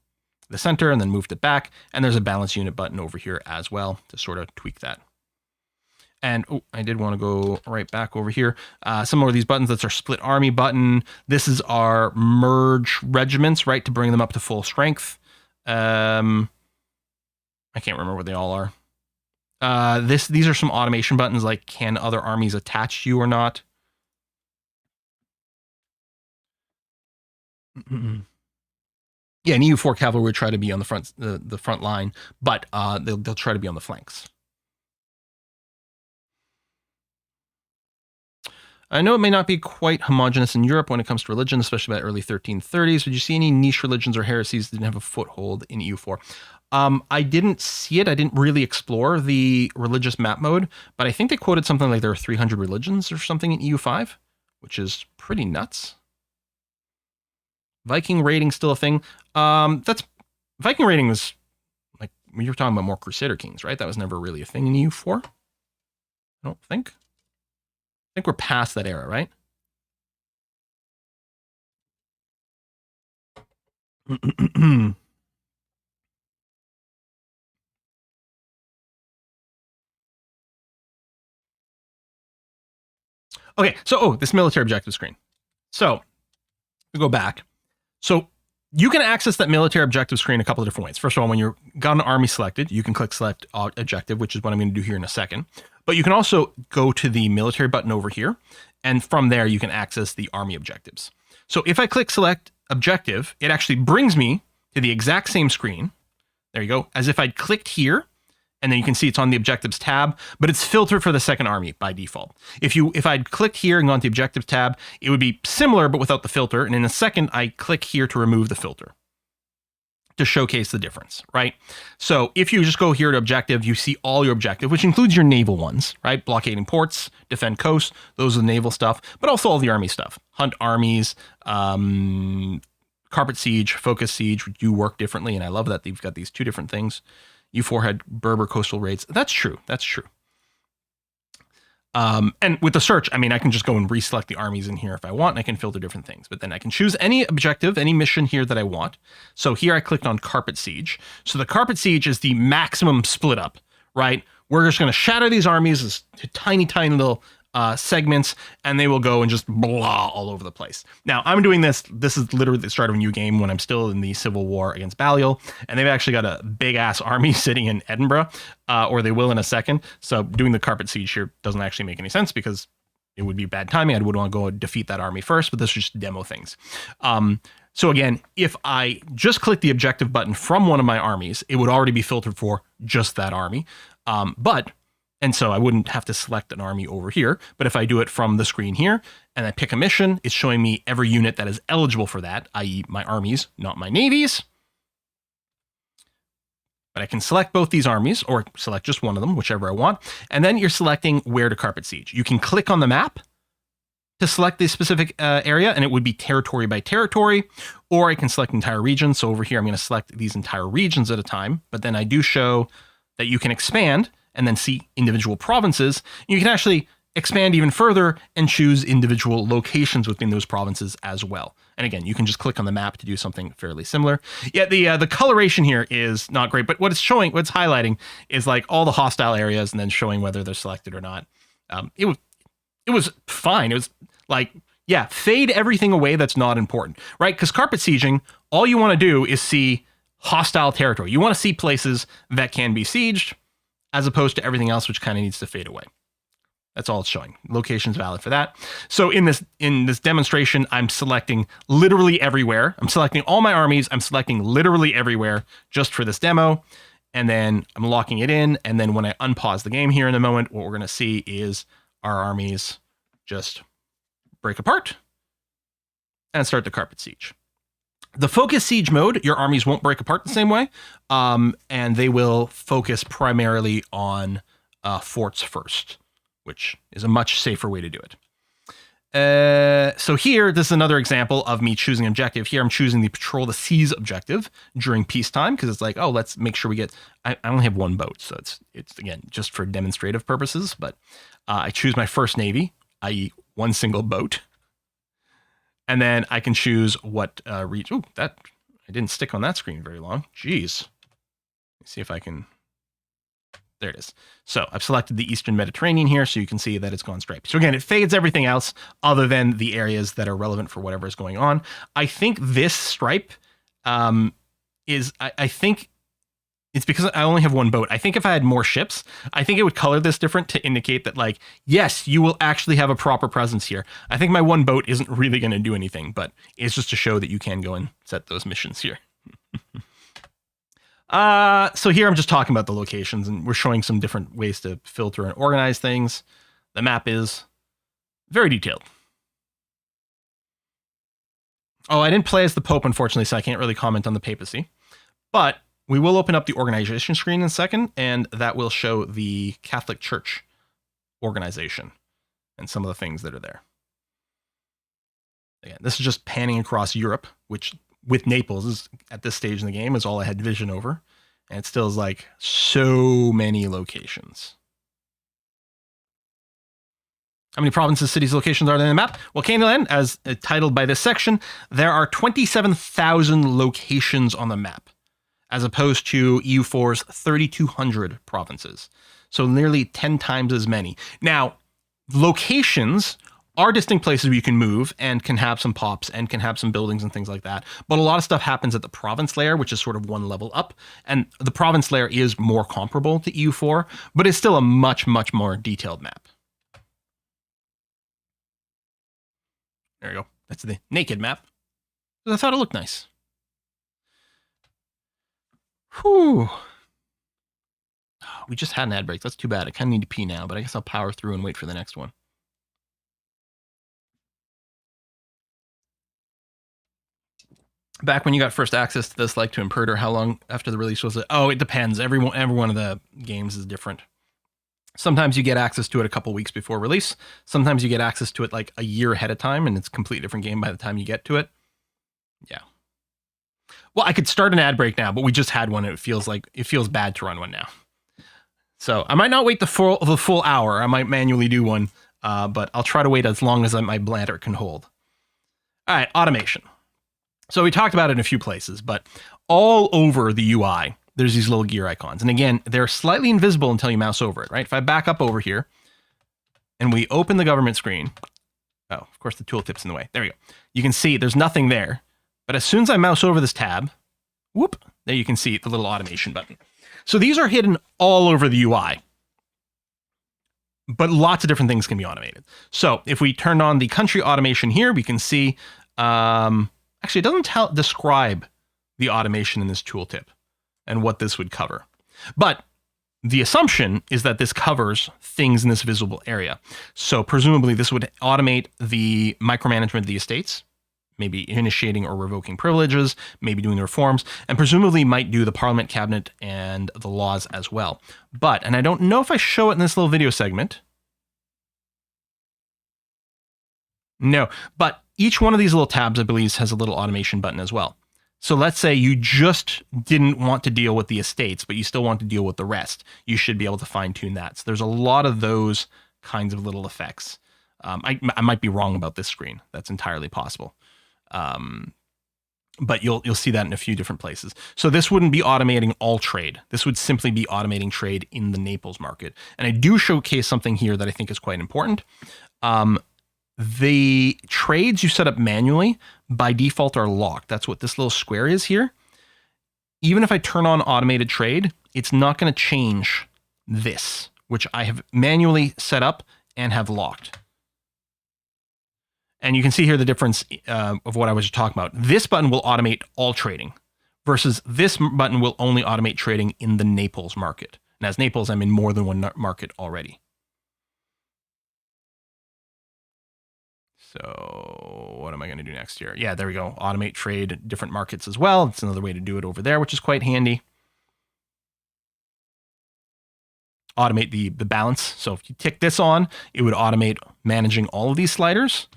center and then moved it back. And there's a balance unit button over here as well to sort of tweak that. And I did want to go right back over here. Some more of these buttons, that's our split army button. This is our merge regiments, right, to bring them up to full strength. I can't remember what they all are. These are some automation buttons, like can other armies attach to you or not? Yeah, an EU4 cavalry would try to be on the front line, but they'll try to be on the flanks. I know it may not be quite homogenous in Europe when it comes to religion, especially by early 1330s. Did you see any niche religions or heresies that didn't have a foothold in EU4? I didn't see it. I didn't really explore the religious map mode, but I think they quoted something like there are 300 religions or something in EU5, which is pretty nuts. Viking raiding still a thing. Viking raiding was like when you were talking about more Crusader kings, right? That was never really a thing in EU4. I don't think. I think we're past that era, right? Okay, so this military objective screen. So we go back. So you can access that military objective screen a couple of different ways. First of all, when you've got an army selected, you can click select objective, which is what I'm going to do here in a second. But you can also go to the military button over here, and from there you can access the army objectives. So if I click select objective, it actually brings me to the exact same screen. There you go, as if I'd clicked here, and then you can see it's on the objectives tab, but it's filtered for the second army by default. If I'd clicked here and gone to the objectives tab, it would be similar but without the filter. And in a second, I click here to remove the filter to showcase the difference, right? So if you just go here to objective, you see all your objective, which includes your naval ones, right? Blockading ports, defend coasts, those are the naval stuff, but also all the army stuff. Hunt armies, carpet siege, focus siege do work differently, and I love that they've got these two different things. U4 had Berber coastal raids. That's true. That's true. And with the search, I mean, I can just go and reselect the armies in here if I want, and I can filter different things. But then I can choose any objective, any mission here that I want. So here I clicked on Carpet Siege. So the Carpet Siege is the maximum split up, right? We're just going to shatter these armies as tiny, tiny little segments, and they will go and just blah all over the place. Now, I'm doing this. This is literally the start of a new game when I'm still in the civil war against Balliol, and they've actually got a big-ass army sitting in Edinburgh, or they will in a second. So doing the Carpet Siege here doesn't actually make any sense because it would be bad timing. I would want to go defeat that army first, but this is just demo things. So again, if I just click the objective button from one of my armies, it would already be filtered for just that army. And so I wouldn't have to select an army over here. But if I do it from the screen here and I pick a mission, it's showing me every unit that is eligible for that, i.e. my armies, not my navies. But I can select both these armies or select just one of them, whichever I want. And then you're selecting where to carpet siege. You can click on the map to select the specific area, and it would be territory by territory, or I can select entire regions. So over here, I'm going to select these entire regions at a time. But then I do show that you can expand and then see individual provinces. You can actually expand even further and choose individual locations within those provinces as well. And again, you can just click on the map to do something fairly similar. Yeah, the coloration here is not great, but what it's showing, what's highlighting is like all the hostile areas and then showing whether they're selected or not. It was fine. It was like, yeah, fade everything away that's not important, right? Because carpet sieging, all you want to do is see hostile territory. You want to see places that can be sieged, as opposed to everything else, which kind of needs to fade away. That's all it's showing. Location's valid for that. So in this demonstration, I'm selecting literally everywhere. I'm selecting all my armies. I'm selecting literally everywhere just for this demo. And then I'm locking it in. And then when I unpause the game here in a moment, what we're going to see is our armies just break apart and start the carpet siege. The focus siege mode, your armies won't break apart the same way, and they will focus primarily on forts first, which is a much safer way to do it. So here, this is another example of me choosing objective. Here I'm choosing the patrol the seas objective during peacetime because it's like, oh, let's make sure we get, I only have one boat. So it's again, just for demonstrative purposes, but I choose my first navy, i.e. one single boat. And then I can choose what region. Ooh, that, I didn't stick on that screen very long. Jeez. Let's see if I can. There it is. So I've selected the Eastern Mediterranean here, so you can see that it's gone striped. So again, it fades everything else other than the areas that are relevant for whatever is going on. I think this stripe is, I think it's because I only have one boat. I think if I had more ships, I think it would color this different to indicate that, like, yes, you will actually have a proper presence here. I think my one boat isn't really going to do anything, but it's just to show that you can go and set those missions here. So here I'm just talking about the locations, and we're showing some different ways to filter and organize things. The map is very detailed. Oh, I didn't play as the Pope, unfortunately, so I can't really comment on the papacy. But we will open up the organization screen in a second, and that will show the Catholic Church organization and some of the things that are there. Again, this is just panning across Europe, which with Naples is at this stage in the game is all I had vision over. And it still is like so many locations. How many provinces, cities, locations are there in the map? Well, Candyland, as titled by this section, there are 27,000 locations on the map, as opposed to EU4's 3,200 provinces. So nearly 10 times as many. Now, locations are distinct places where you can move and can have some pops and can have some buildings and things like that. But a lot of stuff happens at the province layer, which is sort of one level up. And the province layer is more comparable to EU4, but it's still a much, much more detailed map. There you go. That's the naked map. I thought it looked nice. Whew. We just had an ad break. That's too bad. I kind of need to pee now, but I guess I'll power through and wait for the next one. Back when you got first access to this, like to Imperator, how long after the release was it? Oh, it depends. Every one of the games is different. Sometimes you get access to it a couple weeks before release. Sometimes you get access to it like a year ahead of time, and it's a completely different game by the time you get to it. Yeah. Well, I could start an ad break now, but we just had one. And it feels bad to run one now. So I might not wait the full hour. I might manually do one, but I'll try to wait as long as my bladder can hold. All right, automation. So we talked about it in a few places, but all over the UI, there's these little gear icons. And again, they're slightly invisible until you mouse over it, right? If I back up over here and we open the government screen, oh, of course the tooltip's in the way. There we go. You can see there's nothing there. But as soon as I mouse over this tab, whoop, there you can see the little automation button. So these are hidden all over the UI. But lots of different things can be automated. So if we turn on the country automation here, we can see, actually it doesn't describe the automation in this tooltip and what this would cover. But the assumption is that this covers things in this visible area. So presumably this would automate the micromanagement of the estates, maybe initiating or revoking privileges, maybe doing the reforms, and presumably might do the parliament, cabinet, and the laws as well. But, and I don't know if I show it in this little video segment. No, but each one of these little tabs, I believe, has a little automation button as well. So let's say you just didn't want to deal with the estates, but you still want to deal with the rest. You should be able to fine tune that. So there's a lot of those kinds of little effects. I might be wrong about this screen. That's entirely possible. But you'll see that in a few different places. So this wouldn't be automating all trade. This would simply be automating trade in the Naples market. And I do showcase something here that I think is quite important. The trades you set up manually by default are locked. That's what this little square is here. Even if I turn on automated trade, it's not going to change this, which I have manually set up and have locked. And you can see here the difference of what I was talking about. This button will automate all trading versus this button will only automate trading in the Naples market. And as Naples, I'm in more than one market already. So what am I going to do next here? Yeah, there we go. Automate trade different markets as well. It's another way to do it over there, which is quite handy. Automate the balance. So if you tick this on, it would automate managing all of these sliders.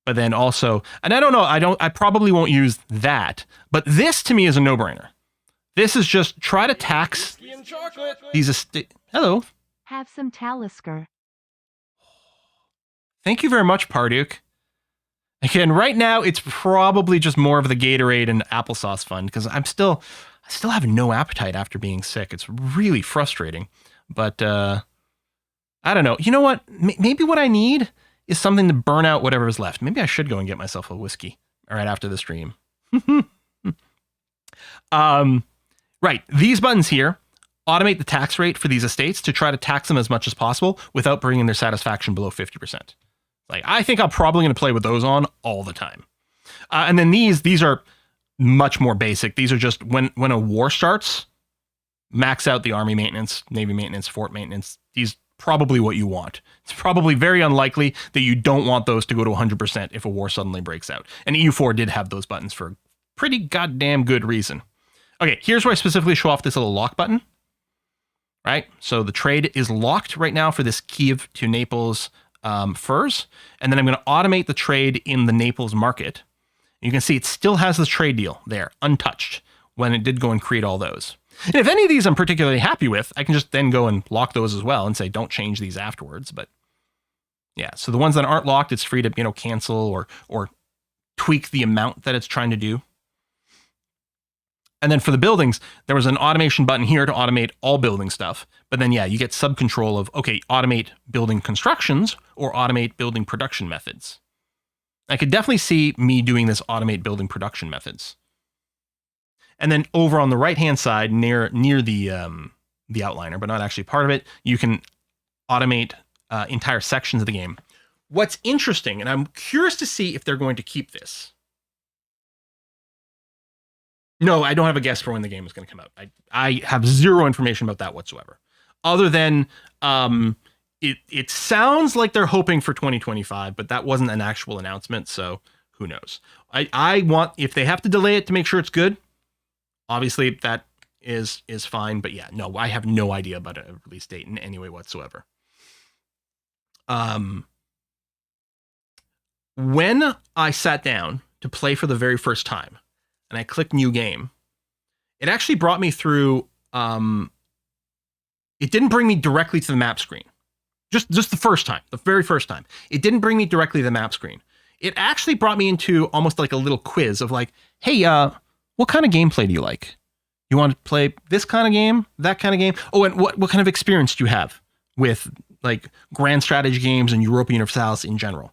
But then also, and I don't know, I probably won't use that, but this to me is a no-brainer. This is just try to tax these estates. Hello. Have some Talisker. Thank you very much, Parduke. Again, right now it's probably just more of the Gatorade and applesauce fun because I still have no appetite after being sick. It's really frustrating. But I don't know. You know what? Maybe what I need is something to burn out whatever is left. Maybe I should go and get myself a whiskey right after the stream. Right. These buttons here automate the tax rate for these estates to try to tax them as much as possible without bringing their satisfaction below 50%. Like, I think I'm probably going to play with those on all the time. And then these are much more basic. These are just when a war starts, max out the army maintenance, navy maintenance, fort maintenance. These probably what you want. It's probably very unlikely that you don't want those to go to 100% if a war suddenly breaks out. And EU4 did have those buttons for a pretty goddamn good reason. Okay, here's where I specifically show off this little lock button. Right? So the trade is locked right now for this Kiev to Naples furs. And then I'm going to automate the trade in the Naples market. You can see it still has the trade deal there, untouched, when it did go and create all those. And if any of these I'm particularly happy with, I can just then go and lock those as well and say, don't change these afterwards. But yeah, so the ones that aren't locked, it's free to, cancel or tweak the amount that it's trying to do. And then for the buildings, there was an automation button here to automate all building stuff. But then, yeah, you get sub-control of, okay, automate building constructions or automate building production methods. I could definitely see me doing this automate building production methods. And then over on the right-hand side, near the outliner, but not actually part of it, you can automate entire sections of the game. What's interesting, and I'm curious to see if they're going to keep this. No, I don't have a guess for when the game is going to come out. I have zero information about that whatsoever. Other than it sounds like they're hoping for 2025, but that wasn't an actual announcement, so who knows. I want, if they have to delay it to make sure it's good, obviously that is fine, but yeah, no, I have no idea about a release date in any way whatsoever. When I sat down to play for the very first time, and I clicked new game, it actually brought me through, it didn't bring me directly to the map screen. Just the first time, the very first time. It didn't bring me directly to the map screen. It actually brought me into almost like a little quiz of like, hey, what kind of gameplay do you like? You want to play this kind of game, that kind of game? Oh, and what kind of experience do you have with like grand strategy games and Europa Universalis in general?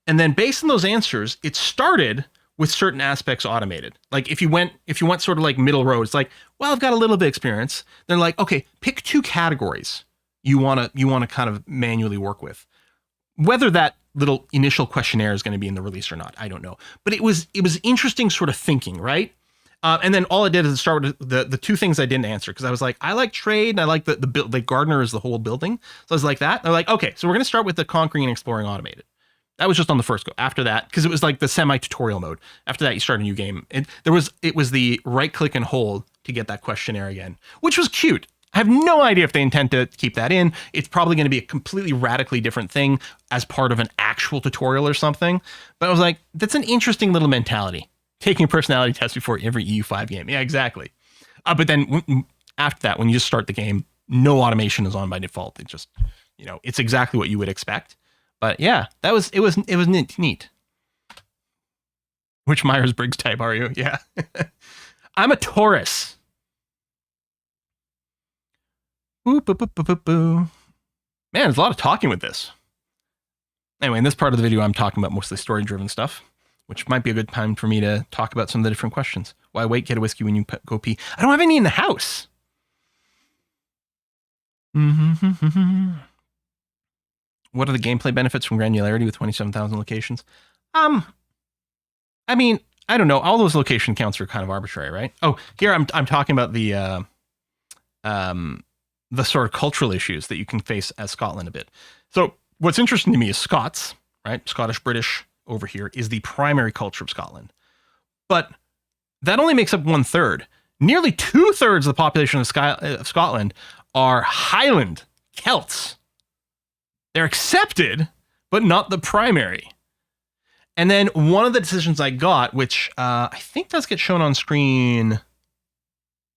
And then based on those answers, it started with certain aspects automated. Like if you went sort of like middle road, it's like, well, I've got a little bit of experience. They're like, okay, pick 2 categories you want to kind of manually work with. Whether that little initial questionnaire is going to be in the release or not, I don't know. But it was interesting sort of thinking, right? And then all it did is start with the 2 things I didn't answer because I was like, I like trade and I like the build, like Gardener is the whole building. So I was like that. They're like, okay, so we're going to start with the conquering and exploring automated. That was just on the first go. After that, because it was like the semi-tutorial mode. After that, you start a new game. It was the right click and hold to get that questionnaire again, which was cute. I have no idea if they intend to keep that in. It's probably going to be a completely radically different thing as part of an actual tutorial or something. But I was like, that's an interesting little mentality. Taking a personality test before every EU5 game. Yeah, exactly. But then after that, when you just start the game, no automation is on by default. It just, it's exactly what you would expect. But yeah, it was neat. Which Myers-Briggs type are you? Yeah. I'm a Taurus. Boo, boo, boo, boo, boo, boo. Man, there's a lot of talking with this. Anyway, in this part of the video, I'm talking about mostly story-driven stuff, which might be a good time for me to talk about some of the different questions. Why wait, get a whiskey when you go pee? I don't have any in the house. What are the gameplay benefits from granularity with 27,000 locations? I mean, I don't know. All those location counts are kind of arbitrary, right? Oh, here I'm talking about the sort of cultural issues that you can face as Scotland a bit. So what's interesting to me is Scots, right? Scottish, British over here is the primary culture of Scotland. But that only makes up 1/3. Nearly 2/3 of the population of Scotland are Highland Celts. They're accepted, but not the primary. And then one of the decisions I got, which I think does get shown on screen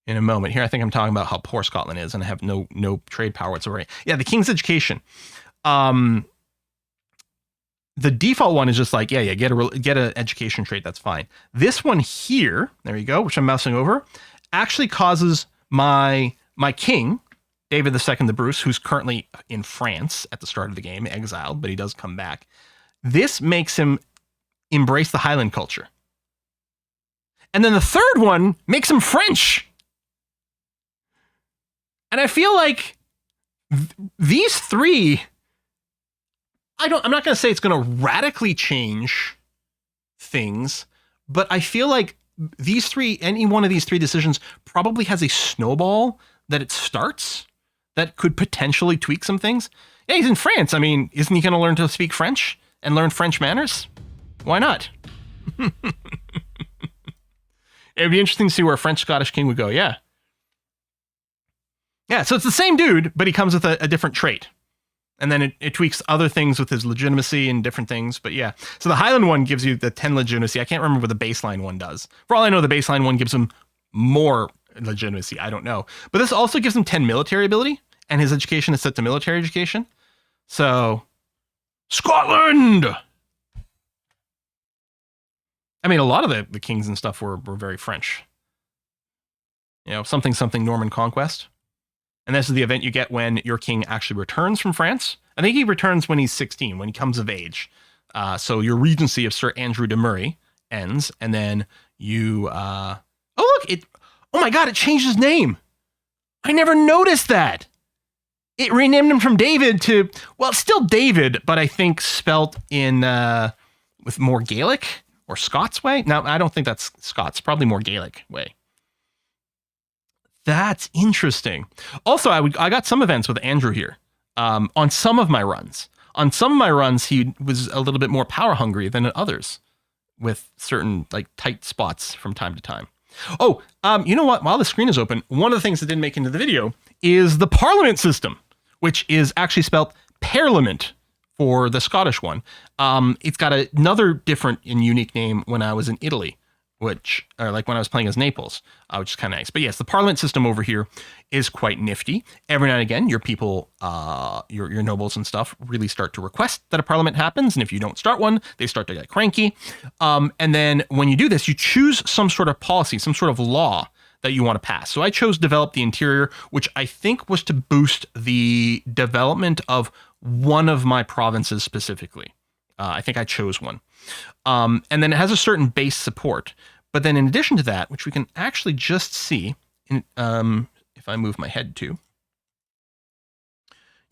in a moment. Here, I think I'm talking about how poor Scotland is and I have no trade power whatsoever. Yeah, the King's Education. The default one is just like, yeah, get an education trait. That's fine. This one here, there you go, which I'm mousing over, actually causes my king, David II the Bruce, who's currently in France at the start of the game, exiled, but he does come back. This makes him embrace the Highland culture. And then the third one makes him French. And I feel like these three, I'm not going to say it's going to radically change things, but I feel like these three, any one of these three decisions probably has a snowball that it starts that could potentially tweak some things. Yeah, he's in France. I mean, isn't he going to learn to speak French and learn French manners? Why not? It'd be interesting to see where a French-Scottish king would go. Yeah. Yeah, so it's the same dude, but he comes with a different trait. And then it tweaks other things with his legitimacy and different things. But yeah, so the Highland one gives you the 10 legitimacy. I can't remember what the baseline one does. For all I know, the baseline one gives him more legitimacy. I don't know. But this also gives him 10 military ability, and his education is set to military education. So, Scotland! I mean, a lot of the kings and stuff were very French. You know, something Norman conquest. And this is the event you get when your king actually returns from France. I think he returns when he's 16, when he comes of age. So your regency of Sir Andrew de Murray ends, and then you... oh, look! Oh my god, it changed his name! I never noticed that! It renamed him from David to... Well, it's still David, but I think spelt in... with more Gaelic or Scots way? No, I don't think that's Scots. Probably more Gaelic way. That's interesting. Also, I got some events with Andrew here on some of my runs. On some of my runs, he was a little bit more power hungry than others with certain like tight spots from time to time. Oh, you know what? While the screen is open, one of the things that didn't make it into the video is the Parliament system, which is actually spelled Parliament for the Scottish one. It's got another different and unique name when I was in Italy. Like when I was playing as Naples, which is kind of nice. But yes, the Parliament system over here is quite nifty. Every now and again, your people, your nobles and stuff really start to request that a parliament happens. And if you don't start one, they start to get cranky. And then when you do this, you choose some sort of policy, some sort of law that you want to pass. So I chose develop the interior, which I think was to boost the development of one of my provinces specifically. I think I chose one. And then it has a certain base support. But then in addition to that, which we can actually just see, if I move my head to,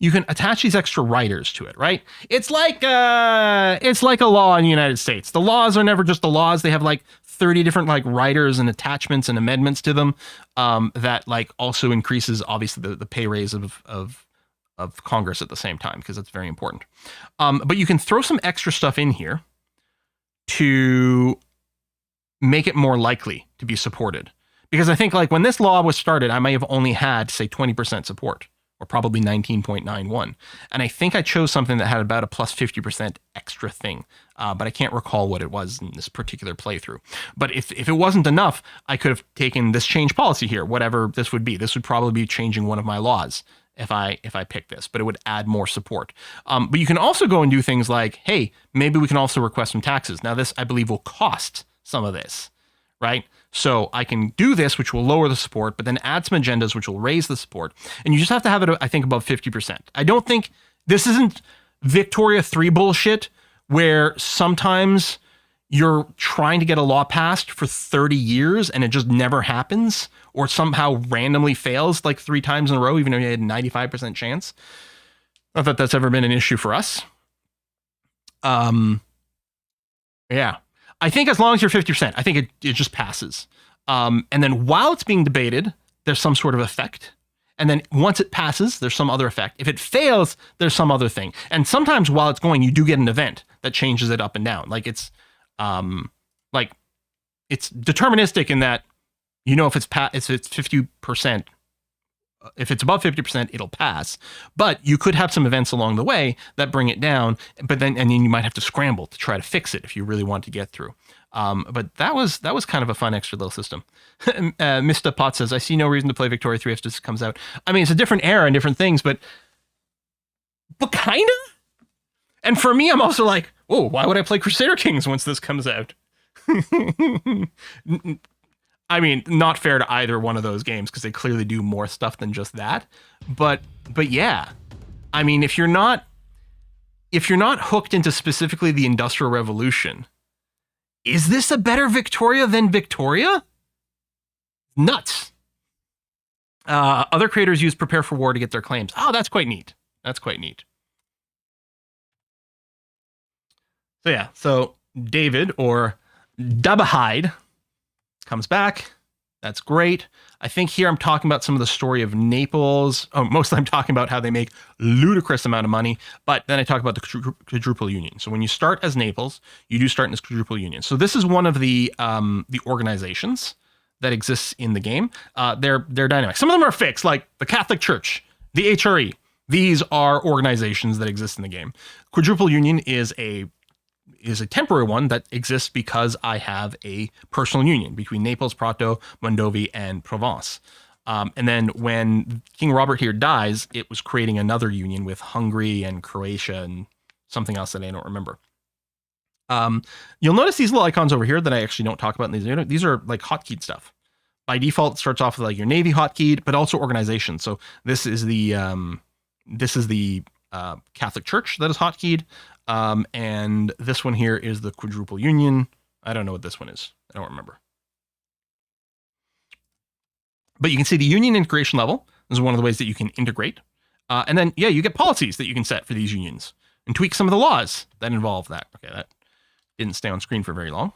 you can attach these extra riders to it, right? It's like a law in the United States. The laws are never just the laws. They have like 30 different like riders and attachments and amendments to them that like also increases obviously the pay raise of Congress at the same time, because that's very important. But you can throw some extra stuff in here to make it more likely to be supported. Because I think like when this law was started, I may have only had, say, 20% support, or probably 19.91. And I think I chose something that had about a plus 50% extra thing. But I can't recall what it was in this particular playthrough. But if it wasn't enough, I could have taken this change policy here, whatever this would be. This would probably be changing one of my laws if I pick this, but it would add more support. But you can also go and do things like, hey, maybe we can also request some taxes. Now this, I believe, will cost some of this, right? So I can do this, which will lower the support, but then add some agendas, which will raise the support. And you just have to have it, I think, above 50%. I don't think, this isn't Victoria 3 bullshit, where sometimes you're trying to get a law passed for 30 years and it just never happens, or somehow randomly fails like 3 times in a row, even though you had a 95% chance. Not that that's ever been an issue for us. Yeah. I think as long as you're 50%, I think it just passes. And then while it's being debated, there's some sort of effect. And then once it passes, there's some other effect. If it fails, there's some other thing. And sometimes while it's going, you do get an event that changes it up and down. Like it's deterministic in that, you know, if it's 50% if it's above 50%, it'll pass. But you could have some events along the way that bring it down, and then you might have to scramble to try to fix it if you really want to get through. But that was kind of a fun extra little system. Mr. Pot says, I see no reason to play Victoria 3 if this comes out. I mean, it's a different era and different things, but kind of. And for me, I'm also like, oh, why would I play Crusader Kings once this comes out? I mean, not fair to either one of those games because they clearly do more stuff than just that. But yeah, I mean, if you're not hooked into specifically the Industrial Revolution, is this a better Victoria than Victoria? Nuts. Other creators use Prepare for War to get their claims. Oh, that's quite neat. That's quite neat. So yeah, so David or Dubahide comes back. That's great. I think here I'm talking about some of the story of Naples. Oh, mostly I'm talking about how they make ludicrous amount of money, but then I talk about the quadruple union. So when you start as Naples, you do start in this quadruple union. So this is one of the organizations that exists in the game. They're dynamic. Some of them are fixed, like the Catholic Church, the HRE. These are organizations that exist in the game. Quadruple union is a temporary one that exists because I have a personal union between Naples, Prato, Mondovi, and Provence. And then when King Robert here dies, it was creating another union with Hungary and Croatia and something else that I don't remember. You'll notice these little icons over here that I actually don't talk about in these. These are like hotkeyed stuff. By default, it starts off with like your Navy hotkeyed, but also organization. So this is the Catholic Church that is hotkeyed. And this one here is the quadruple union. I don't know what this one is. I don't remember. But you can see the union integration level. This is one of the ways that you can integrate. And then, yeah, you get policies that you can set for these unions and tweak some of the laws that involve that. Okay, that didn't stay on screen for very long.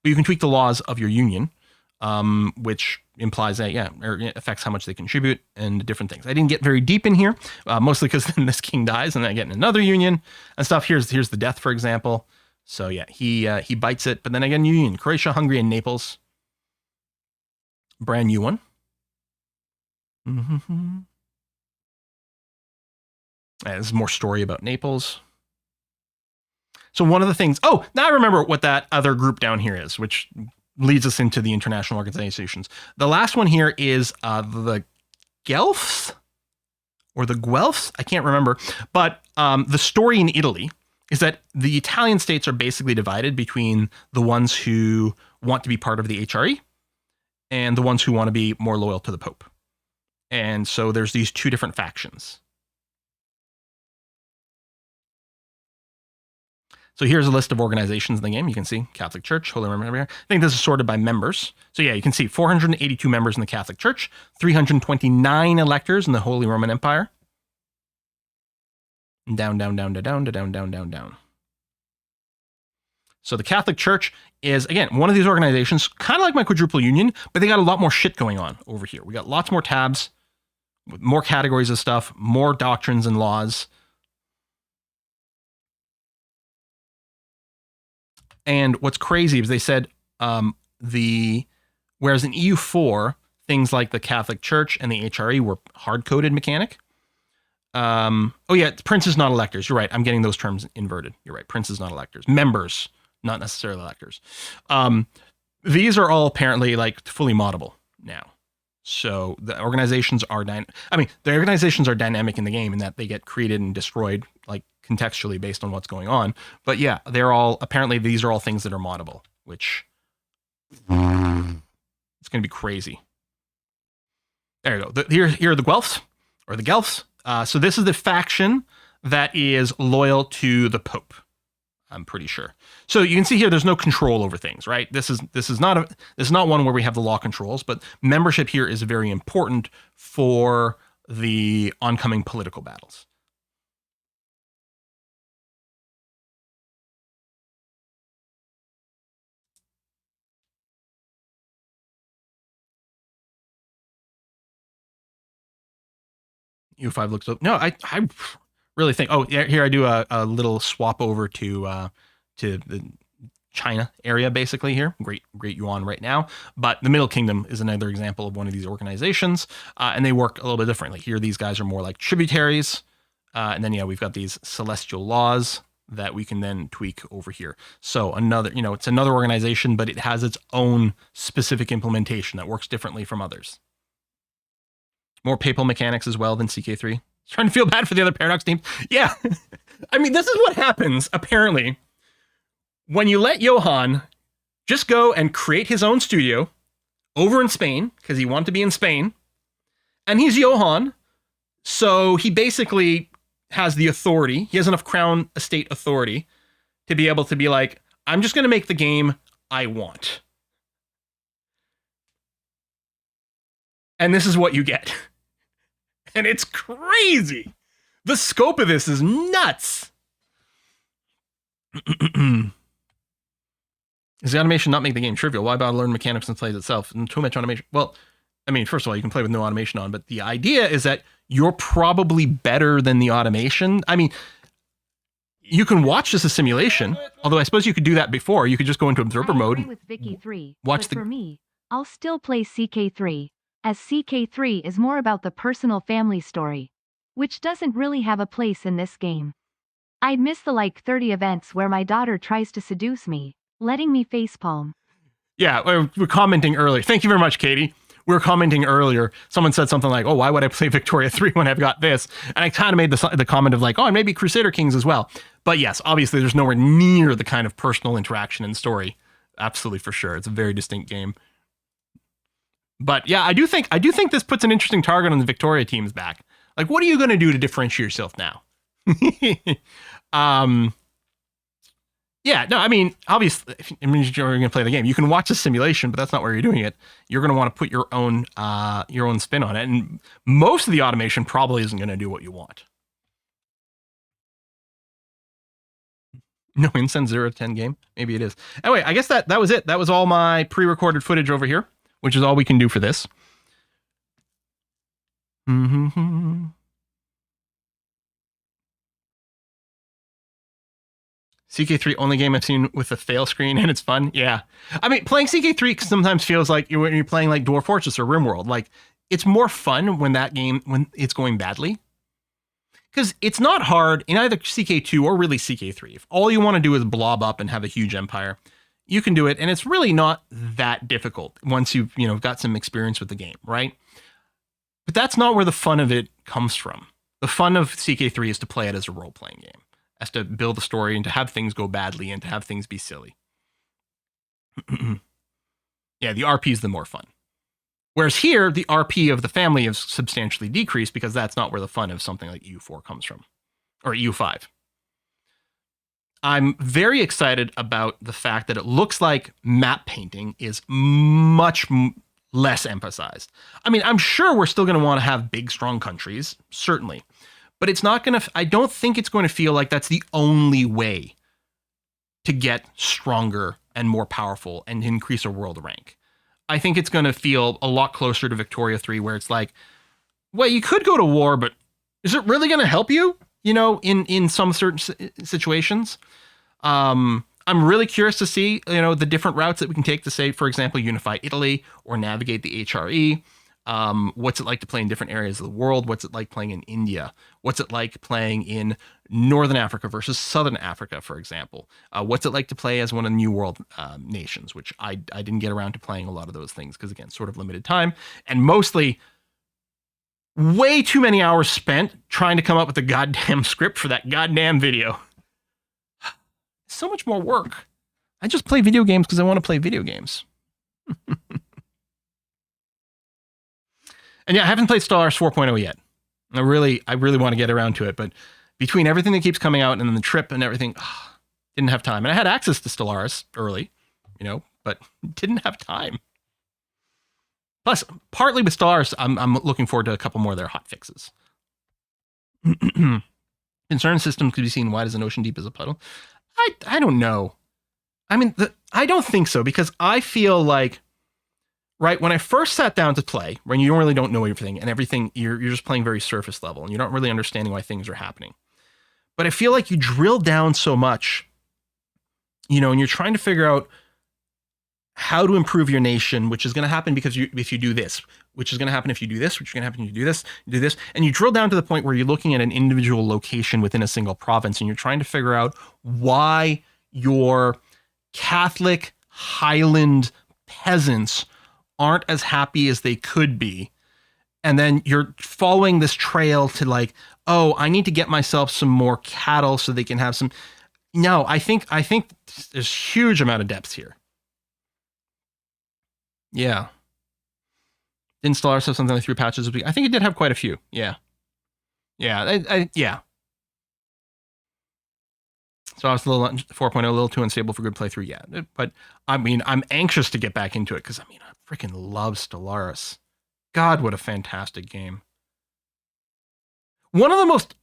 But you can tweak the laws of your union, which implies that, yeah, or it affects how much they contribute and different things. I didn't get very deep in here, mostly because then this king dies and then I get another union and stuff. Here's the death, for example. So yeah, he bites it, but then I get a new union, Croatia, Hungary, and Naples. Brand new one. Mm-hmm. There's more story about Naples. So one of the things, oh, now I remember what that other group down here is, which leads us into the international organizations. The last one here is the Guelphs or the Guelphs. I can't remember. But the story in Italy is that the Italian states are basically divided between the ones who want to be part of the HRE and the ones who want to be more loyal to the Pope. And so there's these two different factions. So here's a list of organizations in the game. You can see Catholic Church, Holy Roman Empire. I think this is sorted by members. So yeah, you can see 482 members in the Catholic Church, 329 electors in the Holy Roman Empire. Down, down, down, down, down, down, down, down. So the Catholic Church is, again, one of these organizations, kind of like my quadruple union, but they got a lot more shit going on over here. We got lots more tabs, with more categories of stuff, more doctrines and laws. And what's crazy is they said whereas in EU4, things like the Catholic Church and the HRE were hard-coded mechanic. Oh yeah, princes, not electors. You're right. I'm getting those terms inverted. You're right. Princes, not electors. Members, not necessarily electors. These are all apparently like fully moddable now. So the organizations are the organizations are dynamic in the game in that they get created and destroyed like contextually based on what's going on. But yeah, these are all things that are moddable, which it's going to be crazy. There you go. Here are the Guelphs or the Guelphs. So this is the faction that is loyal to the Pope, I'm pretty sure. So you can see here, there's no control over things, right? This is not one where we have the law controls, but membership here is very important for the oncoming political battles. EU5 looks up. No, I really think. Oh, yeah, here I do a little swap over to the China area basically here. Great yuan right now. But the Middle Kingdom is another example of one of these organizations, and they work a little bit differently. Here, these guys are more like tributaries, and then we've got these celestial laws that we can then tweak over here. So another, it's another organization, but it has its own specific implementation that works differently from others. More papal mechanics as well than CK3. Trying to feel bad for the other Paradox teams. Yeah. I mean, this is what happens, apparently, when you let Johan just go and create his own studio over in Spain, because he wanted to be in Spain, and he's Johan, so he basically has the authority, he has enough crown estate authority to be able to be like, I'm just going to make the game I want. And this is what you get. And it's crazy. The scope of this is nuts. Does the automation not make the game trivial? Why bother learn mechanics and plays itself? And too much automation. Well, I mean, first of all, you can play with no automation on, but the idea is that you're probably better than the automation. I mean, you can watch this as a simulation, although I suppose you could do that before. You could just go into observer mode. With Vicky 3, watch for me, I'll still play CK3, as CK3 is more about the personal family story, which doesn't really have a place in this game. I'd miss the like 30 events where my daughter tries to seduce me, letting me facepalm. Yeah, we're commenting earlier. Thank you very much, Katie. We were commenting earlier. Someone said something like, oh, why would I play Victoria 3 when I've got this? And I kind of made the comment of like, oh, and maybe Crusader Kings as well. But yes, obviously there's nowhere near the kind of personal interaction and story. Absolutely, for sure. It's a very distinct game. But yeah, I do think this puts an interesting target on the Victoria team's back. Like, what are you going to do to differentiate yourself now? Yeah, no, I mean, obviously, if you're going to play the game, you can watch the simulation, but that's not where you're doing it. You're going to want to put your own spin on it, and most of the automation probably isn't going to do what you want. No incense 0 to 10 game? Maybe it is. Anyway, I guess that was it. That was all my pre-recorded footage over here, which is all we can do for this. CK3 only game I've seen with a fail screen, and it's fun. Yeah. I mean, playing CK3 sometimes feels like when you're playing like Dwarf Fortress or RimWorld. Like, it's more fun when it's going badly. Because it's not hard in either CK2 or really CK3. If all you want to do is blob up and have a huge empire, you can do it, and it's really not that difficult once you've got some experience with the game, right? But that's not where the fun of it comes from. The fun of CK3 is to play it as a role-playing game. Has to build a story and to have things go badly and to have things be silly. Yeah, the RP is the more fun. Whereas here, the RP of the family is substantially decreased because that's not where the fun of something like EU4 comes from. Or EU5. I'm very excited about the fact that it looks like map painting is much less emphasized. I mean, I'm sure we're still going to want to have big, strong countries, certainly. But it's not going to, I don't think it's going to feel like that's the only way to get stronger and more powerful and increase our world rank. I think it's going to feel a lot closer to Victoria 3, where it's like, well, you could go to war, but is it really going to help you, in some certain situations? I'm really curious to see, the different routes that we can take to, say, for example, unify Italy or navigate the HRE. What's it like to play in different areas of the world? What's it like playing in India? What's it like playing in Northern Africa versus Southern Africa, for example? What's it like to play as one of the New World nations, which I didn't get around to playing a lot of those things because, again, sort of limited time. And mostly way too many hours spent trying to come up with a goddamn script for that goddamn video. So much more work. I just play video games because I want to play video games. And yeah, I haven't played Stellaris 4.0 yet. I really want to get around to it, but between everything that keeps coming out and then the trip and everything, didn't have time. And I had access to Stellaris early, but didn't have time. Plus, partly with Stellaris, I'm looking forward to a couple more of their hot fixes. Concerned systems could be seen wide as an ocean, deep as a puddle. I don't know. I mean, I don't think so, because I feel like, right, when I first sat down to play, when you really don't know everything, you're just playing very surface level, and you're not really understanding why things are happening. But I feel like you drill down so much and you're trying to figure out how to improve your nation, which is going to happen because if you do this, which is going to happen if you do this, which is going to happen if you do this, and you drill down to the point where you're looking at an individual location within a single province, and you're trying to figure out why your Catholic Highland peasants aren't as happy as they could be. And then you're following this trail to like, oh, I need to get myself some more cattle so they can have some. No, I think there's huge amount of depth here. Yeah. Didn't Stellaris have something like 3 patches this week? I think it did have quite a few. Yeah. Yeah. Yeah. So I was a little 4.0, a little too unstable for good playthrough. Yeah. But I mean, I'm anxious to get back into it because I freaking love Stellaris. God, what a fantastic game. One of the most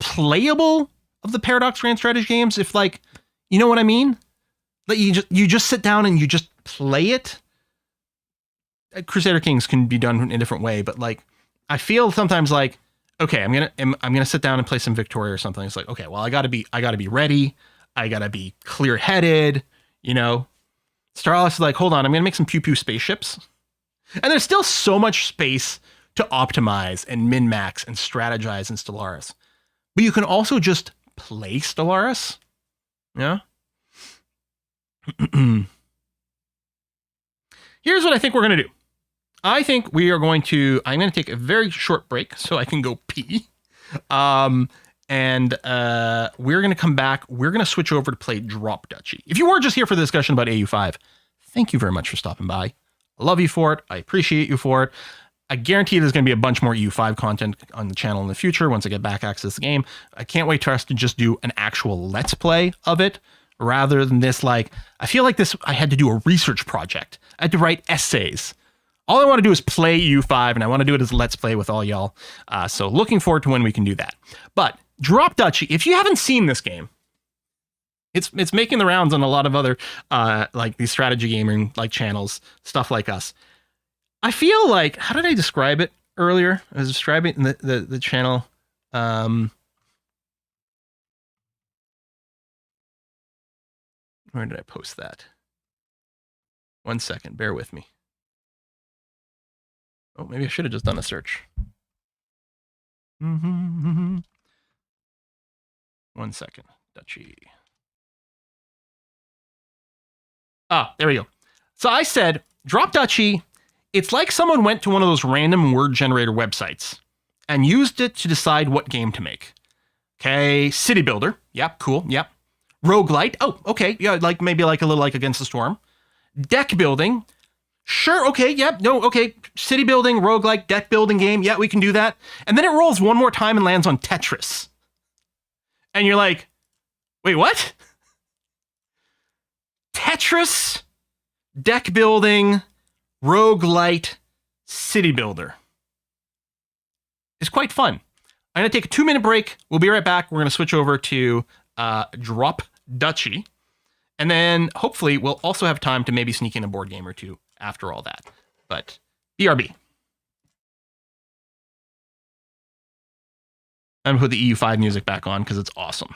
playable of the Paradox Grand Strategy games, if like, you know what I mean? Like you just sit down and you just play it. Crusader Kings can be done in a different way, but like I feel sometimes like, okay, I'm gonna sit down and play some Victoria or something. It's like, okay, well I gotta be ready, I gotta be clear-headed, Stellaris is like, hold on, I'm gonna make some pew spaceships. And there's still so much space to optimize and min-max and strategize in Stellaris. But you can also just play Stellaris. Yeah. Here's what I think we're going to do. I think I'm going to take a very short break so I can go pee. And we're going to come back. We're going to switch over to play Drop Duchy. If you were just here for the discussion about EU5, thank you very much for stopping by. I love you for it. I appreciate you for it. I guarantee there's going to be a bunch more EU5 content on the channel in the future once I get back access to the game. I can't wait for us to just do an actual Let's Play of it rather than this, like, I feel like this, I had to do a research project. I had to write essays. All I want to do is play EU5, and I want to do it as a Let's Play with all y'all. So looking forward to when we can do that. But Drop Duchy, if you haven't seen this game, it's making the rounds on a lot of other like these strategy gaming like channels, stuff like us. I feel like, how did I describe it earlier? I was describing the channel. Where did I post that? 1 second, bear with me. Oh, maybe I should have just done a search. 1 second, Duchy. Ah, there we go. So I said, Drop Duchy, it's like someone went to one of those random word generator websites and used it to decide what game to make. Okay, City Builder. Yep, cool, yep. Roguelite. Oh, okay, yeah, like maybe like a little like Against the Storm. Deck building. Sure, okay, yep, no, okay. City building, roguelike, deck building game. Yeah, we can do that. And then it rolls one more time and lands on Tetris. And you're like, wait, what? Tetris, deck building, roguelite, city builder. It's quite fun. I'm going to take a 2-minute break. We'll be right back. We're going to switch over to Drop Duchy. And then hopefully we'll also have time to maybe sneak in a board game or two after all that. But BRB. I'm going to put the EU5 music back on because it's awesome.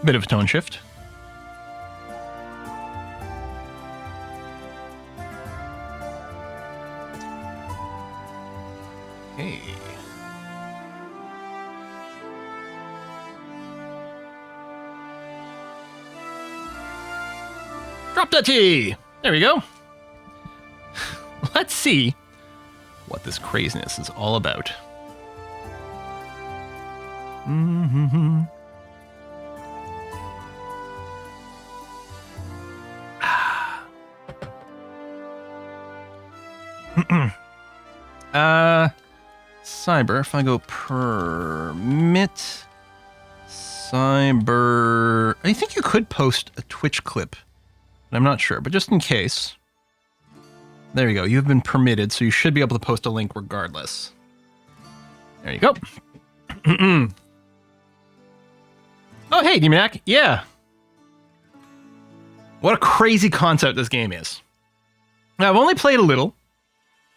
Bit of a tone shift. Hey. Drop Duchy! There we go. Let's see what this craziness is all about. Mm-hmm. Cyber, if I go permit cyber, I think you could post a Twitch clip, but I'm not sure, but just in case. There you go. You've been permitted, so you should be able to post a link regardless. There you go. Oh, hey, Demoniac. Yeah. What a crazy concept this game is. Now, I've only played a little.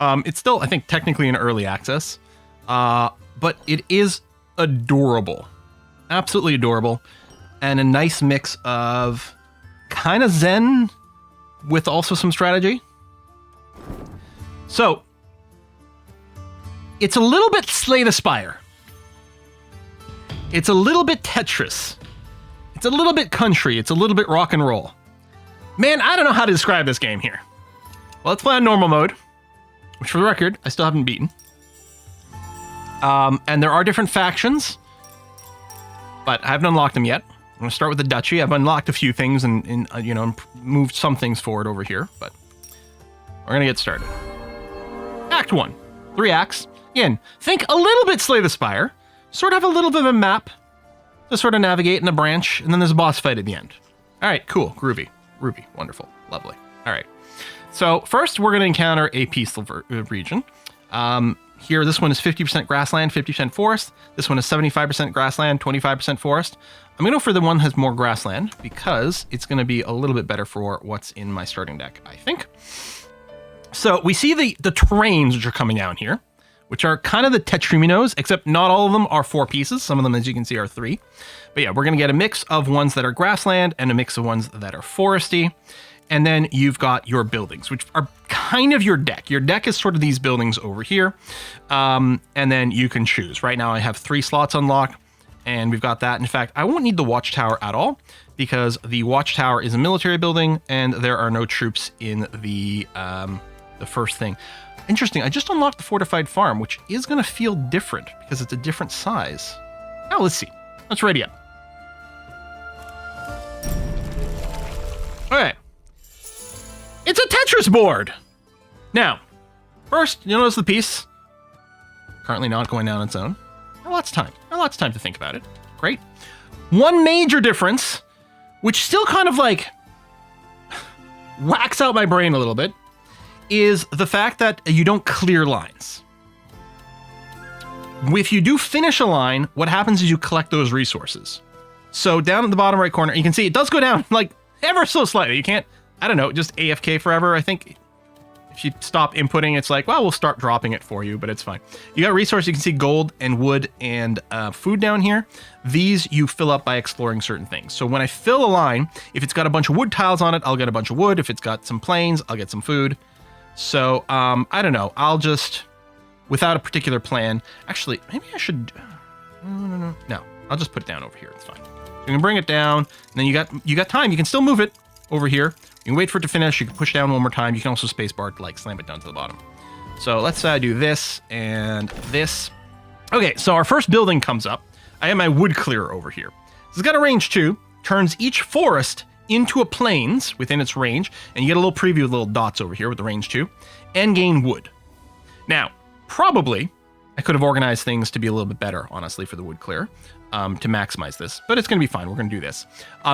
It's still, I think, technically in early access. But it is adorable. Absolutely adorable. And a nice mix of kind of Zen with also some strategy. So, it's a little bit Slay the Spire. It's a little bit Tetris. It's a little bit country. It's a little bit rock and roll. Man, I don't know how to describe this game here. Well, let's play on normal mode, which for the record, I still haven't beaten. And there are different factions, but I haven't unlocked them yet. I'm going to start with the Duchy. I've unlocked a few things and you know, moved some things forward over here, but we're going to get started. Act 1. 3 acts. Again, think a little bit Slay the Spire. Sort of have a little bit of a map to sort of navigate in a branch, and then there's a boss fight at the end. All right, cool. Groovy. Ruby. Wonderful. Lovely. All right. So first, we're going to encounter a peaceful region. Here, this one is 50% grassland, 50% forest. This one is 75% grassland, 25% forest. I'm going to go for the one that has more grassland because it's going to be a little bit better for what's in my starting deck, I think. So we see the terrains which are coming down here, which are kind of the Tetriminos, except not all of them are 4 pieces. Some of them, as you can see, are 3. But yeah, we're going to get a mix of ones that are grassland and a mix of ones that are foresty. And then you've got your buildings, which are kind of your deck. Your deck is sort of these buildings over here. And then you can choose. Right now I have 3 slots unlocked, and we've got that. In fact, I won't need the watchtower at all because the watchtower is a military building and there are no troops in the first thing. Interesting, I just unlocked the fortified farm, which is going to feel different because it's a different size. Now let's see. Let's ready up. All right. It's a Tetris board. Now, first, you'll notice the piece currently not going down its own. Lots of time. Lots of time to think about it. Great. One major difference, which still kind of like whacks out my brain a little bit, is the fact that you don't clear lines. If you do finish a line, what happens is you collect those resources. So down at the bottom right corner, you can see it does go down like ever so slightly. You can't, I don't know, just AFK forever. I think if you stop inputting, it's like, well, we'll start dropping it for you, but it's fine. You got resources. You can see gold and wood and food down here. These you fill up by exploring certain things. So when I fill a line, if it's got a bunch of wood tiles on it, I'll get a bunch of wood. If it's got some plains, I'll get some food. So, I don't know. I'll just, without a particular plan, actually, maybe I should, no, I'll just put it down over here. It's fine. So you can bring it down, and then you got time. You can still move it over here. You can wait for it to finish. You can push down one more time. You can also spacebar to like slam it down to the bottom. So let's do this and this. Okay, so our first building comes up. I have my wood clearer over here. This has got a range 2, turns each forest into a plains within its range, and you get a little preview of little dots over here with the range 2, and gain wood. Now, probably, I could have organized things to be a little bit better, honestly, for the wood clearer, to maximize this, but it's going to be fine. We're going to do this.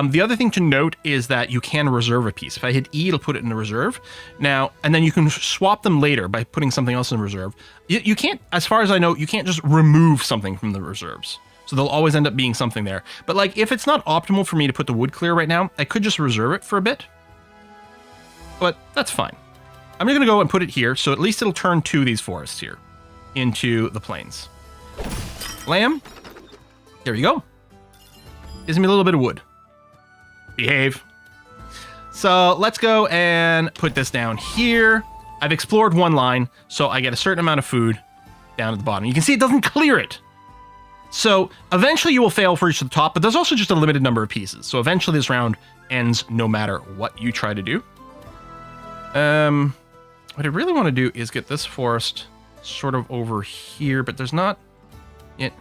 The other thing to note is that you can reserve a piece. If I hit E, it'll put it in the reserve. Now, and then you can swap them later by putting something else in reserve. You can't, as far as I know, you can't just remove something from the reserves. So they'll always end up being something there. But like, if it's not optimal for me to put the wood clear right now, I could just reserve it for a bit. But that's fine. I'm going to go and put it here, so at least it'll turn 2 of these forests here into the plains. Lamb. There you go. Gives me a little bit of wood. Behave. So let's go and put this down here. I've explored one line, so I get a certain amount of food down at the bottom. You can see it doesn't clear it. So eventually you will fail for each of the top, but there's also just a limited number of pieces. So eventually this round ends no matter what you try to do. What I really want to do is get this forest sort of over here, but there's not yet.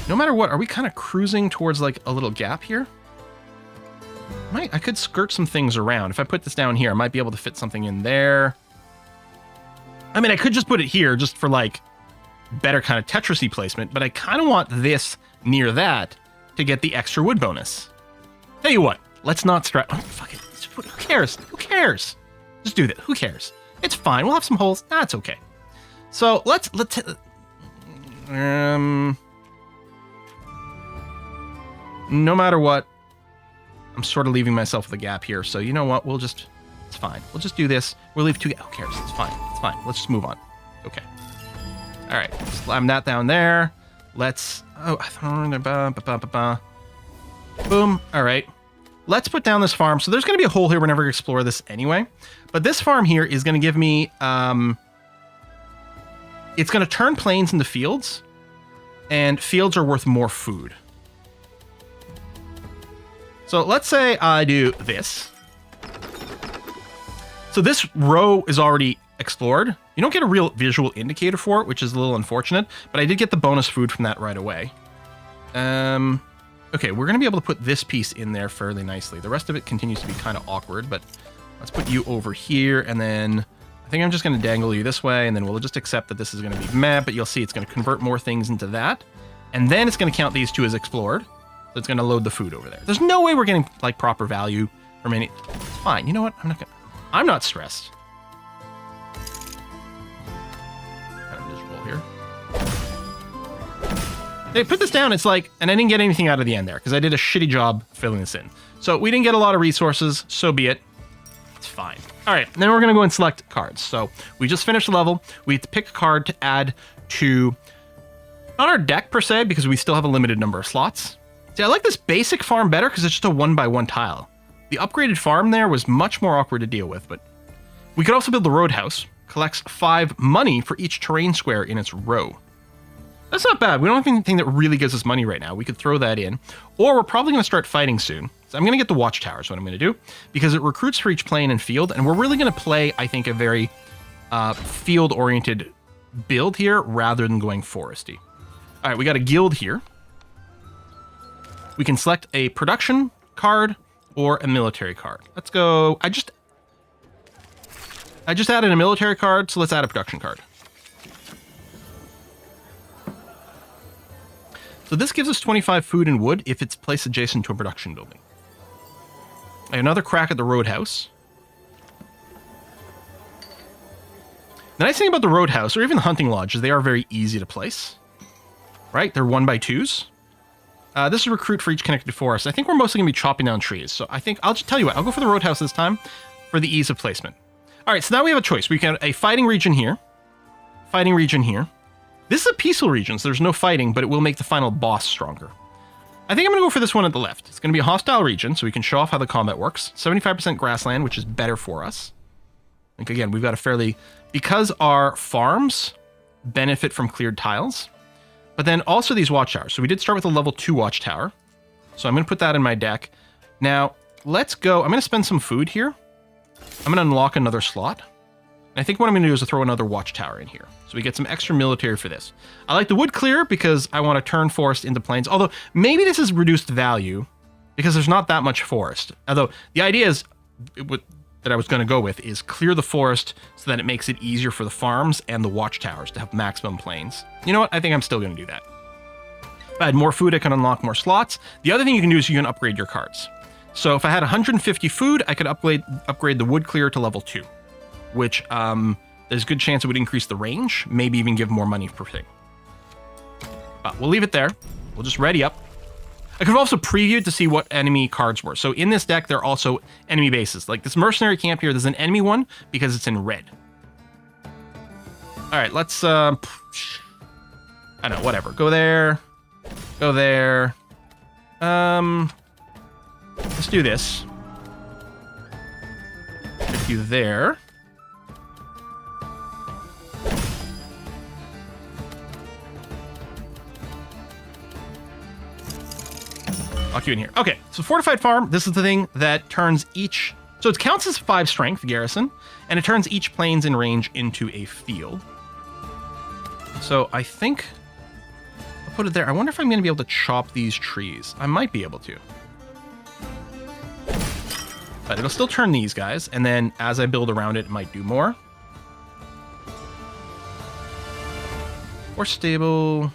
No matter what, are we kind of cruising towards like a little gap here? I could skirt some things around. If I put this down here, I might be able to fit something in there. I mean, I could just put it here just for like better kind of Tetris-y placement, but I kind of want this near that to get the extra wood bonus. Tell you what, let's not stress. Oh, fuck it. Who cares? Who cares? Just do that. Who cares? It's fine. We'll have some holes. That's okay. So let's no matter what, I'm sort of leaving myself with a gap here. So you know what? It's fine. We'll just do this. We'll leave two. Who cares? It's fine. It's fine. Let's just move on. Okay. All right. Slam that down there. Let's. Oh, boom. All right. Let's put down this farm. So there's going to be a hole here whenever we explore this anyway. But this farm here is going to give me. It's going to turn plains into fields, and fields are worth more food. So let's say I do this. So this row is already explored. You don't get a real visual indicator for it, which is a little unfortunate, but I did get the bonus food from that right away. Okay, we're going to be able to put this piece in there fairly nicely. The rest of it continues to be kind of awkward, but let's put you over here, and then I think I'm just going to dangle you this way, and then we'll just accept that this is going to be meh, but you'll see it's going to convert more things into that, and then it's going to count these two as explored. So it's going to load the food over there. There's no way we're getting like proper value from any. It's fine. You know what? I'm not stressed. Kind of miserable here. They put this down. It's like, and I didn't get anything out of the end there because I did a shitty job filling this in. So we didn't get a lot of resources. So be it. It's fine. All right. Then we're going to go and select cards. So we just finished the level. We have to pick a card to add to not our deck per se because we still have a limited number of slots. See, I like this basic farm better because it's just a 1x1 tile. The upgraded farm there was much more awkward to deal with, but we could also build the roadhouse. Collects 5 money for each terrain square in its row. That's not bad. We don't have anything that really gives us money right now. We could throw that in. Or we're probably going to start fighting soon. So I'm going to get the watchtower is what I'm going to do. Because it recruits for each plane and field. And we're really going to play, I think, a very field-oriented build here rather than going foresty. All right, we got a guild here. We can select a production card or a military card. Let's go. I just added a military card, so let's add a production card. So this gives us 25 food and wood if it's placed adjacent to a production building. Another crack at the roadhouse. The nice thing about the roadhouse, or even the hunting lodge, is they are very easy to place. Right? They're 1x2s. This is recruit for each connected forest. I think we're mostly going to be chopping down trees. So I think, I'll just tell you what, I'll go for the roadhouse this time for the ease of placement. All right, so now we have a choice. We can have a fighting region here. Fighting region here. This is a peaceful region, so there's no fighting, but it will make the final boss stronger. I think I'm going to go for this one at the left. It's going to be a hostile region, so we can show off how the combat works. 75% grassland, which is better for us. Like, again, we've got a fairly... Because our farms benefit from cleared tiles, but then also these watchtowers. So we did start with a level 2 watchtower. So I'm going to put that in my deck. Now, let's go. I'm going to spend some food here. I'm going to unlock another slot. And I think what I'm going to do is throw another watchtower in here. So we get some extra military for this. I like the wood clear because I want to turn forest into plains. Although maybe this is reduced value because there's not that much forest. Although the idea is that I was going to go with is clear the forest so that it makes it easier for the farms and the watchtowers to have maximum plains. You know what? I think I'm still going to do that. If I had more food, I can unlock more slots. The other thing you can do is you can upgrade your cards. So if I had 150 food, I could upgrade the wood clear to level 2, which there's a good chance it would increase the range, maybe even give more money per thing. But we'll leave it there. We'll just ready up. I could have also previewed to see what enemy cards were. So in this deck, there are also enemy bases. Like this mercenary camp here, there's an enemy one because it's in red. All right, let's, I don't know, whatever. Go there. Go there. This let's do this. Stick you there. Lock you in here. Okay, so fortified farm, this is the thing that turns each... So it counts as 5 strength garrison, and it turns each plains in range into a field. So I think I'll put it there. I wonder if I'm going to be able to chop these trees. I might be able to. But it'll still turn these guys, and then as I build around it, it might do more. Or stable...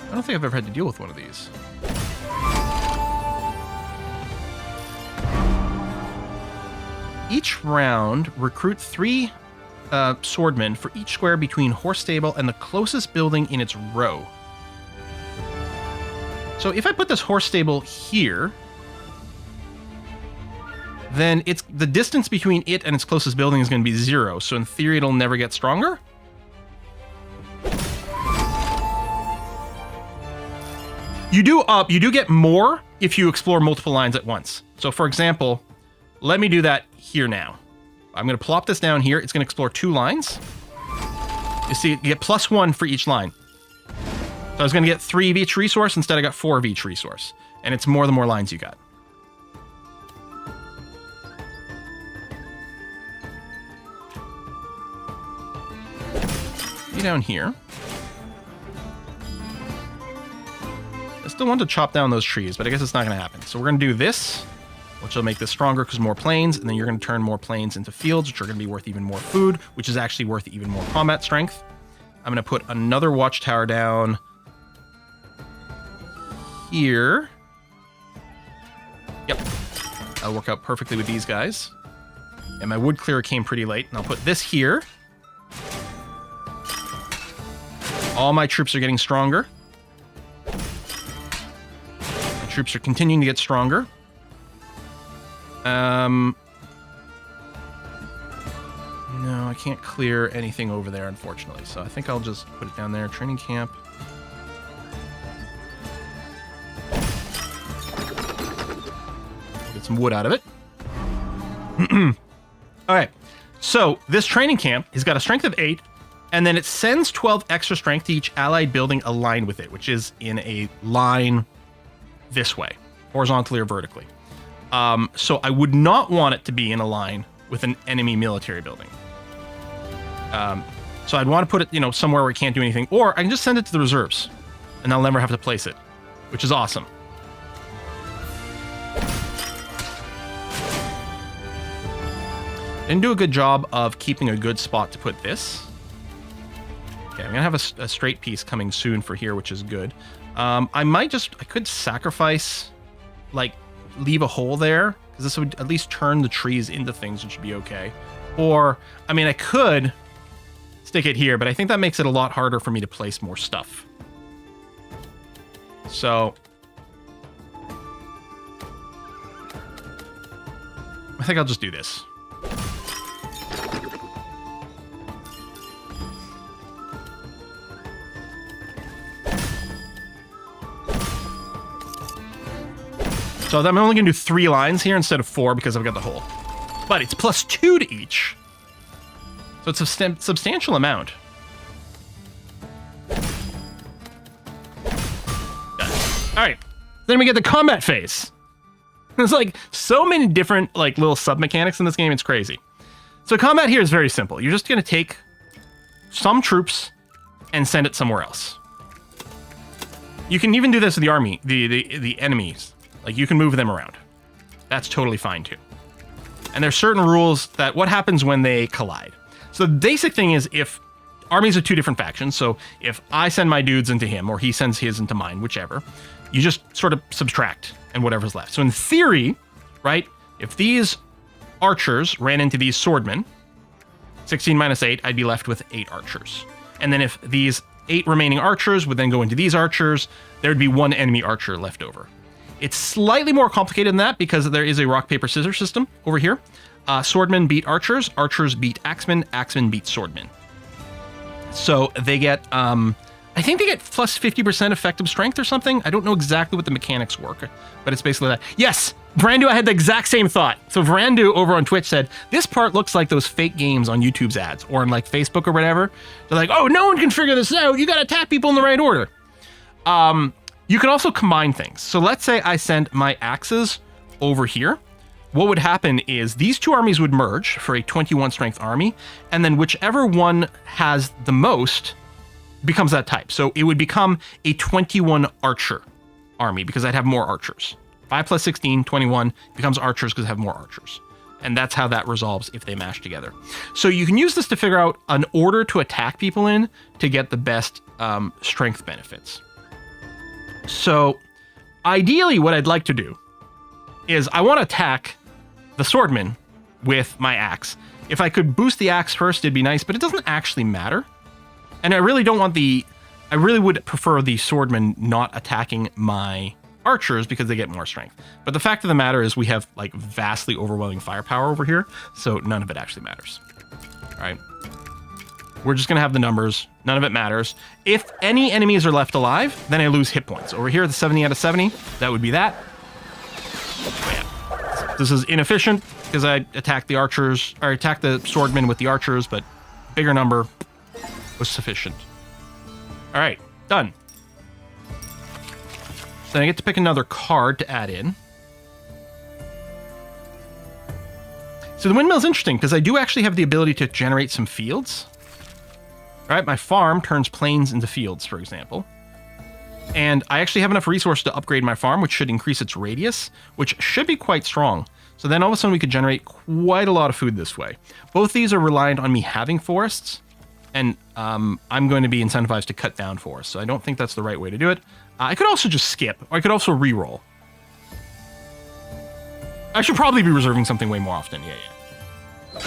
I don't think I've ever had to deal with one of these. Each round, recruit 3 swordmen for each square between horse stable and the closest building in its row. So if I put this horse stable here, then it's the distance between it and its closest building is going to be 0. So in theory, it'll never get stronger. You do get more if you explore multiple lines at once. So for example, let me do that here now. I'm going to plop this down here. It's going to explore 2 lines. You see, you get +1 for each line. So I was going to get 3 of each resource. Instead, I got 4 of each resource. And it's more the more lines you got. Be down here. I still want to chop down those trees, but I guess it's not going to happen. So we're going to do this, which will make this stronger because more plains, and then you're going to turn more plains into fields, which are going to be worth even more food, which is actually worth even more combat strength. I'm going to put another watchtower down here. Yep. That'll work out perfectly with these guys. And my wood clearer came pretty late, and I'll put this here. All my troops are getting stronger. Troops are continuing to get stronger. No, I can't clear anything over there, unfortunately. So I think I'll just put it down there. Training camp. Get some wood out of it. All right. So this training camp has got a strength of 8, and then it sends 12 extra strength to each allied building aligned with it, which is in a line this way, horizontally or vertically. So I would not want it to be in a line with an enemy military building. So I'd want to put it, somewhere where it can't do anything, or I can just send it to the reserves, and I'll never have to place it, which is awesome. Didn't do a good job of keeping a good spot to put this. Okay, I'm gonna have a straight piece coming soon for here, which is good. I could sacrifice, leave a hole there, because this would at least turn the trees into things, which should be okay. Or, I could stick it here, but I think that makes it a lot harder for me to place more stuff. So, I think I'll just do this. So I'm only going to do 3 lines here instead of 4 because I've got the hole. But it's +2 to each. So it's a substantial amount. Done. All right. Then we get the combat phase. There's so many different little sub-mechanics in this game. It's crazy. So combat here is very simple. You're just going to take some troops and send it somewhere else. You can even do this with the army, the enemies. You can move them around. That's totally fine too. And there's certain rules that what happens when they collide. So the basic thing is if armies are 2 different factions, so if I send my dudes into him or he sends his into mine, whichever, you just sort of subtract and whatever's left. So in theory, right, if these archers ran into these swordmen, 16 minus 8, I'd be left with 8 archers. And then if these 8 remaining archers would then go into these archers, there'd be 1 enemy archer left over. It's slightly more complicated than that because there is a rock, paper, scissors system over here. Swordmen beat archers, archers beat axemen, axemen beat swordmen. So they get I think they get plus 50% effective strength or something. I don't know exactly what the mechanics work, but it's basically that. Yes, Varandu, I had the exact same thought. So Varandu over on Twitch said, this part looks like those fake games on YouTube's ads or on like Facebook or whatever. They're like, oh, no one can figure this out. You got to attack people in the right order. You can also combine things. So let's say I send my axes over here. What would happen is these two armies would merge for a 21 strength army, and then whichever one has the most becomes that type. So it would become a 21 archer army because I'd have more archers. 5 plus 16, 21 becomes archers because I have more archers. And that's how that resolves if they mash together. So you can use this to figure out an order to attack people in to get the best strength benefits. So ideally what I'd like to do is I want to attack the swordman with my axe. If I could boost the axe first, it'd be nice, but it doesn't actually matter. And I really don't want I really would prefer the swordman not attacking my archers because they get more strength. But the fact of the matter is we have like vastly overwhelming firepower over here, so none of it actually matters. All right. We're just going to have the numbers. None of it matters. If any enemies are left alive, then I lose hit points. Over here, the 70 out of 70, that would be that. Oh, yeah. This is inefficient because I attacked the archers, or attacked the swordmen with the archers, but bigger number was sufficient. All right, done. Then I get to pick another card to add in. So the windmill is interesting because I do actually have the ability to generate some fields. All right, my farm turns plains into fields, for example. And I actually have enough resource to upgrade my farm, which should increase its radius, which should be quite strong. So then all of a sudden we could generate quite a lot of food this way. Both these are reliant on me having forests, and I'm going to be incentivized to cut down forests. So I don't think that's the right way to do it. I could also just skip, or I could also re-roll. I should probably be reserving something way more often. Yeah.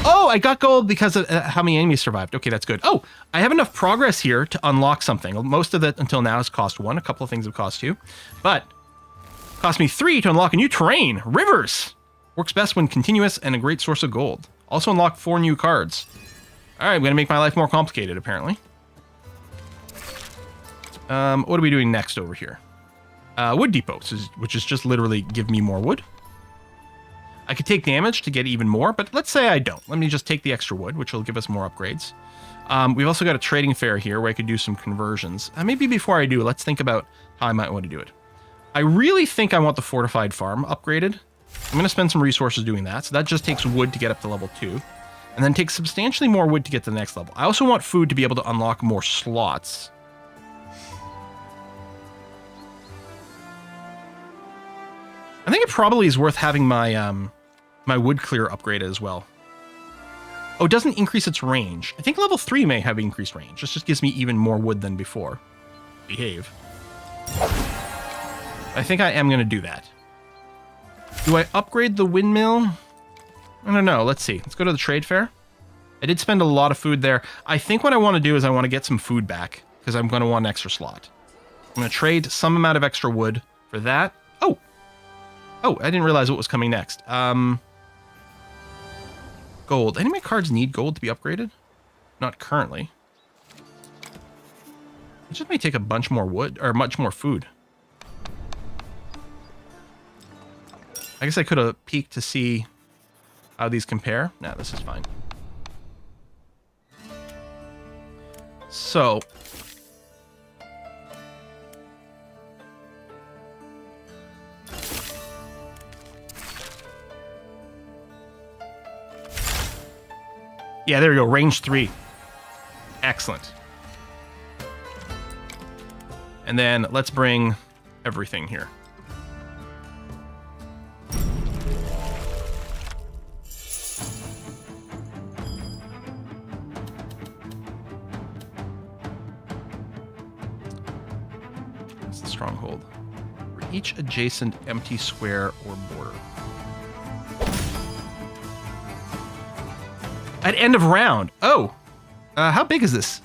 Oh, I got gold because of how many enemies survived. Okay, that's good. Oh, I have enough progress here to unlock something. Most of it until now has cost 1. A couple of things have cost 2. But it cost me 3 to unlock a new terrain. Rivers. Works best when continuous and a great source of gold. Also unlock 4 new cards. All right, I'm going to make my life more complicated, apparently. What are we doing next over here? Wood depots, which is just literally give me more wood. I could take damage to get even more, but let's say I don't. Let me just take the extra wood, which will give us more upgrades. We've also got a trading fair here where I could do some conversions. Maybe before I do, let's think about how I might want to do it. I really think I want the fortified farm upgraded. I'm going to spend some resources doing that. So that just takes wood to get up to level 2. And then takes substantially more wood to get to the next level. I also want food to be able to unlock more slots. I think it probably is worth having my my wood clear upgraded as well. Oh, it doesn't increase its range. I think level 3 may have increased range. This just gives me even more wood than before. Behave. I think I am going to do that. Do I upgrade the windmill? I don't know. Let's see. Let's go to the trade fair. I did spend a lot of food there. I think what I want to do is I want to get some food back because I'm going to want an extra slot. I'm going to trade some amount of extra wood for that. Oh, I didn't realize what was coming next. Gold. Any of my cards need gold to be upgraded? Not currently. It just may take a bunch more wood, or much more food. I guess I could have peeked to see how these compare. Nah, this is fine. So... yeah, there we go. Range 3. Excellent. And then let's bring everything here. That's the stronghold. For each adjacent empty square or border. At end of round. Oh, how big is this?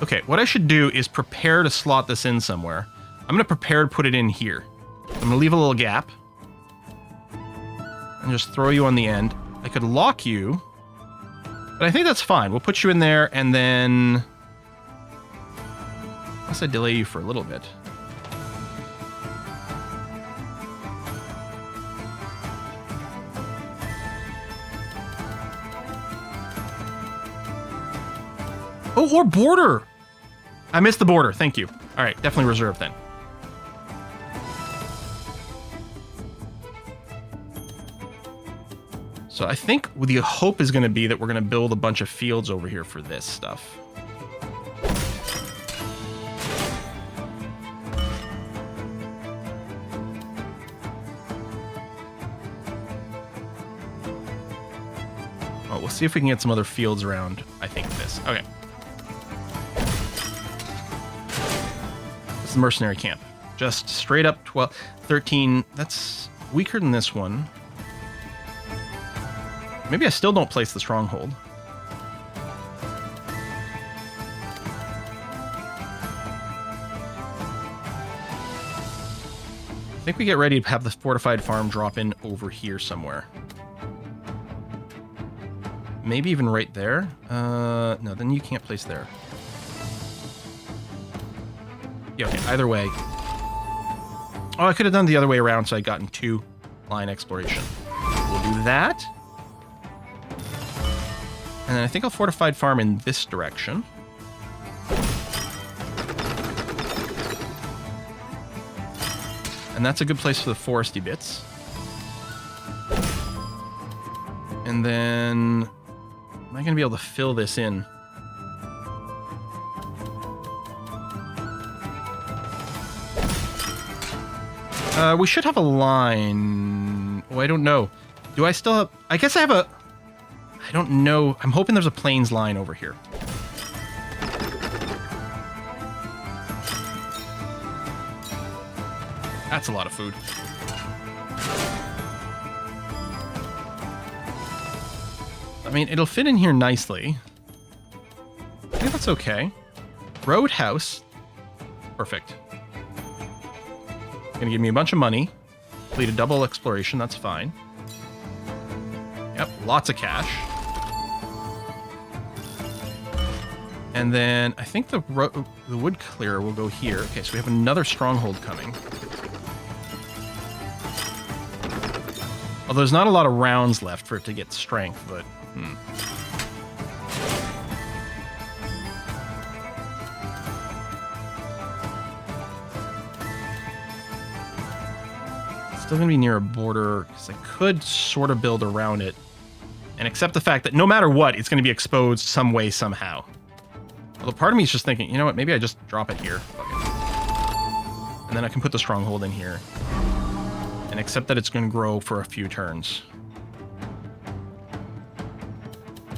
Okay, what I should do is prepare to slot this in somewhere. I'm going to prepare to put it in here. I'm going to leave a little gap. And just throw you on the end. I could lock you. But I think that's fine. We'll put you in there and then... Unless I delay you for a little bit. Oh, or border. I missed the border. Thank you. All right, definitely reserve then. So I think the hope is going to be that we're going to build a bunch of fields over here for this stuff. Oh, we'll see if we can get some other fields around. I think this. Okay. This is the mercenary camp. Just straight up 12, 13. That's weaker than this one. Maybe I still don't place the stronghold. I think we get ready to have the fortified farm drop in over here somewhere. Maybe even right there. No, then you can't place there. Yeah, okay, either way. Oh, I could have done the other way around so I'd gotten 2-line exploration. We'll do that. And then I think I'll fortified farm in this direction. And that's a good place for the foresty bits. And then... am I going to be able to fill this in? We should have a line. Oh, I don't know. Do I still have... I guess I have a... I don't know. I'm hoping there's a plains line over here. That's a lot of food. I mean, it'll fit in here nicely. I think that's okay. Roadhouse. Perfect. Gonna give me a bunch of money. Complete a double exploration. That's fine. Yep, lots of cash. And then I think the wood clearer will go here. Okay, so we have another stronghold coming. Although there's not a lot of rounds left for it to get strength, but... Still gonna be near a border, because I could sort of build around it and accept the fact that no matter what, it's gonna be exposed some way, somehow. Although part of me is just thinking, you know what, maybe I just drop it here. And then I can put the stronghold in here. And accept that it's gonna grow for a few turns.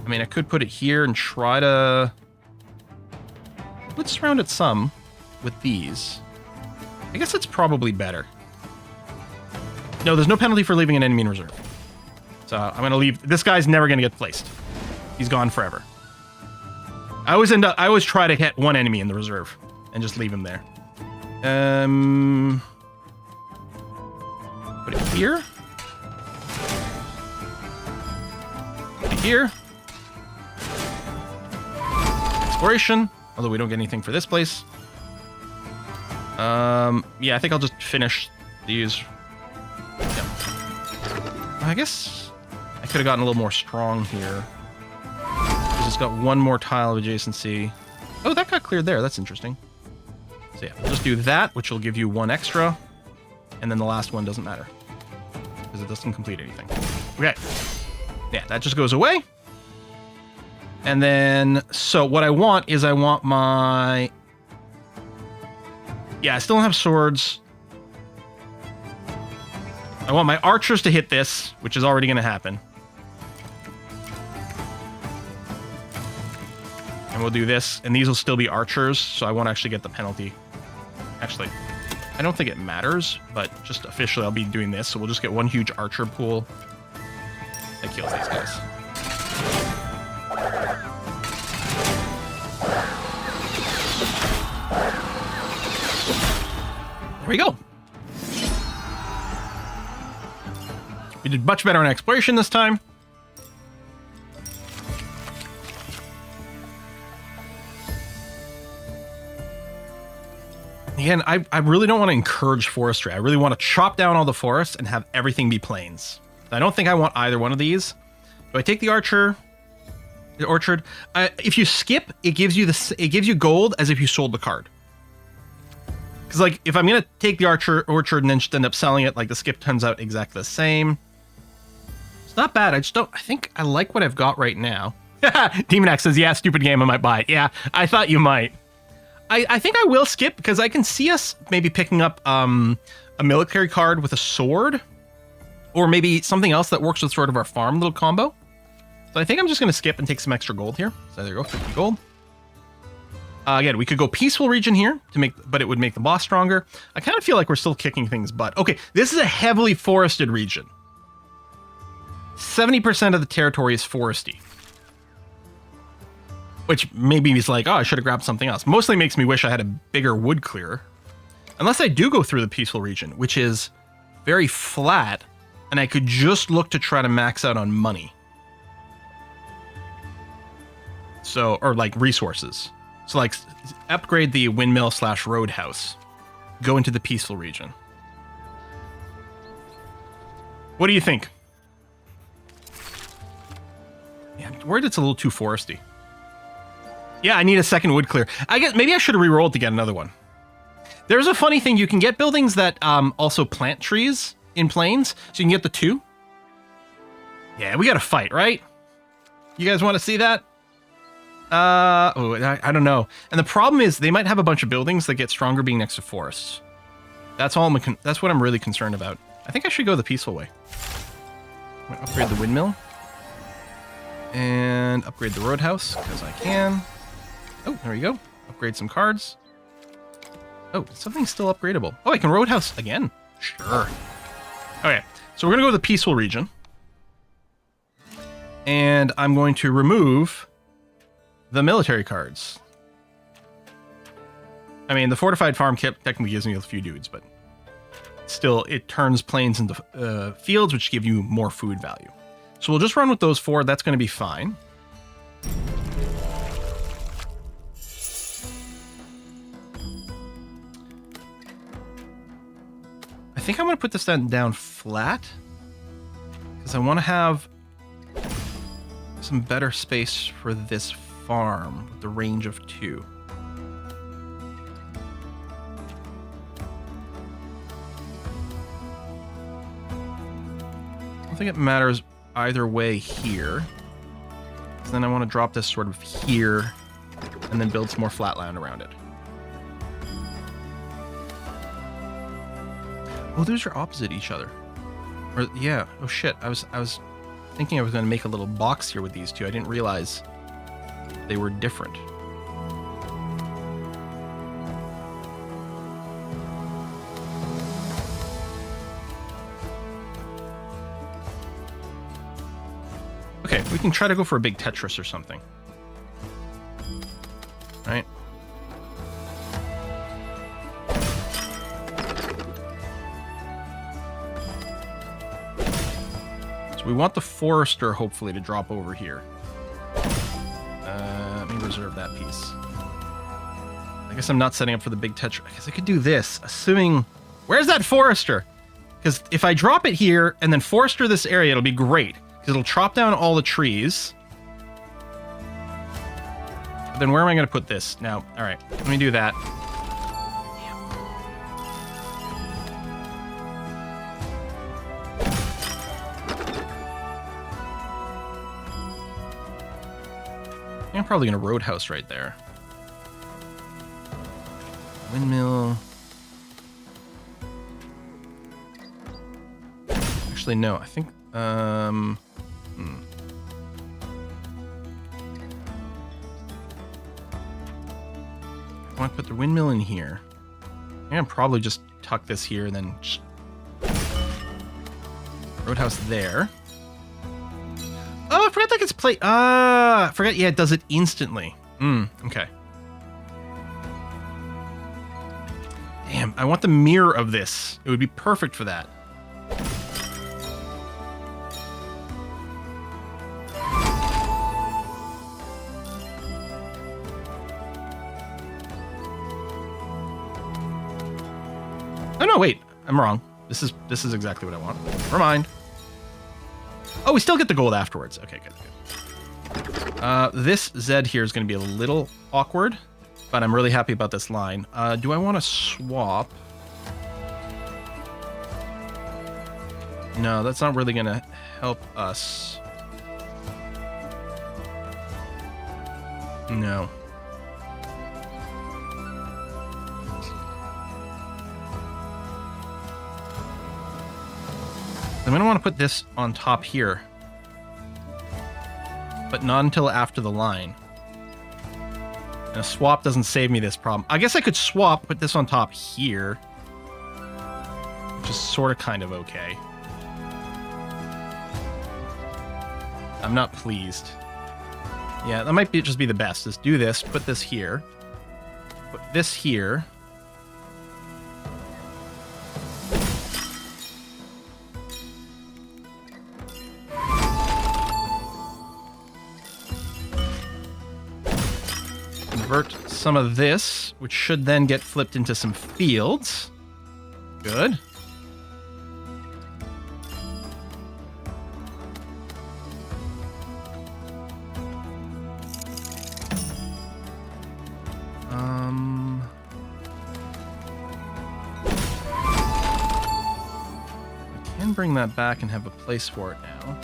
I mean, I could put it here and try to... let's surround it some with these. I guess it's probably better. No, there's no penalty for leaving an enemy in reserve. So I'm going to leave... this guy's never going to get placed. He's gone forever. I always try to hit one enemy in the reserve and just leave him there. Put it here. Put it here. Exploration. Although we don't get anything for this place. Yeah, I think I'll just finish these. Yeah. I guess I could have gotten a little more strong here. It's got one more tile of adjacency. Oh, that got cleared there. That's interesting. So yeah, we'll just do that, which will give you one extra. And then the last one doesn't matter. Because it doesn't complete anything. Okay. Yeah, that just goes away. And then, so what I want is I want my... yeah, I still don't have swords. I want my archers to hit this, which is already going to happen. And we'll do this, and these will still be archers, so I won't actually get the penalty. Actually, I don't think it matters, but just officially I'll be doing this, so we'll just get one huge archer pool that kills these guys. There we go. We did much better on exploration this time. Again, I really don't want to encourage forestry. I really want to chop down all the forests and have everything be plains. I don't think I want either one of these. Do I take the orchard? If you skip, it gives you gold as if you sold the card. Because like if I'm gonna take the orchard and then just end up selling it, like the skip turns out exactly the same. It's not bad. I think I like what I've got right now. Demon X says, yeah, stupid game, I might buy it. Yeah, I thought you might. I think I will skip because I can see us maybe picking up a military card with a sword, or maybe something else that works with sort of our farm little combo. So I think I'm just going to skip and take some extra gold here. So there you go, 50 gold. Again, we could go peaceful region here but it would make the boss stronger. I kind of feel like we're still kicking things butt. Okay, this is a heavily forested region. 70% of the territory is foresty. Which maybe is like, oh, I should have grabbed something else. Mostly makes me wish I had a bigger wood clearer. Unless I do go through the peaceful region, which is very flat, and I could just look to try to max out on money. So, or like resources. So like upgrade the windmill / roadhouse. Go into the peaceful region. What do you think? Yeah, I'm worried it's a little too foresty. Yeah, I need a second wood clear. I guess maybe I should have re-rolled to get another one. There's a funny thing. You can get buildings that also plant trees in plains. So you can get the 2. Yeah, we got to fight, right? You guys want to see that? I don't know. And the problem is they might have a bunch of buildings that get stronger being next to forests. That's all. That's what I'm really concerned about. I think I should go the peaceful way. I'm gonna upgrade the windmill. And upgrade the roadhouse, because I can. Oh, there we go. Upgrade some cards. Oh, something's still upgradable. Oh, I can roadhouse again. Sure. Okay, so we're going to go to the peaceful region. And I'm going to remove the military cards. I mean, the fortified farm kit technically gives me a few dudes, but still, it turns plains into fields, which give you more food value. So we'll just run with those 4. That's going to be fine. I think I'm going to put this down flat because I want to have some better space for this farm with the range of 2. I don't think it matters either way here. So then I want to drop this sort of here and then build some more flat land around it. Oh, those are opposite each other. Or yeah. Oh shit. I was thinking I was going to make a little box here with these 2. I didn't realize they were different. Okay, we can try to go for a big Tetris or something. Right? So we want the forester hopefully to drop over here. Let me reserve that piece. I guess I'm not setting up for the big Tetris. I guess I could do this, assuming... Where's that forester? Because if I drop it here and then forester this area, it'll be great. It'll chop down all the trees. But then where am I going to put this? Now, all right, let me do that. I'm probably going to roadhouse right there. Windmill. Actually, no, I think... I want to put the windmill in here. I'm gonna probably just tuck this here and then roadhouse there. Oh, I forgot that gets played. I forgot. Yeah, it does it instantly. Okay. Damn, I want the mirror of this. It would be perfect for that. Oh no, wait, I'm wrong. This is exactly what I want. Never mind. Oh, we still get the gold afterwards. Okay, good. This Z here is going to be a little awkward, but I'm really happy about this line. Do I want to swap? No, that's not really going to help us. No. I'm going to want to put this on top here, but not until after the line. And a swap doesn't save me this problem. I guess I could swap, put this on top here, which is sort of kind of okay. I'm not pleased. Yeah, that might just be the best. Is do this, put this here, put this here. Convert some of this, which should then get flipped into some fields. Good. I can bring that back and have a place for it now.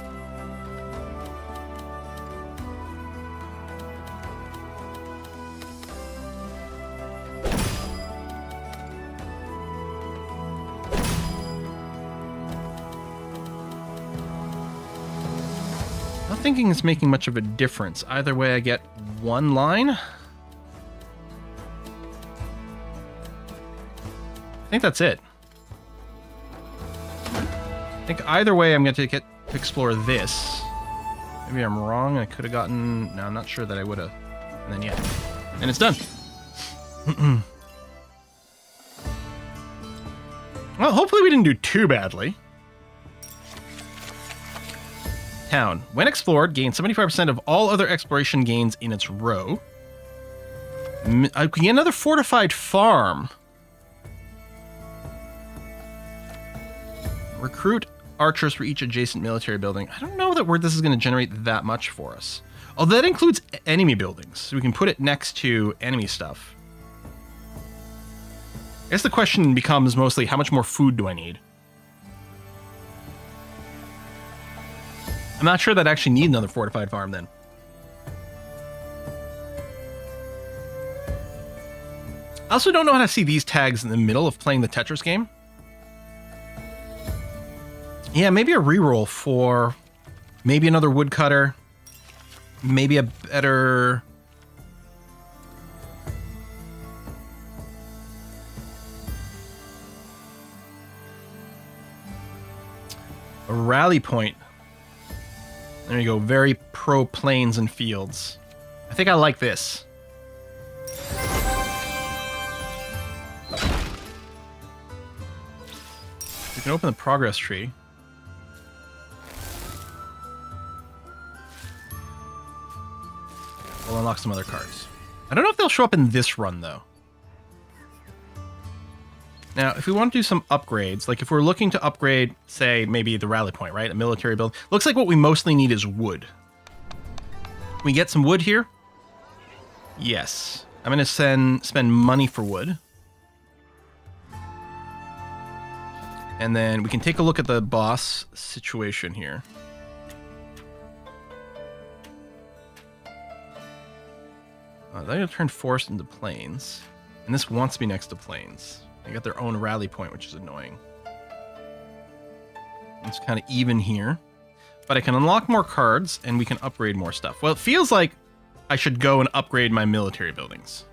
Not thinking it's making much of a difference. Either way, I get one line. I think that's it. I think either way, I'm going to get to explore this. Maybe I'm wrong. I could have gotten... No, I'm not sure that I would have. And then, yeah. And it's done. Well, hopefully we didn't do too badly. Town. When explored, gains 75% of all other exploration gains in its row. I can get another fortified farm. Recruit archers for each adjacent military building. I don't know that this is going to generate that much for us. Although that includes enemy buildings, so we can put it next to enemy stuff. I guess the question becomes mostly, how much more food do I need? I'm not sure that I actually need another fortified farm then. I also don't know how to see these tags in the middle of playing the Tetris game. Yeah, maybe a reroll for maybe another woodcutter, maybe a better... a rally point. There you go, very pro plains and fields. I think I like this. We can open the progress tree. We'll unlock some other cards. I don't know if they'll show up in this run, though. Now, if we want to do some upgrades, like if we're looking to upgrade, say, maybe the rally point, right? A military build. Looks like what we mostly need is wood. Can we get some wood here? Yes. I'm going to spend money for wood. And then we can take a look at the boss situation here. They're going to turn forest into plains. And this wants to be next to plains. They got their own rally point, which is annoying. It's kind of even here. But I can unlock more cards, and we can upgrade more stuff. Well, it feels like I should go and upgrade my military buildings.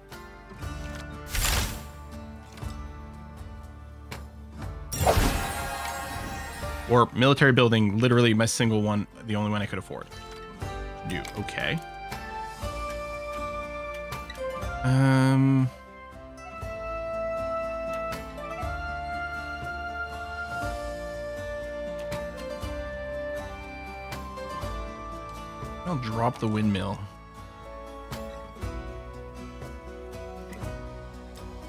Or military building, literally my single one, the only one I could afford. Do, okay. I'll drop the windmill.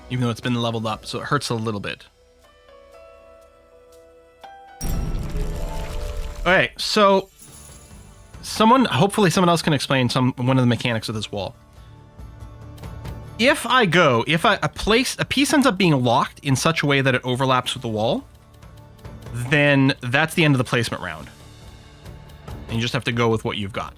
Even though it's been leveled up, so it hurts a little bit. Okay, so hopefully someone else can explain one of the mechanics of this wall. If a piece ends up being locked in such a way that it overlaps with the wall, then that's the end of the placement round. And you just have to go with what you've got.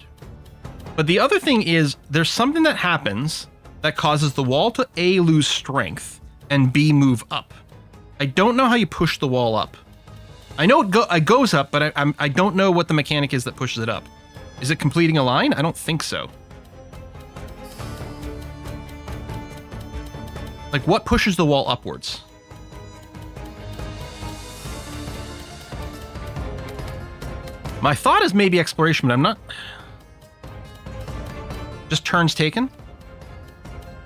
But the other thing is, there's something that happens that causes the wall to A, lose strength, and B, move up. I don't know how you push the wall up. I know it goes up, but I don't know what the mechanic is that pushes it up. Is it completing a line? I don't think so. Like, what pushes the wall upwards? My thought is maybe exploration, but I'm not... Just turns taken?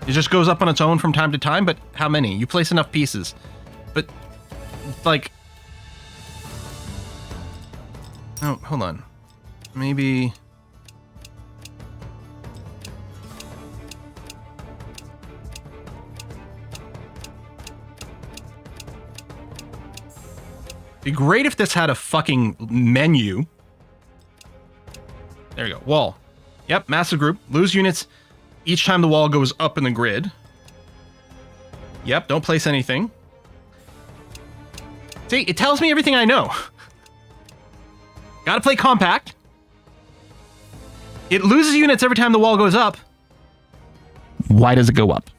It just goes up on its own from time to time, but how many? You place enough pieces. But, like... Oh, hold on. Maybe... It'd be great if this had a fucking menu. There you go. Wall. Yep, massive group. Lose units each time the wall goes up in the grid. Yep, don't place anything. See, it tells me everything I know. Gotta play compact. It loses units every time the wall goes up. Why does it go up?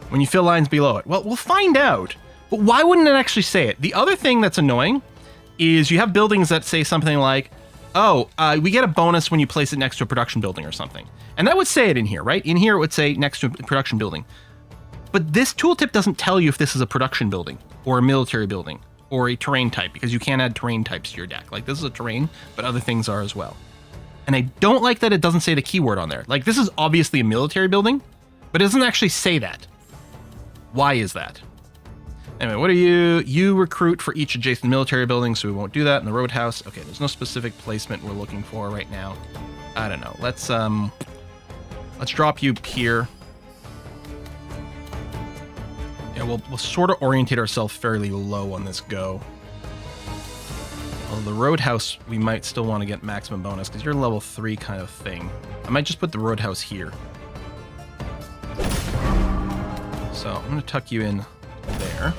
When you fill lines below it. Well, we'll find out. But why wouldn't it actually say it? The other thing that's annoying is you have buildings that say something like, oh, we get a bonus when you place it next to a production building or something. And that would say it in here, right? In here it would say next to a production building. But this tooltip doesn't tell you if this is a production building or a military building or a terrain type, because you can't add terrain types to your deck. Like, this is a terrain, but other things are as well. And I don't like that it doesn't say the keyword on there. Like, this is obviously a military building, but it doesn't actually say that. Why is that? Anyway, what are you? You recruit for each adjacent military building, so we won't do that in the roadhouse. Okay, there's no specific placement we're looking for right now. I don't know. Let's drop you here. Yeah, we'll sort of orientate ourselves fairly low on this go. Well, the roadhouse, we might still want to get maximum bonus because you're level 3 kind of thing. I might just put the roadhouse here. So I'm going to tuck you in there.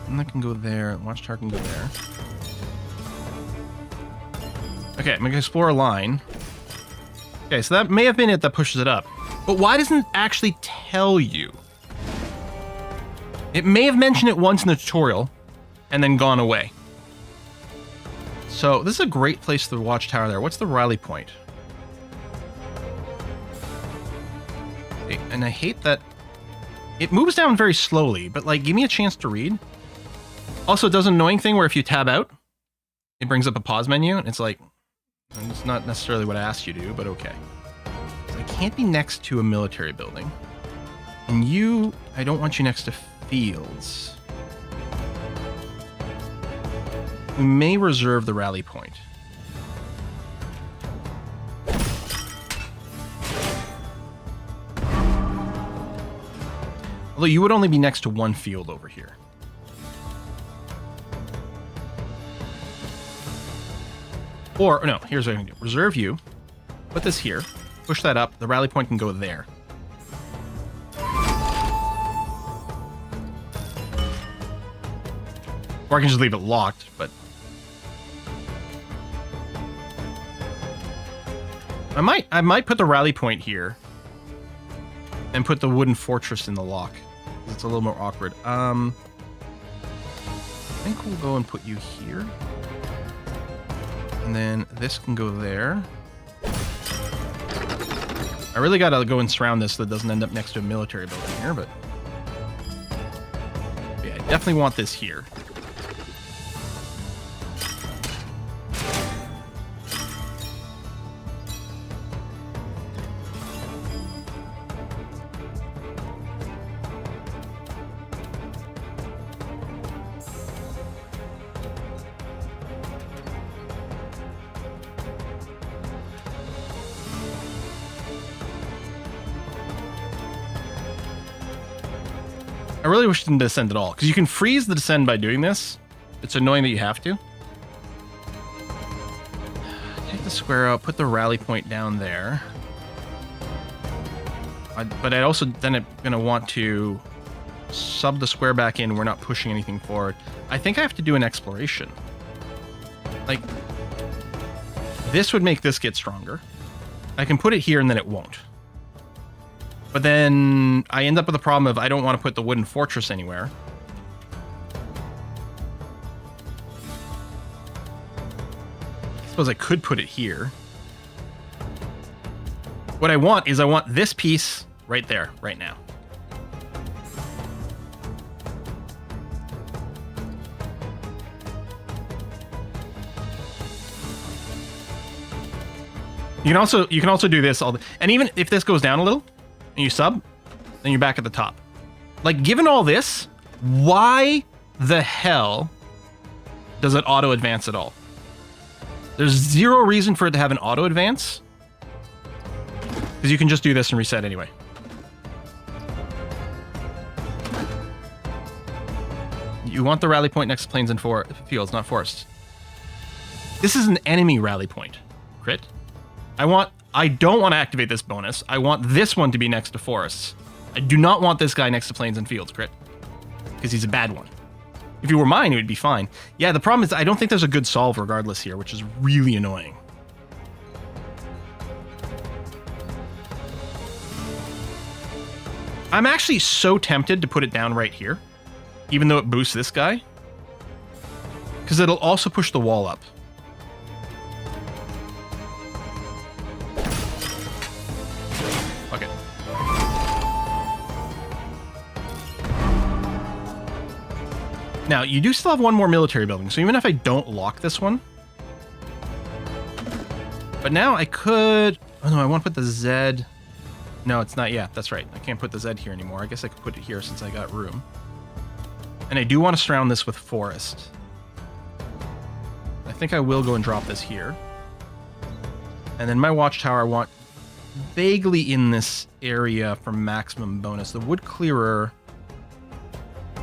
And that can go there. Watchtower can go there. Okay, I'm going to explore a line. Okay, so that may have been it that pushes it up. But why doesn't it actually tell you? It may have mentioned it once in the tutorial and then gone away. So this is a great place for the watchtower there. What's the rally point? And I hate that it moves down very slowly, but like, give me a chance to read. Also, it does an annoying thing where if you tab out, it brings up a pause menu, and it's like, it's not necessarily what I asked you to do, but okay. So I can't be next to a military building. And you, I don't want you next to fields. We may reserve the rally point. Although you would only be next to one field over here. Or, no, here's what I'm going to do. Reserve you. Put this here. Push that up. The rally point can go there. Or I can just leave it locked, but... I might put the rally point here. And put the wooden fortress in the lock. It's a little more awkward. I think we'll go and put you here. And then this can go there. I really gotta go and surround this so it doesn't end up next to a military building here, but... yeah, I definitely want this here. really wish it didn't descend at all, because you can freeze the descend by doing this. It's annoying that you have to. Take the square out, put the rally point down there. But I also then I'm going to want to sub the square back in. We're not pushing anything forward. I think I have to do an exploration. Like, this would make this get stronger. I can put it here and then it won't. But then I end up with a problem of I don't want to put the wooden fortress anywhere. I suppose I could put it here. What I want is I want this piece right there, right now. You can also do this and even if this goes down a little and you sub, then you're back at the top. Like, given all this, why the hell does it auto advance at all? There's zero reason for it to have an auto advance. Because you can just do this and reset anyway. You want the rally point next to plains and fields, not forests. This is an enemy rally point. Crit. I don't want to activate this bonus. I want this one to be next to forests. I do not want this guy next to plains and fields, crit. Because he's a bad one. If he were mine, it would be fine. Yeah, the problem is I don't think there's a good solve regardless here, which is really annoying. I'm actually so tempted to put it down right here, even though it boosts this guy. Because it'll also push the wall up. Okay. Now, you do still have one more military building, so even if I don't lock this one... But now I could... Oh no, I want to put the Z... No, it's not yet. That's right. I can't put the Z here anymore. I guess I could put it here since I got room. And I do want to surround this with forest. I think I will go and drop this here. And then my watchtower I want vaguely in this area for maximum bonus. The wood clearer... I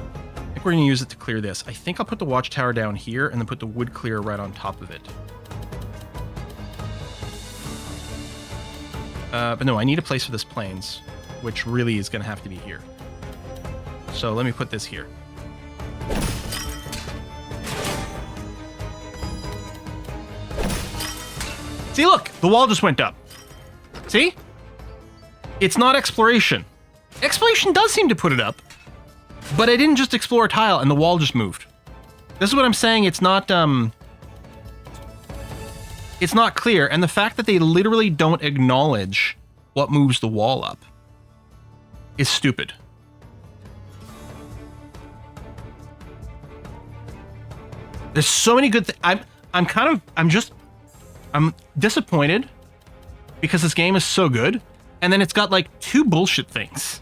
think we're going to use it to clear this. I think I'll put the watchtower down here and then put the wood clearer right on top of it. But no, I need a place for this plains, which really is going to have to be here. So let me put this here. See, look, the wall just went up. See? It's not exploration. Exploration does seem to put it up, but I didn't just explore a tile and the wall just moved. This is what I'm saying. It's not clear, and the fact that they literally don't acknowledge what moves the wall up is stupid. There's so many good things. I'm disappointed because this game is so good, and then it's got like two bullshit things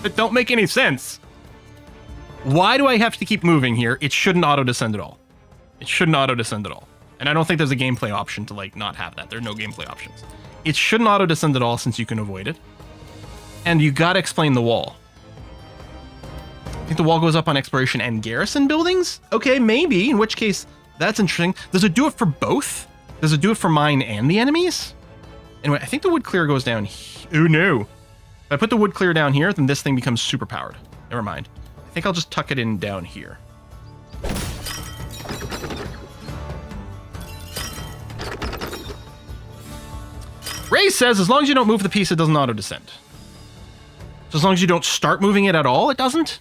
that don't make any sense. Why do I have to keep moving here? It shouldn't auto-descend at all. It shouldn't auto-descend at all. And I don't think there's a gameplay option to, like, not have that. There are no gameplay options. It shouldn't auto-descend at all since you can avoid it. And you gotta explain the wall. I think the wall goes up on exploration and garrison buildings? Okay, maybe, in which case, that's interesting. Does it do it for both? Does it do it for mine and the enemies? Anyway, I think the wood clear goes down here. Oh, no. If I put the wood clear down here, then this thing becomes super powered. Never mind. I think I'll just tuck it in down here. Ray says, as long as you don't move the piece, it doesn't auto-descend. So as long as you don't start moving it at all, it doesn't?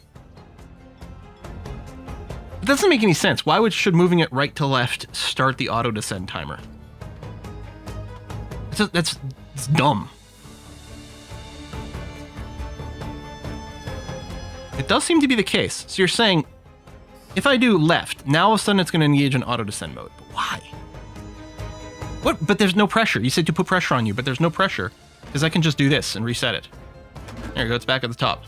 It doesn't make any sense. Why should moving it right to left start the auto-descend timer? It's dumb. It does seem to be the case. So you're saying, if I do left, now all of a sudden it's going to engage in auto-descend mode. But why? What? But there's no pressure. You said to put pressure on you, but there's no pressure because I can just do this and reset it. There you go. It's back at the top.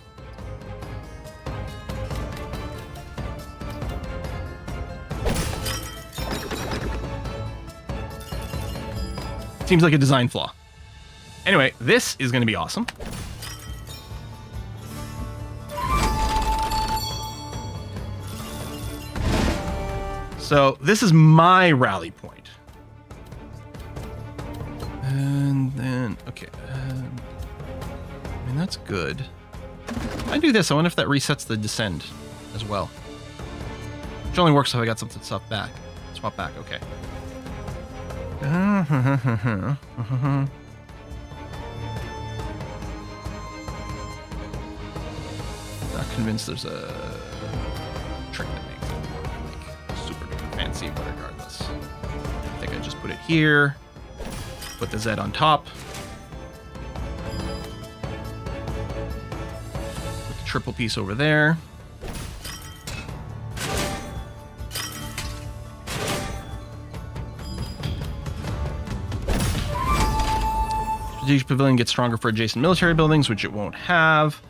Seems like a design flaw. Anyway, this is going to be awesome. So this is my rally point. And then, okay. I mean, that's good. If I do this, I wonder if that resets the descend as well. Which only works if I got something swap back. Swap back, okay. Not convinced there's a trick that makes it like super duper fancy, but regardless. I think I just put it here. Put the Z on top. Put the triple piece over there. Strategic Pavilion gets stronger for adjacent military buildings, which it won't have.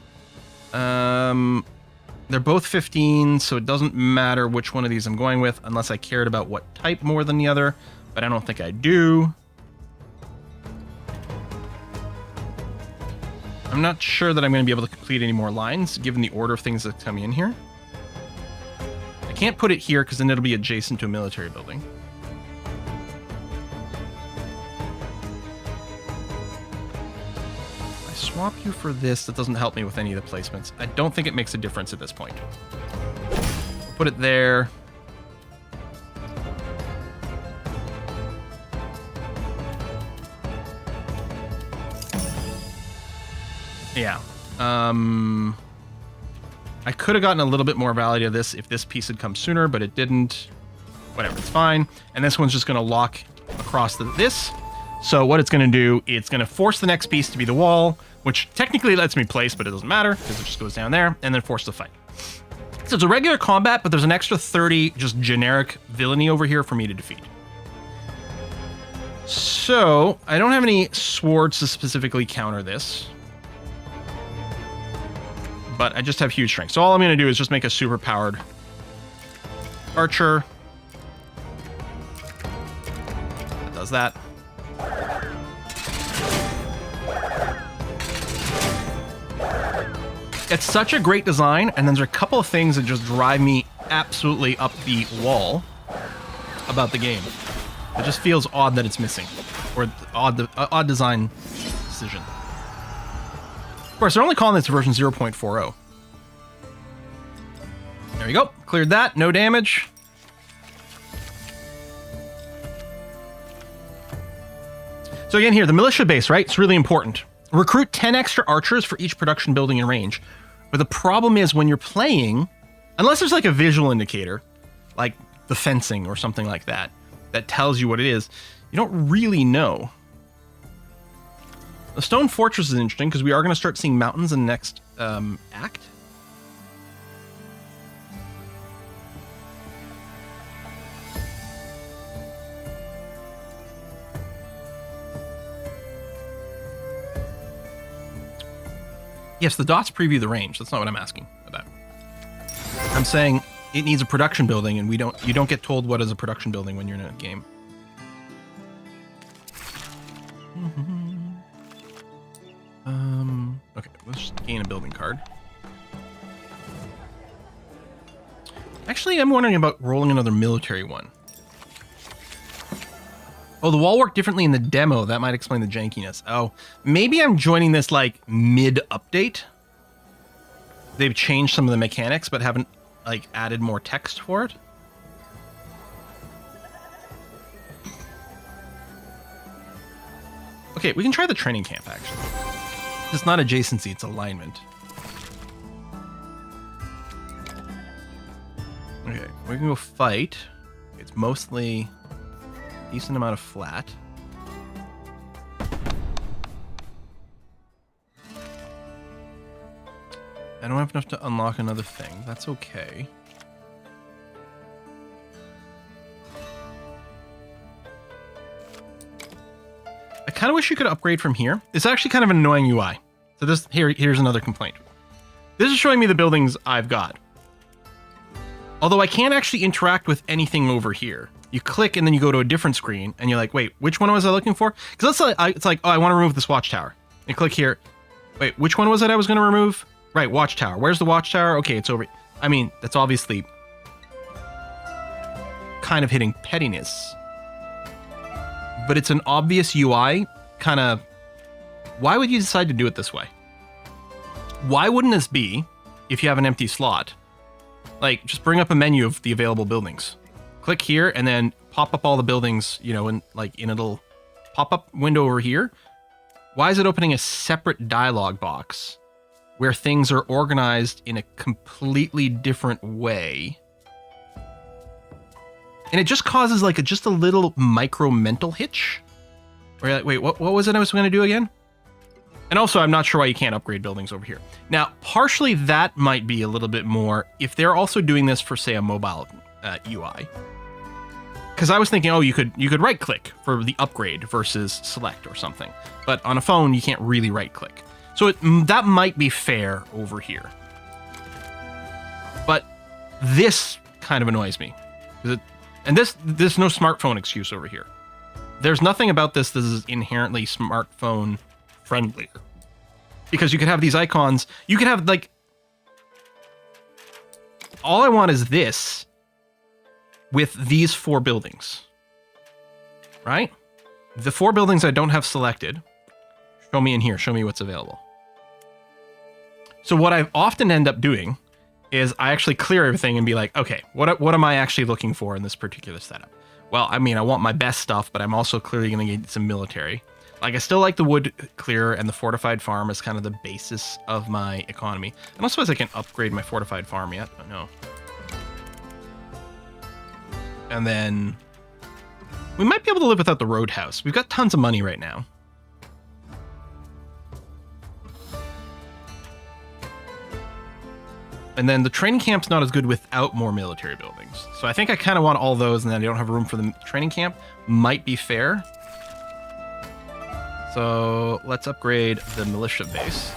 They're both 15, so it doesn't matter which one of these I'm going with, unless I cared about what type more than the other, but I don't think I do. I'm not sure that I'm going to be able to complete any more lines, given the order of things that come in here. I can't put it here, because then it'll be adjacent to a military building. Swap you for this. That doesn't help me with any of the placements. I don't think it makes a difference at this point. Put it there. Yeah. I could have gotten a little bit more value to this if this piece had come sooner, but it didn't. Whatever, it's fine. And this one's just going to lock across this. So what it's going to do, it's going to force the next piece to be the wall, which technically lets me place, but it doesn't matter because it just goes down there, and then force the fight. So it's a regular combat, but there's an extra 30 just generic villainy over here for me to defeat. So I don't have any swords to specifically counter this, but I just have huge strength. So all I'm going to do is just make a super powered archer. That does that. It's such a great design, and then there's a couple of things that just drive me absolutely up the wall about the game. It just feels odd that it's missing, or odd design decision. Of course, they're only calling this version 0.40. There you go. Cleared that. No damage. So again here, the militia base, right? It's really important. Recruit 10 extra archers for each production building in range. But the problem is when you're playing, unless there's like a visual indicator, like the fencing or something like that, that tells you what it is, you don't really know. The Stone Fortress is interesting because we are going to start seeing mountains in the next act. Yes, the dots preview the range. That's not what I'm asking about. I'm saying it needs a production building, and you don't get told what is a production building when you're in a game. Okay, let's just gain a building card. Actually, I'm wondering about rolling another military one. Oh, the wall worked differently in the demo. That might explain the jankiness. Oh, maybe I'm joining this like mid-update. They've changed some of the mechanics, but haven't like added more text for it. Okay, we can try the training camp, actually. It's not adjacency, it's alignment. Okay, we can go fight. It's mostly decent amount of flat. I don't have enough to unlock another thing. That's okay. I kind of wish you could upgrade from here. It's actually kind of an annoying UI. So here's another complaint. This is showing me the buildings I've got. Although I can't actually interact with anything over here. You click and then you go to a different screen and you're like, wait, which one was I looking for? Because it's like, oh, I want to remove this watchtower. And click here. Wait, which one was it I was going to remove? Right, watchtower. Where's the watchtower? Okay, it's over. I mean, that's obviously kind of hitting pettiness. But it's an obvious UI kind of... Why would you decide to do it this way? Why wouldn't this be, if you have an empty slot, like just bring up a menu of the available buildings. Click here and then pop up all the buildings, you know, in a little pop-up window over here. Why is it opening a separate dialog box where things are organized in a completely different way? And it just causes like just a little micro mental hitch. Where you're like, wait, what was it I was going to do again? And also, I'm not sure why you can't upgrade buildings over here. Now, partially that might be a little bit more if they're also doing this for, say, a mobile UI. Because I was thinking, oh, you could right-click for the upgrade versus select or something. But on a phone, you can't really right-click. So that might be fair over here. But this kind of annoys me. And there's no smartphone excuse over here. There's nothing about this that is inherently smartphone friendlier. Because you could have these icons. You could have, like... All I want is this with these 4 buildings. Right? The 4 buildings I don't have selected. Show me in here. Show me what's available. So what I often end up doing is I actually clear everything and be like, okay, what am I actually looking for in this particular setup? Well, I mean, I want my best stuff, but I'm also clearly going to get some military. Like, I still like the wood clearer and the fortified farm as kind of the basis of my economy. I don't suppose I can upgrade my fortified farm yet, but no. And then we might be able to live without the roadhouse. We've got tons of money right now. And then the training camp's not as good without more military buildings. So I think I kind of want all those, and then I don't have room for the training camp. Might be fair. So let's upgrade the militia base.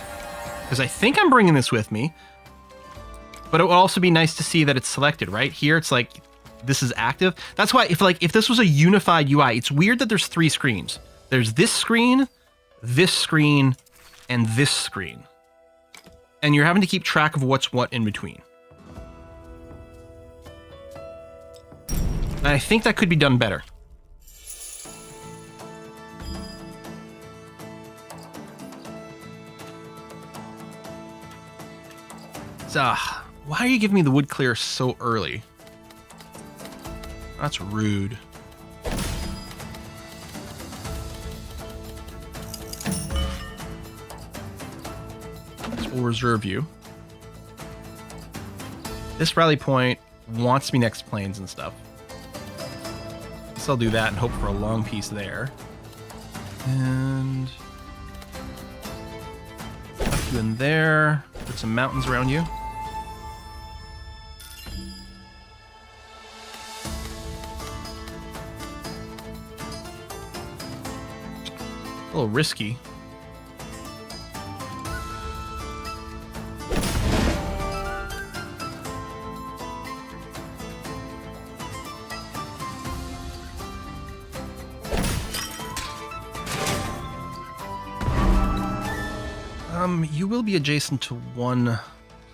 Because I think I'm bringing this with me. But it would also be nice to see that it's selected, right? Here it's like, this is active. That's why if this was a unified UI, it's weird that there's 3 screens. There's this screen, and this screen. And you're having to keep track of what's what in between. And I think that could be done better. So, why are you giving me the wood clear so early? That's rude. We'll reserve you. This rally point wants me next to planes and stuff. So I'll do that and hope for a long piece there. And put you in there. Put some mountains around you. A little risky. You will be adjacent to 1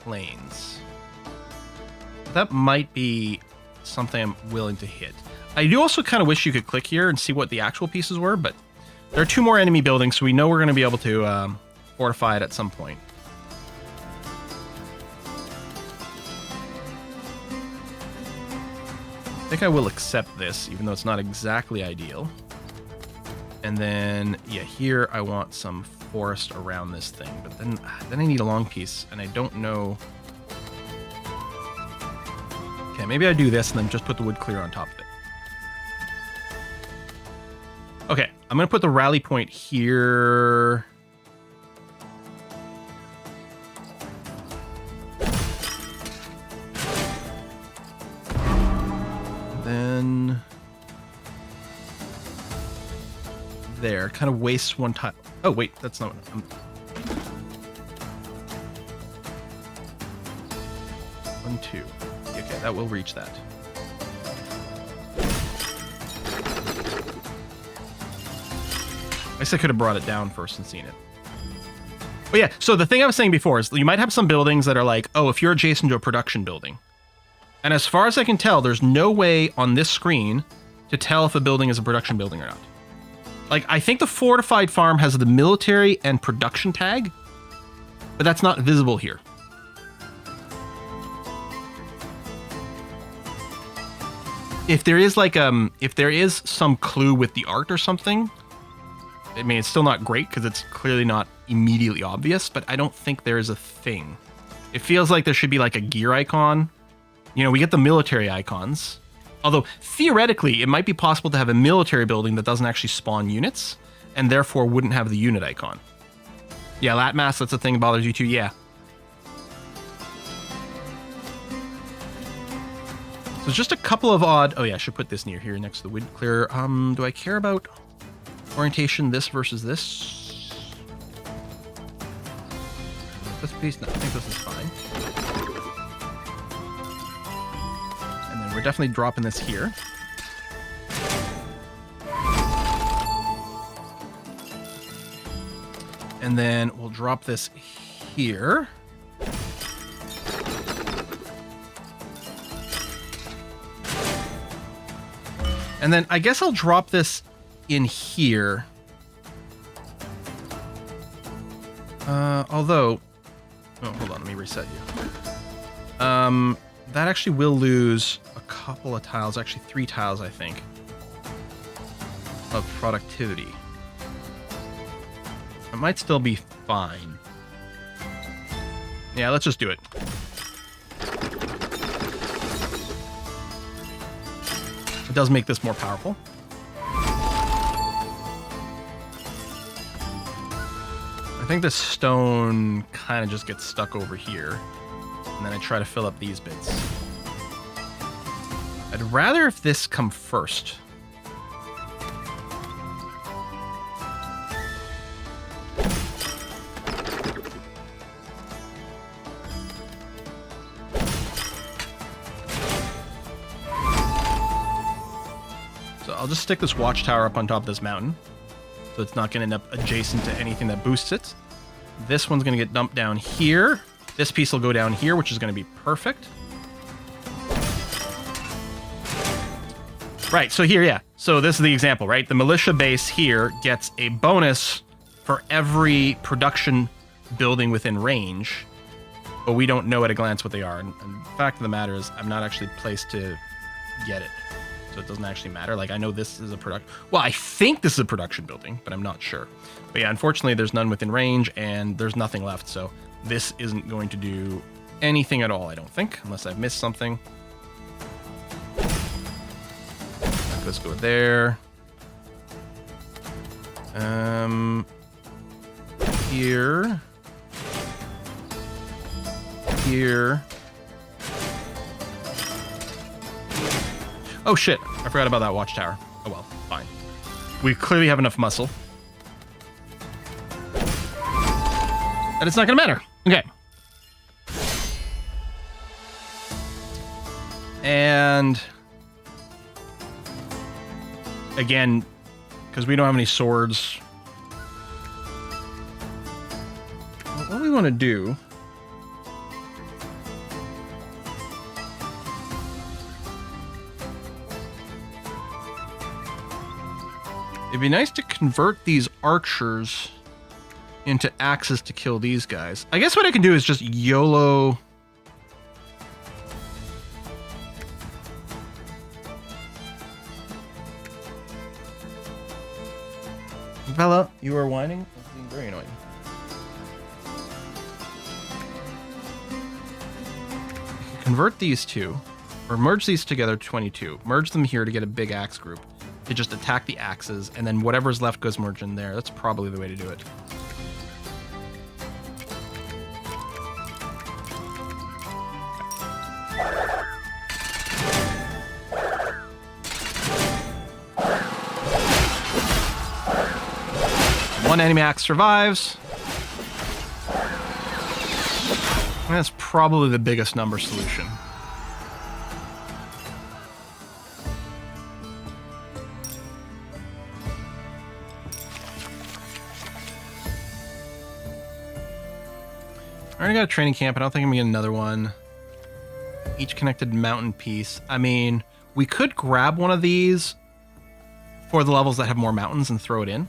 planes. That might be something I'm willing to hit. I do also kind of wish you could click here and see what the actual pieces were, but there are 2 more enemy buildings, so we know we're going to be able to fortify it at some point. I think I will accept this, even though it's not exactly ideal. And then, yeah, here I want some forest around this thing, but then I need a long piece, and I don't know. Okay, maybe I do this and then just put the wood clear on top of it. Okay, I'm gonna put the rally point here. Then there, kind of wastes 1 tile. Oh, wait, that's not what 1, 2. Okay, that will reach that. I guess I could have brought it down first and seen it. But yeah, so the thing I was saying before is you might have some buildings that are like, oh, if you're adjacent to a production building, And as far as I can tell, there's no way on this screen to tell if a building is a production building or not. Like, I think the fortified farm has the military and production tag, but that's not visible here. If there is like if there is some clue with the art or something, I mean, it's still not great because it's clearly not immediately obvious, but I don't think there is a thing. It feels like there should be like a gear icon. You know, we get the military icons. Although, theoretically, it might be possible to have a military building that doesn't actually spawn units, and therefore wouldn't have the unit icon. Yeah, Latmass, that's the thing that bothers you too, yeah. So just a couple of odd... Oh yeah, I should put this near here next to the wind clearer. Do I care about orientation, this versus this? This piece, no, I think this is fine. And then we're definitely dropping this here. And then we'll drop this here. And then I guess I'll drop this in here. Although... Oh, hold on, let me reset you. That actually will lose a couple of tiles, actually 3 tiles, I think, of productivity. It might still be fine. Yeah, let's just do it. It does make this more powerful. I think this stone kind of just gets stuck over here. And then I try to fill up these bits. I'd rather if this come first. So I'll just stick this watchtower up on top of this mountain. So it's not going to end up adjacent to anything that boosts it. This one's going to get dumped down here. This piece will go down here, which is going to be perfect. Right, so here, yeah. So this is the example, right? The militia base here gets a bonus for every production building within range, but we don't know at a glance what they are. And the fact of the matter is, I'm not actually placed to get it. So it doesn't actually matter. Like, I know this is a production... Well, I think this is a production building, but I'm not sure. But yeah, unfortunately, there's none within range, and there's nothing left, so this isn't going to do anything at all, I don't think, unless I've missed something. Let's go there. Here. Here. Oh shit, I forgot about that watchtower. Oh well, fine. We clearly have enough muscle. And it's not gonna matter. Okay. And again, because we don't have any swords, what we want to do it'd be nice to convert these archers into axes to kill these guys. I guess what I can do is just YOLO. Bella, you are whining? That's being very annoying. Convert these two, or merge these together to 22. Merge them here to get a big axe group. To just attack the axes, and then whatever's left goes merged in there. That's probably the way to do it. One enemy axe survives. And that's probably the biggest number solution. I already got a training camp. I don't think I'm gonna get another one. Each connected mountain piece. I mean, we could grab one of these for the levels that have more mountains and throw it in.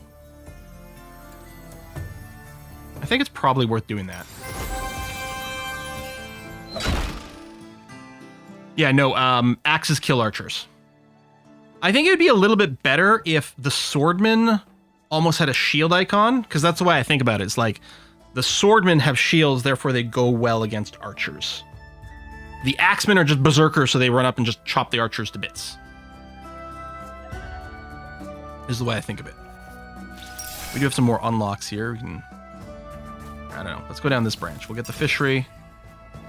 I think it's probably worth doing that. Yeah, no, axes kill archers. I think it would be a little bit better if the swordmen almost had a shield icon, because that's the way I think about it. It's like the swordmen have shields, therefore they go well against archers. The axemen are just berserkers, so they run up and just chop the archers to bits. Is the way I think of it. We do have some more unlocks here. We can, I don't know. Let's go down this branch. We'll get the fishery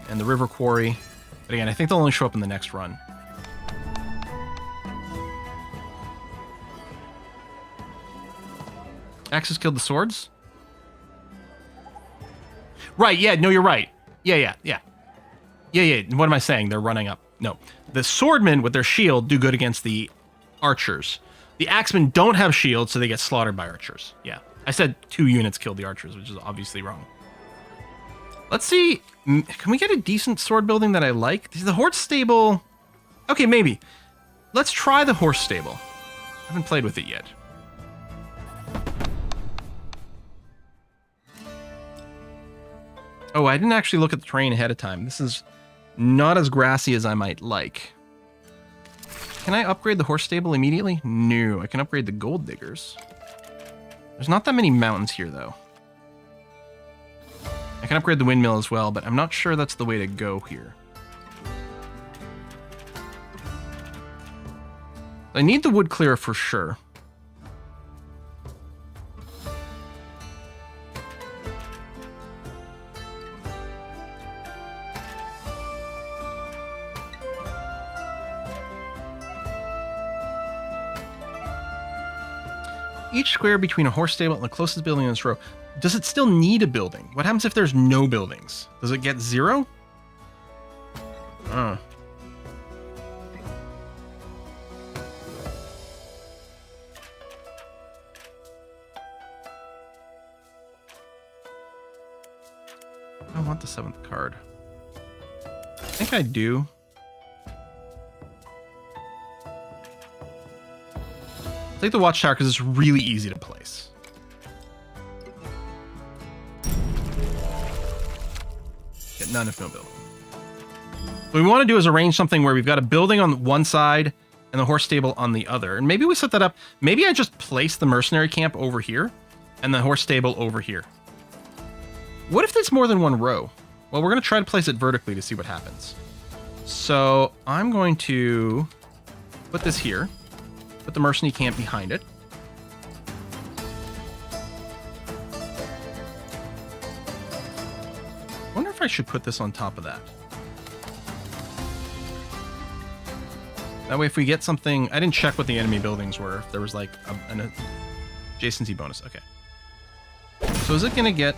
and the river quarry. But again, I think they'll only show up in the next run. Axes killed the swords? Right, yeah, no, you're right. Yeah. What am I saying? They're running up. No. The swordmen with their shield do good against the archers. The axemen don't have shields, so they get slaughtered by archers. Yeah. I said 2 units killed the archers, which is obviously wrong. Let's see. Can we get a decent sword building that I like? The horse stable. Okay, maybe. Let's try the horse stable. I haven't played with it yet. Oh, I didn't actually look at the terrain ahead of time. This is not as grassy as I might like. Can I upgrade the horse stable immediately? No, I can upgrade the gold diggers. There's not that many mountains here, though. I can upgrade the windmill as well, but I'm not sure that's the way to go here. I need the wood clearer for sure. Each square between a horse stable and the closest building in this row. Does it still need a building? What happens if there's no buildings? Does it get 0? Oh. I want the 7th card. I think I do. Take the watchtower because it's really easy to place. Get none if no building. What we want to do is arrange something where we've got a building on one side and the horse stable on the other. And maybe we set that up. Maybe I just place the mercenary camp over here and the horse stable over here. What if there's more than one row? Well, we're going to try to place it vertically to see what happens. So I'm going to put this here. Put the mercenary camp behind it. I wonder if I should put this on top of that. That way if we get something... I didn't check what the enemy buildings were. If there was like an adjacency bonus. Okay. So is it going to get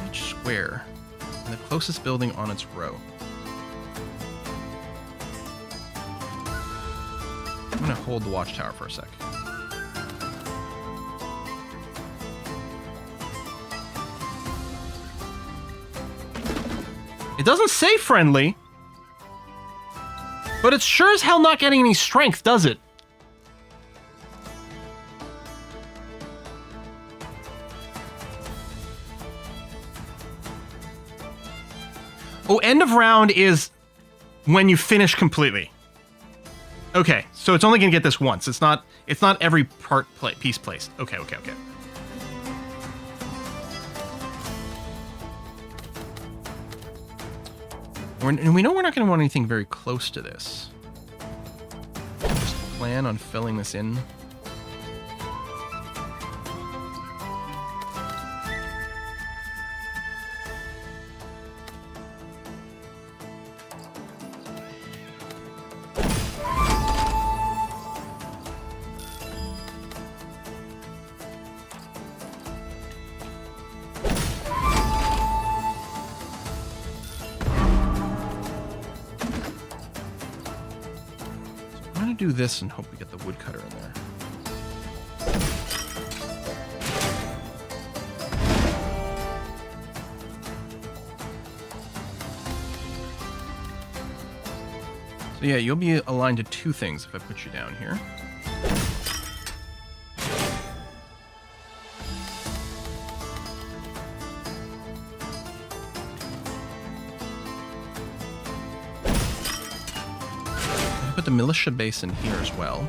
each square and the closest building on its row? I'm going to hold the watchtower for a sec. It doesn't say friendly, but it's sure as hell not getting any strength, does it? Oh, end of round is when you finish completely. Okay, so it's only going to get this once. It's not every piece placed. Okay. And we know we're not going to want anything very close to this. Just plan on filling this in. Do this and hope we get the woodcutter in there. So yeah, you'll be aligned to 2 things if I put you down here. I put the militia base in here as well.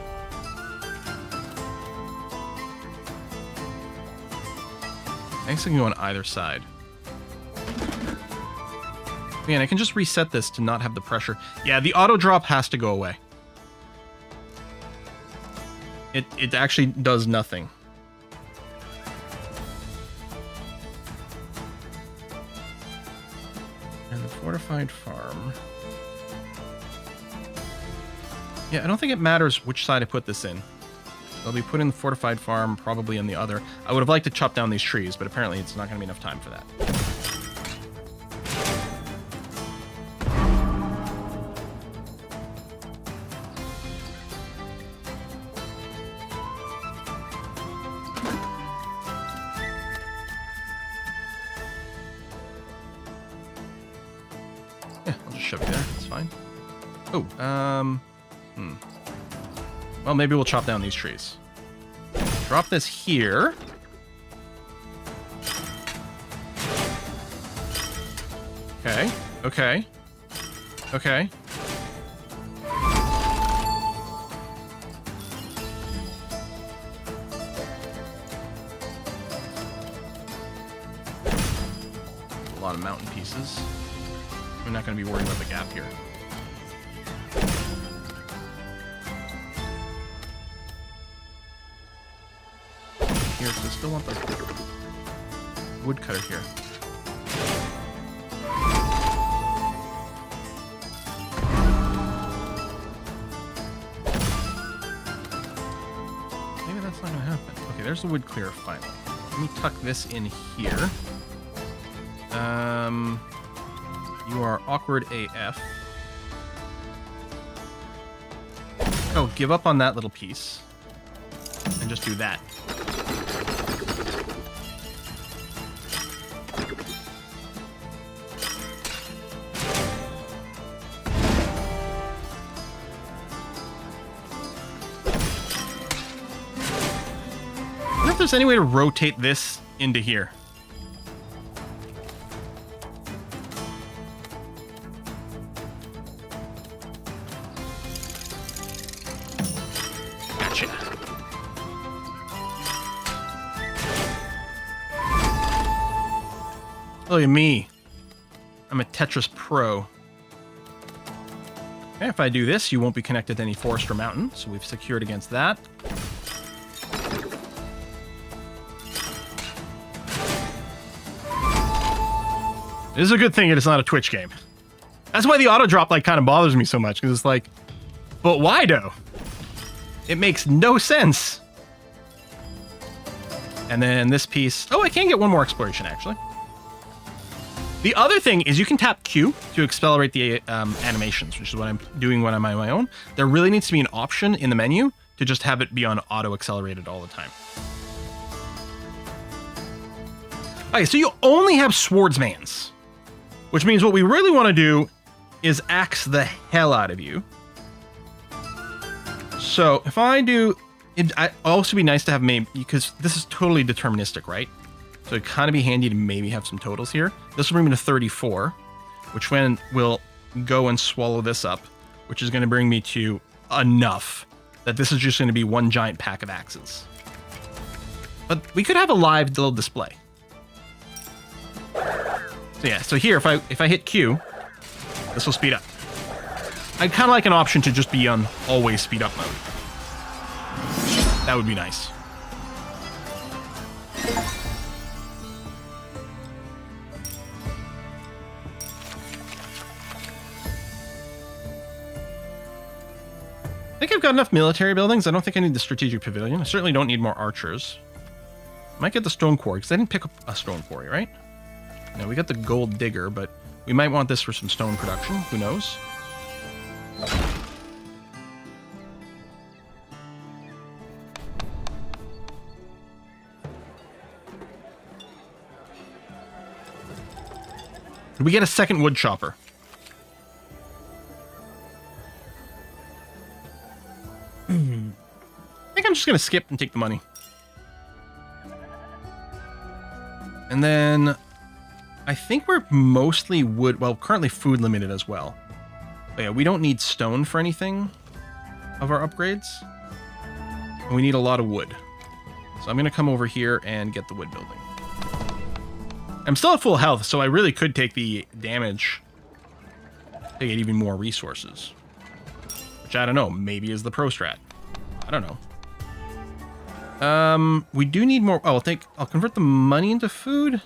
I guess I can go on either side. Man, I can just reset this to not have the pressure. Yeah, the auto drop has to go away. It actually does nothing. And the fortified farm. Yeah, I don't think it matters which side I put this in. I'll be putting the fortified farm probably on the other. I would have liked to chop down these trees, but apparently it's not going to be enough time for that. Yeah, I'll just shove it there. It's fine. Oh, well, maybe we'll chop down these trees. Drop this here. Okay, okay, okay. A lot of mountain pieces. We're not going to be worried about the gap here. Here, so I still want the woodcutter here. Maybe that's not gonna happen. Okay, there's the wood clear finally. Let me tuck this in here. You are awkward AF. Oh, give up on that little piece. And just do that. I wonder if there's any way to rotate this into here. Gotcha. Look at me. I'm a Tetris pro. Okay, if I do this, you won't be connected to any forest or mountain, so we've secured against that. This is a good thing it's not a Twitch game. That's why the auto drop like kind of bothers me so much, because it's like, but why though? It makes no sense. And then this piece. Oh, I can get one more exploration actually. The other thing is you can tap Q to accelerate the animations, which is what I'm doing when I'm on my own. There really needs to be an option in the menu to just have it be on auto accelerated all the time. Okay, so you only have swordsmans, which means what we really want to do is axe the hell out of you. So if I do, it'd also be nice to have maybe, because this is totally deterministic, right? So it'd kind of be handy to maybe have some totals here. This will bring me to 34, which when will go and swallow this up, which is going to bring me to enough that this is just going to be one giant pack of axes. But we could have a live little display. So yeah, so here, if I hit Q, this will speed up. I'd kind of like an option to just be on always speed up mode. That would be nice. I think I've got enough military buildings. I don't think I need the strategic pavilion. I certainly don't need more archers. Might get the stone quarry, because I didn't pick up a stone quarry, right? No, we got the gold digger, but we might want this for some stone production. Who knows? Did we get a second wood chopper? I think I'm just going to skip and take the money. And then I think we're mostly wood. Well, currently food limited as well. But yeah, we don't need stone for anything of our upgrades. And we need a lot of wood. So I'm going to come over here and get the wood building. I'm still at full health, so I really could take the damage to get even more resources. Which I don't know, maybe is the pro strat. I don't know. We do need more. Oh, I'll convert the money into food.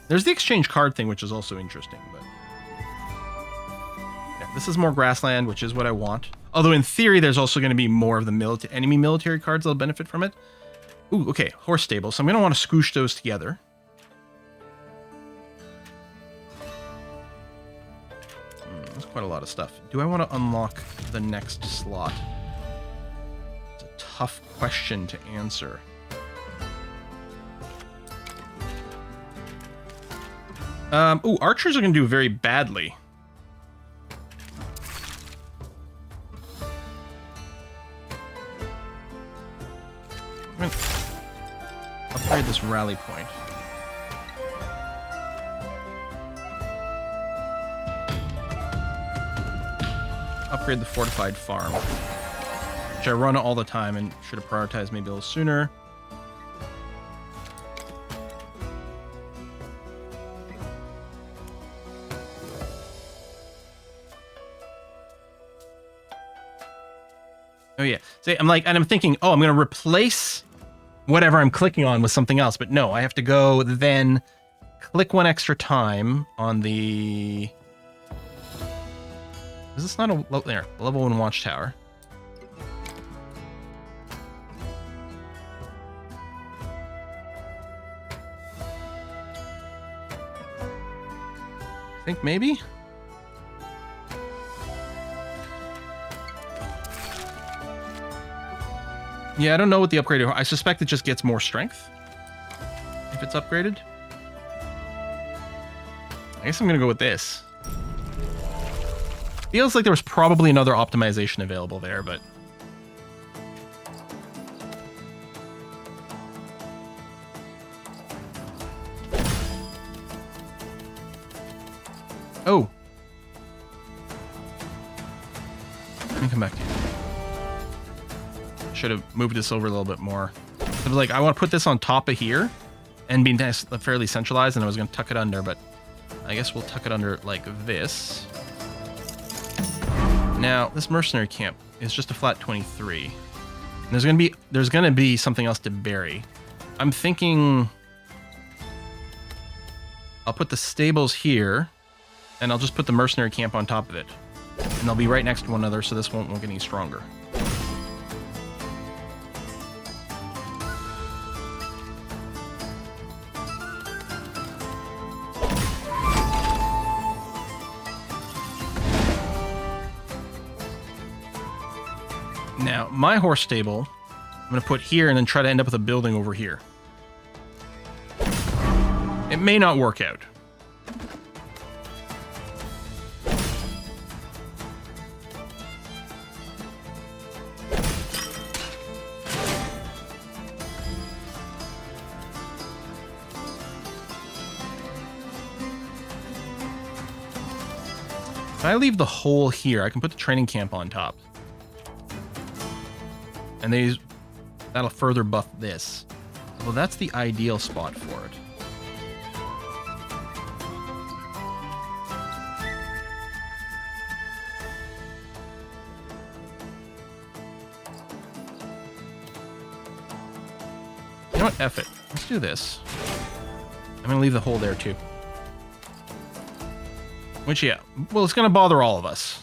There's the exchange card thing, which is also interesting, but yeah, this is more grassland, which is what I want. Although in theory, there's also going to be more of the enemy military cards that'll benefit from it. Ooh, okay, horse stable. So I'm going to want to scoosh those together. That's quite a lot of stuff. Do I want to unlock the next slot? It's a tough question to answer. Ooh, archers are going to do very badly. I'm going to upgrade this rally point. Upgrade the fortified farm, which I run all the time and should have prioritized maybe a little sooner. Oh yeah, see, I'm thinking, oh, I'm going to replace whatever I'm clicking on with something else, but no, I have to go then click one extra time on the... Is this not a level 1 watchtower? I think maybe? Yeah, I don't know what the upgrade is. I suspect it just gets more strength if it's upgraded. I guess I'm going to go with this. Feels like there was probably another optimization available there, but... Oh! Let me come back to you. Should have moved this over a little bit more. I was like, I want to put this on top of here and be fairly centralized, and I was going to tuck it under, but I guess we'll tuck it under like this. Now, this mercenary camp is just a flat 23. And there's gonna be something else to bury. I'm thinking I'll put the stables here, and I'll just put the mercenary camp on top of it. And they'll be right next to one another, so this won't get any stronger. Now, my horse stable, I'm going to put here and then try to end up with a building over here. It may not work out. If I leave the hole here, I can put the training camp on top. And that'll further buff this. Well, that's the ideal spot for it. You know what? F it. Let's do this. I'm going to leave the hole there too. Which, yeah, well, it's going to bother all of us.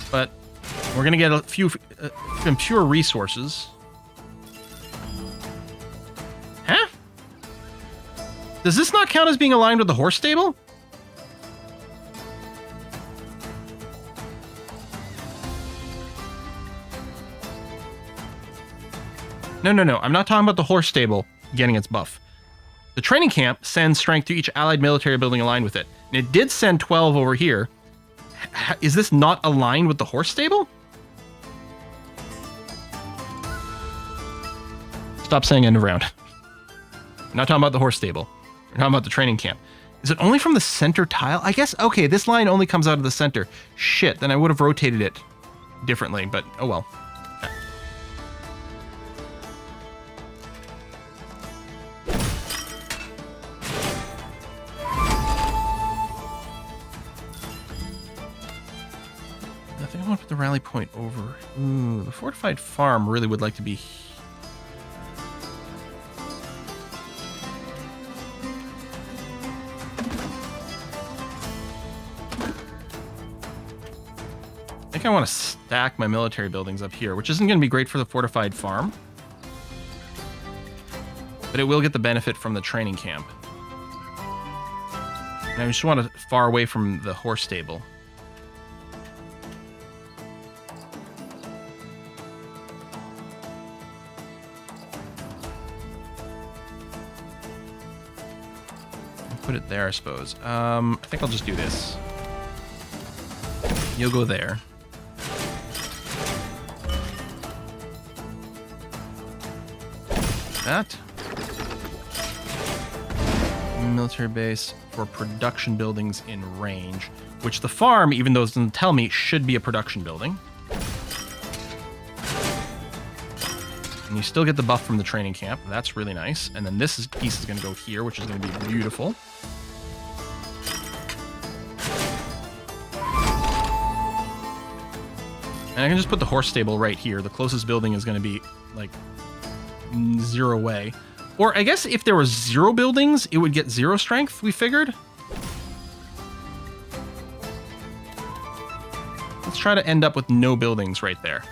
But we're going to get a few pure resources. Huh? Does this not count as being aligned with the horse stable? No. I'm not talking about the horse stable getting its buff. The training camp sends strength to each allied military building aligned with it. And it did send 12 over here. Is this not aligned with the horse stable? Stop saying end of round. I'm not talking about the horse stable. We're talking about the training camp. Is it only from the center tile? I guess, okay, this line only comes out of the center. Shit, then I would have rotated it differently, but oh well. I think I want to put the rally point over. Ooh, the fortified farm really would like to be... I think I want to stack my military buildings up here, which isn't going to be great for the fortified farm. But it will get the benefit from the training camp. And I just want it far away from the horse stable. Put it there, I suppose. I think I'll just do this. You'll go there. That. Military base for production buildings in range, which the farm, even though it doesn't tell me, should be a production building. And you still get the buff from the training camp. That's really nice. And then this piece is going to go here, which is going to be beautiful. And I can just put the horse stable right here. The closest building is going to be, like, 0 away. Or I guess if there was 0 buildings, it would get 0 strength, we figured. Let's try to end up with no buildings right there.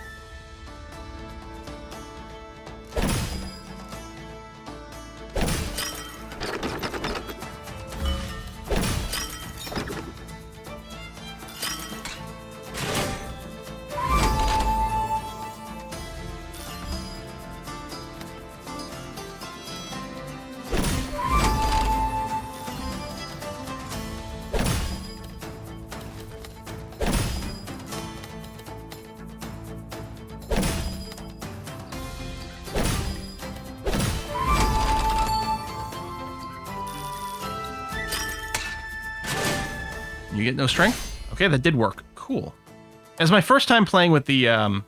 You get no strength? Okay, that did work. Cool. It's my first time playing with the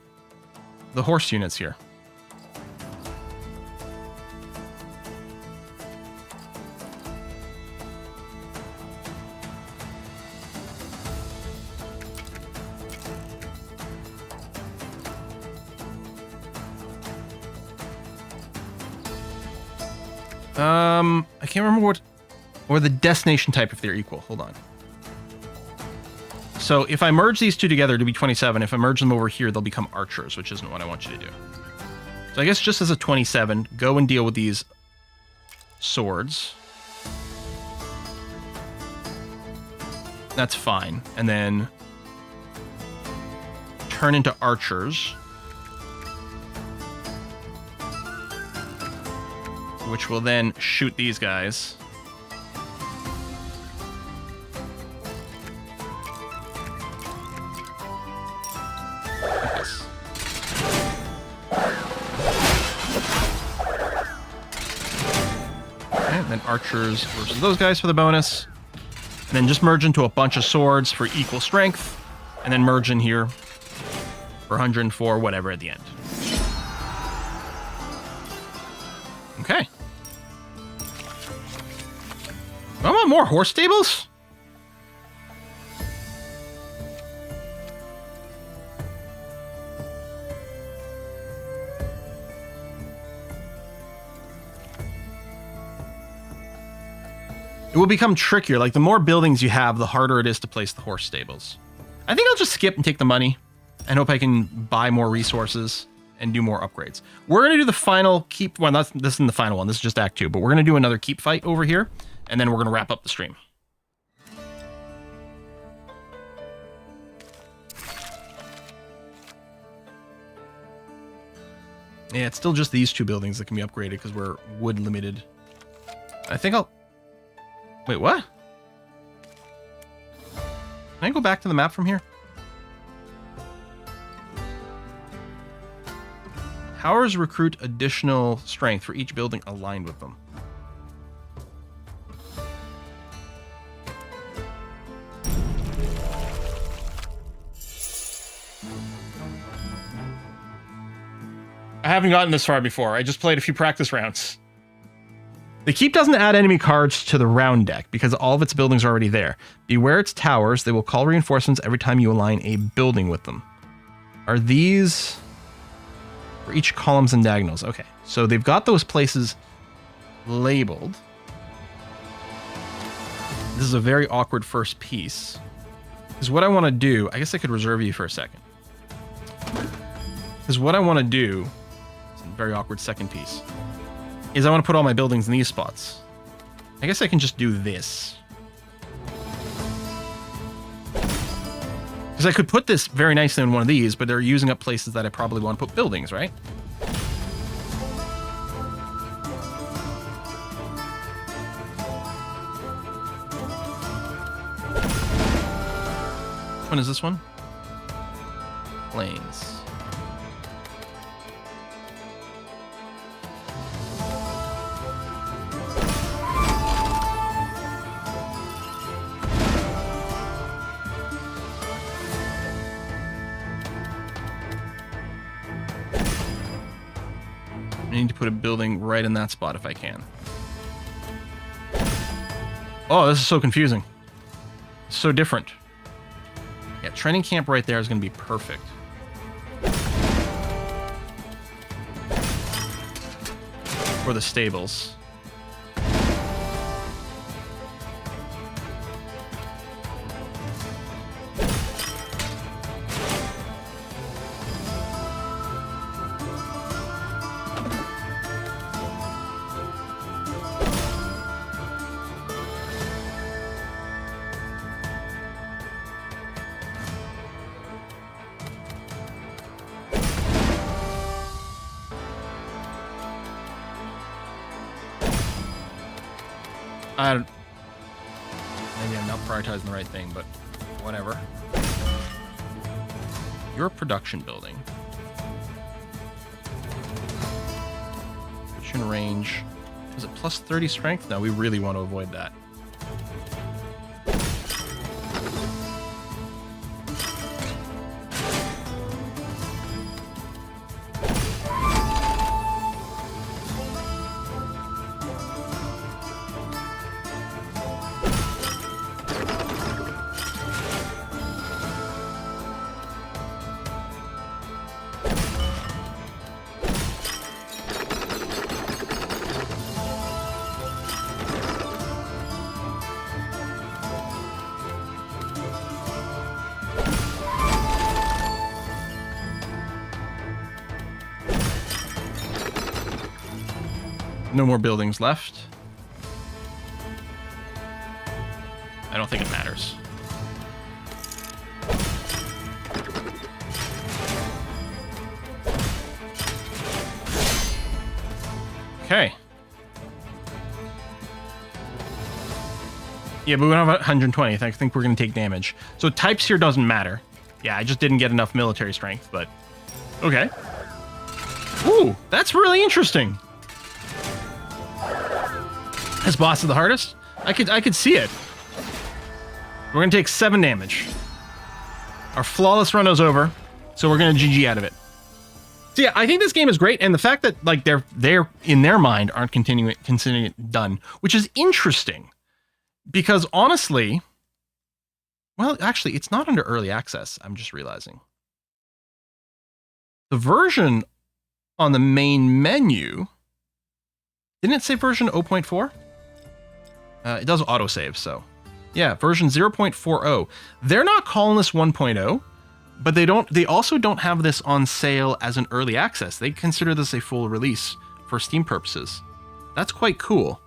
horse units here. I can't remember what, or the destination type if they're equal. Hold on. So if I merge these two together to be 27, if I merge them over here, they'll become archers, which isn't what I want you to do. So I guess just as a 27, go and deal with these swords. That's fine. And then turn into archers, which will then shoot these guys. Then archers versus those guys for the bonus. And then just merge into a bunch of swords for equal strength. And then merge in here for 104, whatever at the end. Okay. I want more horse stables? It will become trickier. Like, the more buildings you have, the harder it is to place the horse stables. I think I'll just skip and take the money and hope I can buy more resources and do more upgrades. We're going to do the final keep. Well, this isn't the final one. This is just Act 2. But we're going to do another keep fight over here. And then we're going to wrap up the stream. Yeah, it's still just these two buildings that can be upgraded because we're wood limited. I think I'll... Wait, what? Can I go back to the map from here? Powers recruit additional strength for each building aligned with them. I haven't gotten this far before. I just played a few practice rounds. The keep doesn't add enemy cards to the round deck because all of its buildings are already there. Beware its towers. They will call reinforcements every time you align a building with them. Are these for each columns and diagonals? Okay, so they've got those places labeled. This is a very awkward first piece. Because what I want to do, I guess I could reserve you for a second. Because what I want to do, it's a very awkward second piece, is I want to put all my buildings in these spots. I guess I can just do this. Because I could put this very nicely in one of these, but they're using up places that I probably want to put buildings, right? Which one is this one? Plains. I need to put a building right in that spot if I can. Oh, this is so confusing. So different. Yeah, training camp right there is going to be perfect. For the stables. Maybe I'm not prioritizing the right thing, but whatever. Your production building. Put you in range. Is it plus 30 strength? No, we really want to avoid that. No more buildings left. I don't think it matters. Okay. Yeah, but we don't have 120. I think we're going to take damage. So types here doesn't matter. Yeah, I just didn't get enough military strength, but okay. Ooh, that's really interesting. This boss is the hardest? I could see it. We're gonna take 7 damage. Our flawless run is over, so we're gonna GG out of it. So yeah, I think this game is great, and the fact that like they're in their mind aren't considering it done, which is interesting, because honestly, well, actually, it's not under early access. I'm just realizing the version on the main menu, didn't it say version 0.4? It does autosave, so yeah, version 0.40. They're not calling this 1.0, but they also don't have this on sale as an early access. They consider this a full release for Steam purposes. That's quite cool.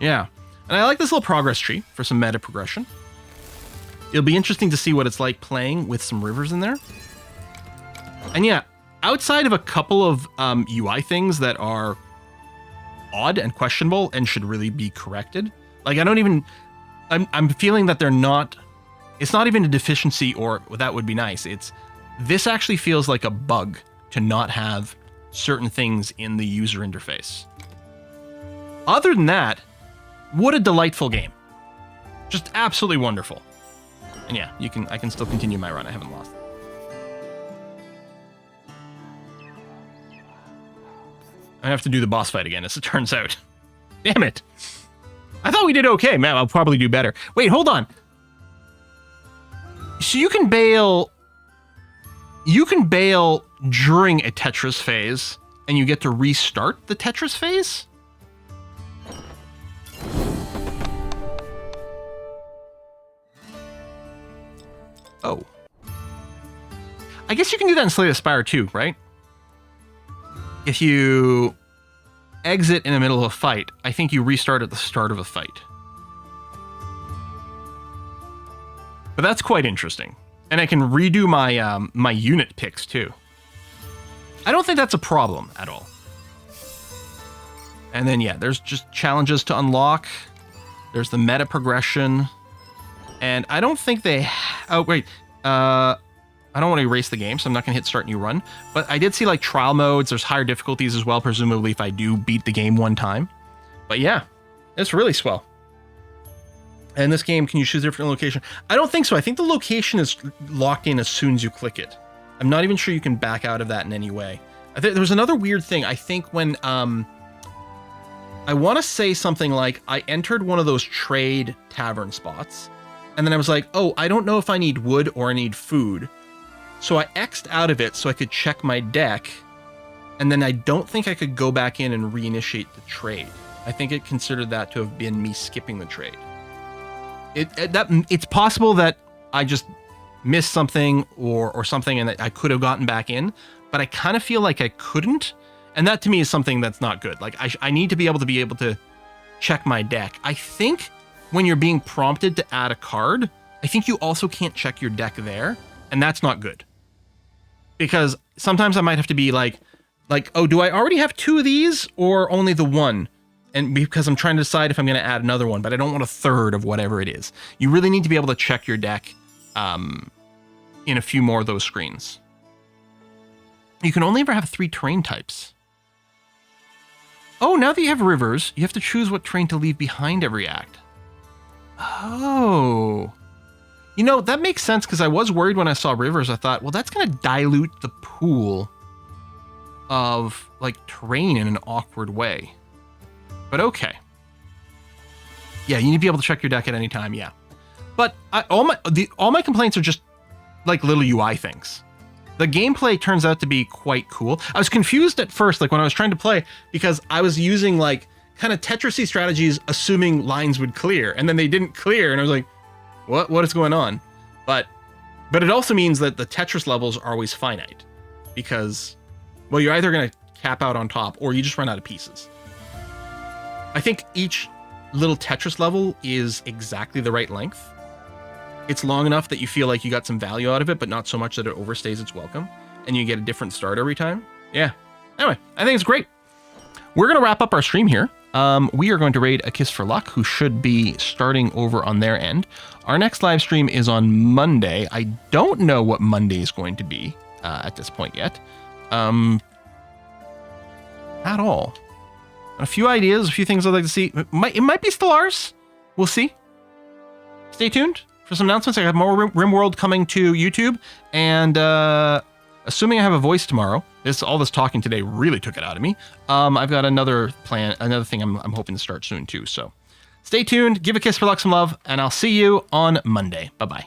Yeah, and I like this little progress tree for some meta progression. It'll be interesting to see what it's like playing with some rivers in there. And yeah, outside of a couple of UI things that are odd and questionable and should really be corrected, like I'm feeling that they're not, it's not even a deficiency, or that would be nice. This actually feels like a bug to not have certain things in the user interface. Other than that, what a delightful game. Just absolutely wonderful. And yeah, I can still continue my run. I haven't lost. I have to do the boss fight again, as it turns out. Damn it. I thought we did okay. Man, I'll probably do better. Wait, hold on. So you can bail during a Tetris phase, and you get to restart the Tetris phase? Oh. I guess you can do that in Slay the Spire too, right? If you exit in the middle of a fight, I think you restart at the start of a fight. But that's quite interesting. And I can redo my my unit picks too. I don't think that's a problem at all. And then yeah, there's just challenges to unlock. There's the meta progression. And I don't think they... Oh, wait. I don't want to erase the game, so I'm not going to hit start new run. But I did see like trial modes. There's higher difficulties as well, presumably if I do beat the game one time. But yeah, it's really swell. And this game, can you choose a different location? I don't think so. I think the location is locked in as soon as you click it. I'm not even sure you can back out of that in any way. There was another weird thing. I think when... I want to say something like, I entered one of those trade tavern spots. And then I was like, oh, I don't know if I need wood or I need food. So I X'd out of it so I could check my deck. And then I don't think I could go back in and reinitiate the trade. I think it considered that to have been me skipping the trade. It's possible that I just missed something or something and that I could have gotten back in. But I kind of feel like I couldn't. And that to me is something that's not good. Like I need to be able to check my deck. I think when you're being prompted to add a card, I think you also can't check your deck there. And that's not good. Because sometimes I might have to be like, oh, do I already have 2 of these or only the 1? And because I'm trying to decide if I'm going to add another one, but I don't want a third of whatever it is. You really need to be able to check your deck in a few more of those screens. You can only ever have 3 terrain types. Oh, now that you have rivers, you have to choose what terrain to leave behind every act. Oh. You know, that makes sense because I was worried when I saw rivers. I thought, well, that's going to dilute the pool of like terrain in an awkward way. But okay. Yeah, you need to be able to check your deck at any time. Yeah. But all my complaints are just like little UI things. The gameplay turns out to be quite cool. I was confused at first, like when I was trying to play, because I was using like kind of Tetris-y strategies, assuming lines would clear, and then they didn't clear, and I was like, what is going on? But it also means that the Tetris levels are always finite, because, well, you're either going to cap out on top, or you just run out of pieces. I think each little Tetris level is exactly the right length. It's long enough that you feel like you got some value out of it, but not so much that it overstays its welcome, and you get a different start every time. Yeah. Anyway, I think it's great. We're going to wrap up our stream here. We are going to raid A Kiss for Luck, who should be starting over on their end. Our next live stream is on Monday. I don't know what Monday is going to be at this point yet. At all. A few ideas, a few things I'd like to see. It might be Stellars. We'll see. Stay tuned for some announcements. I have more RimWorld coming to YouTube, and assuming I have a voice tomorrow, all this talking today really took it out of me. I've got another thing I'm hoping to start soon too. So stay tuned, give A Kiss for Luck some love, and I'll see you on Monday. Bye-bye.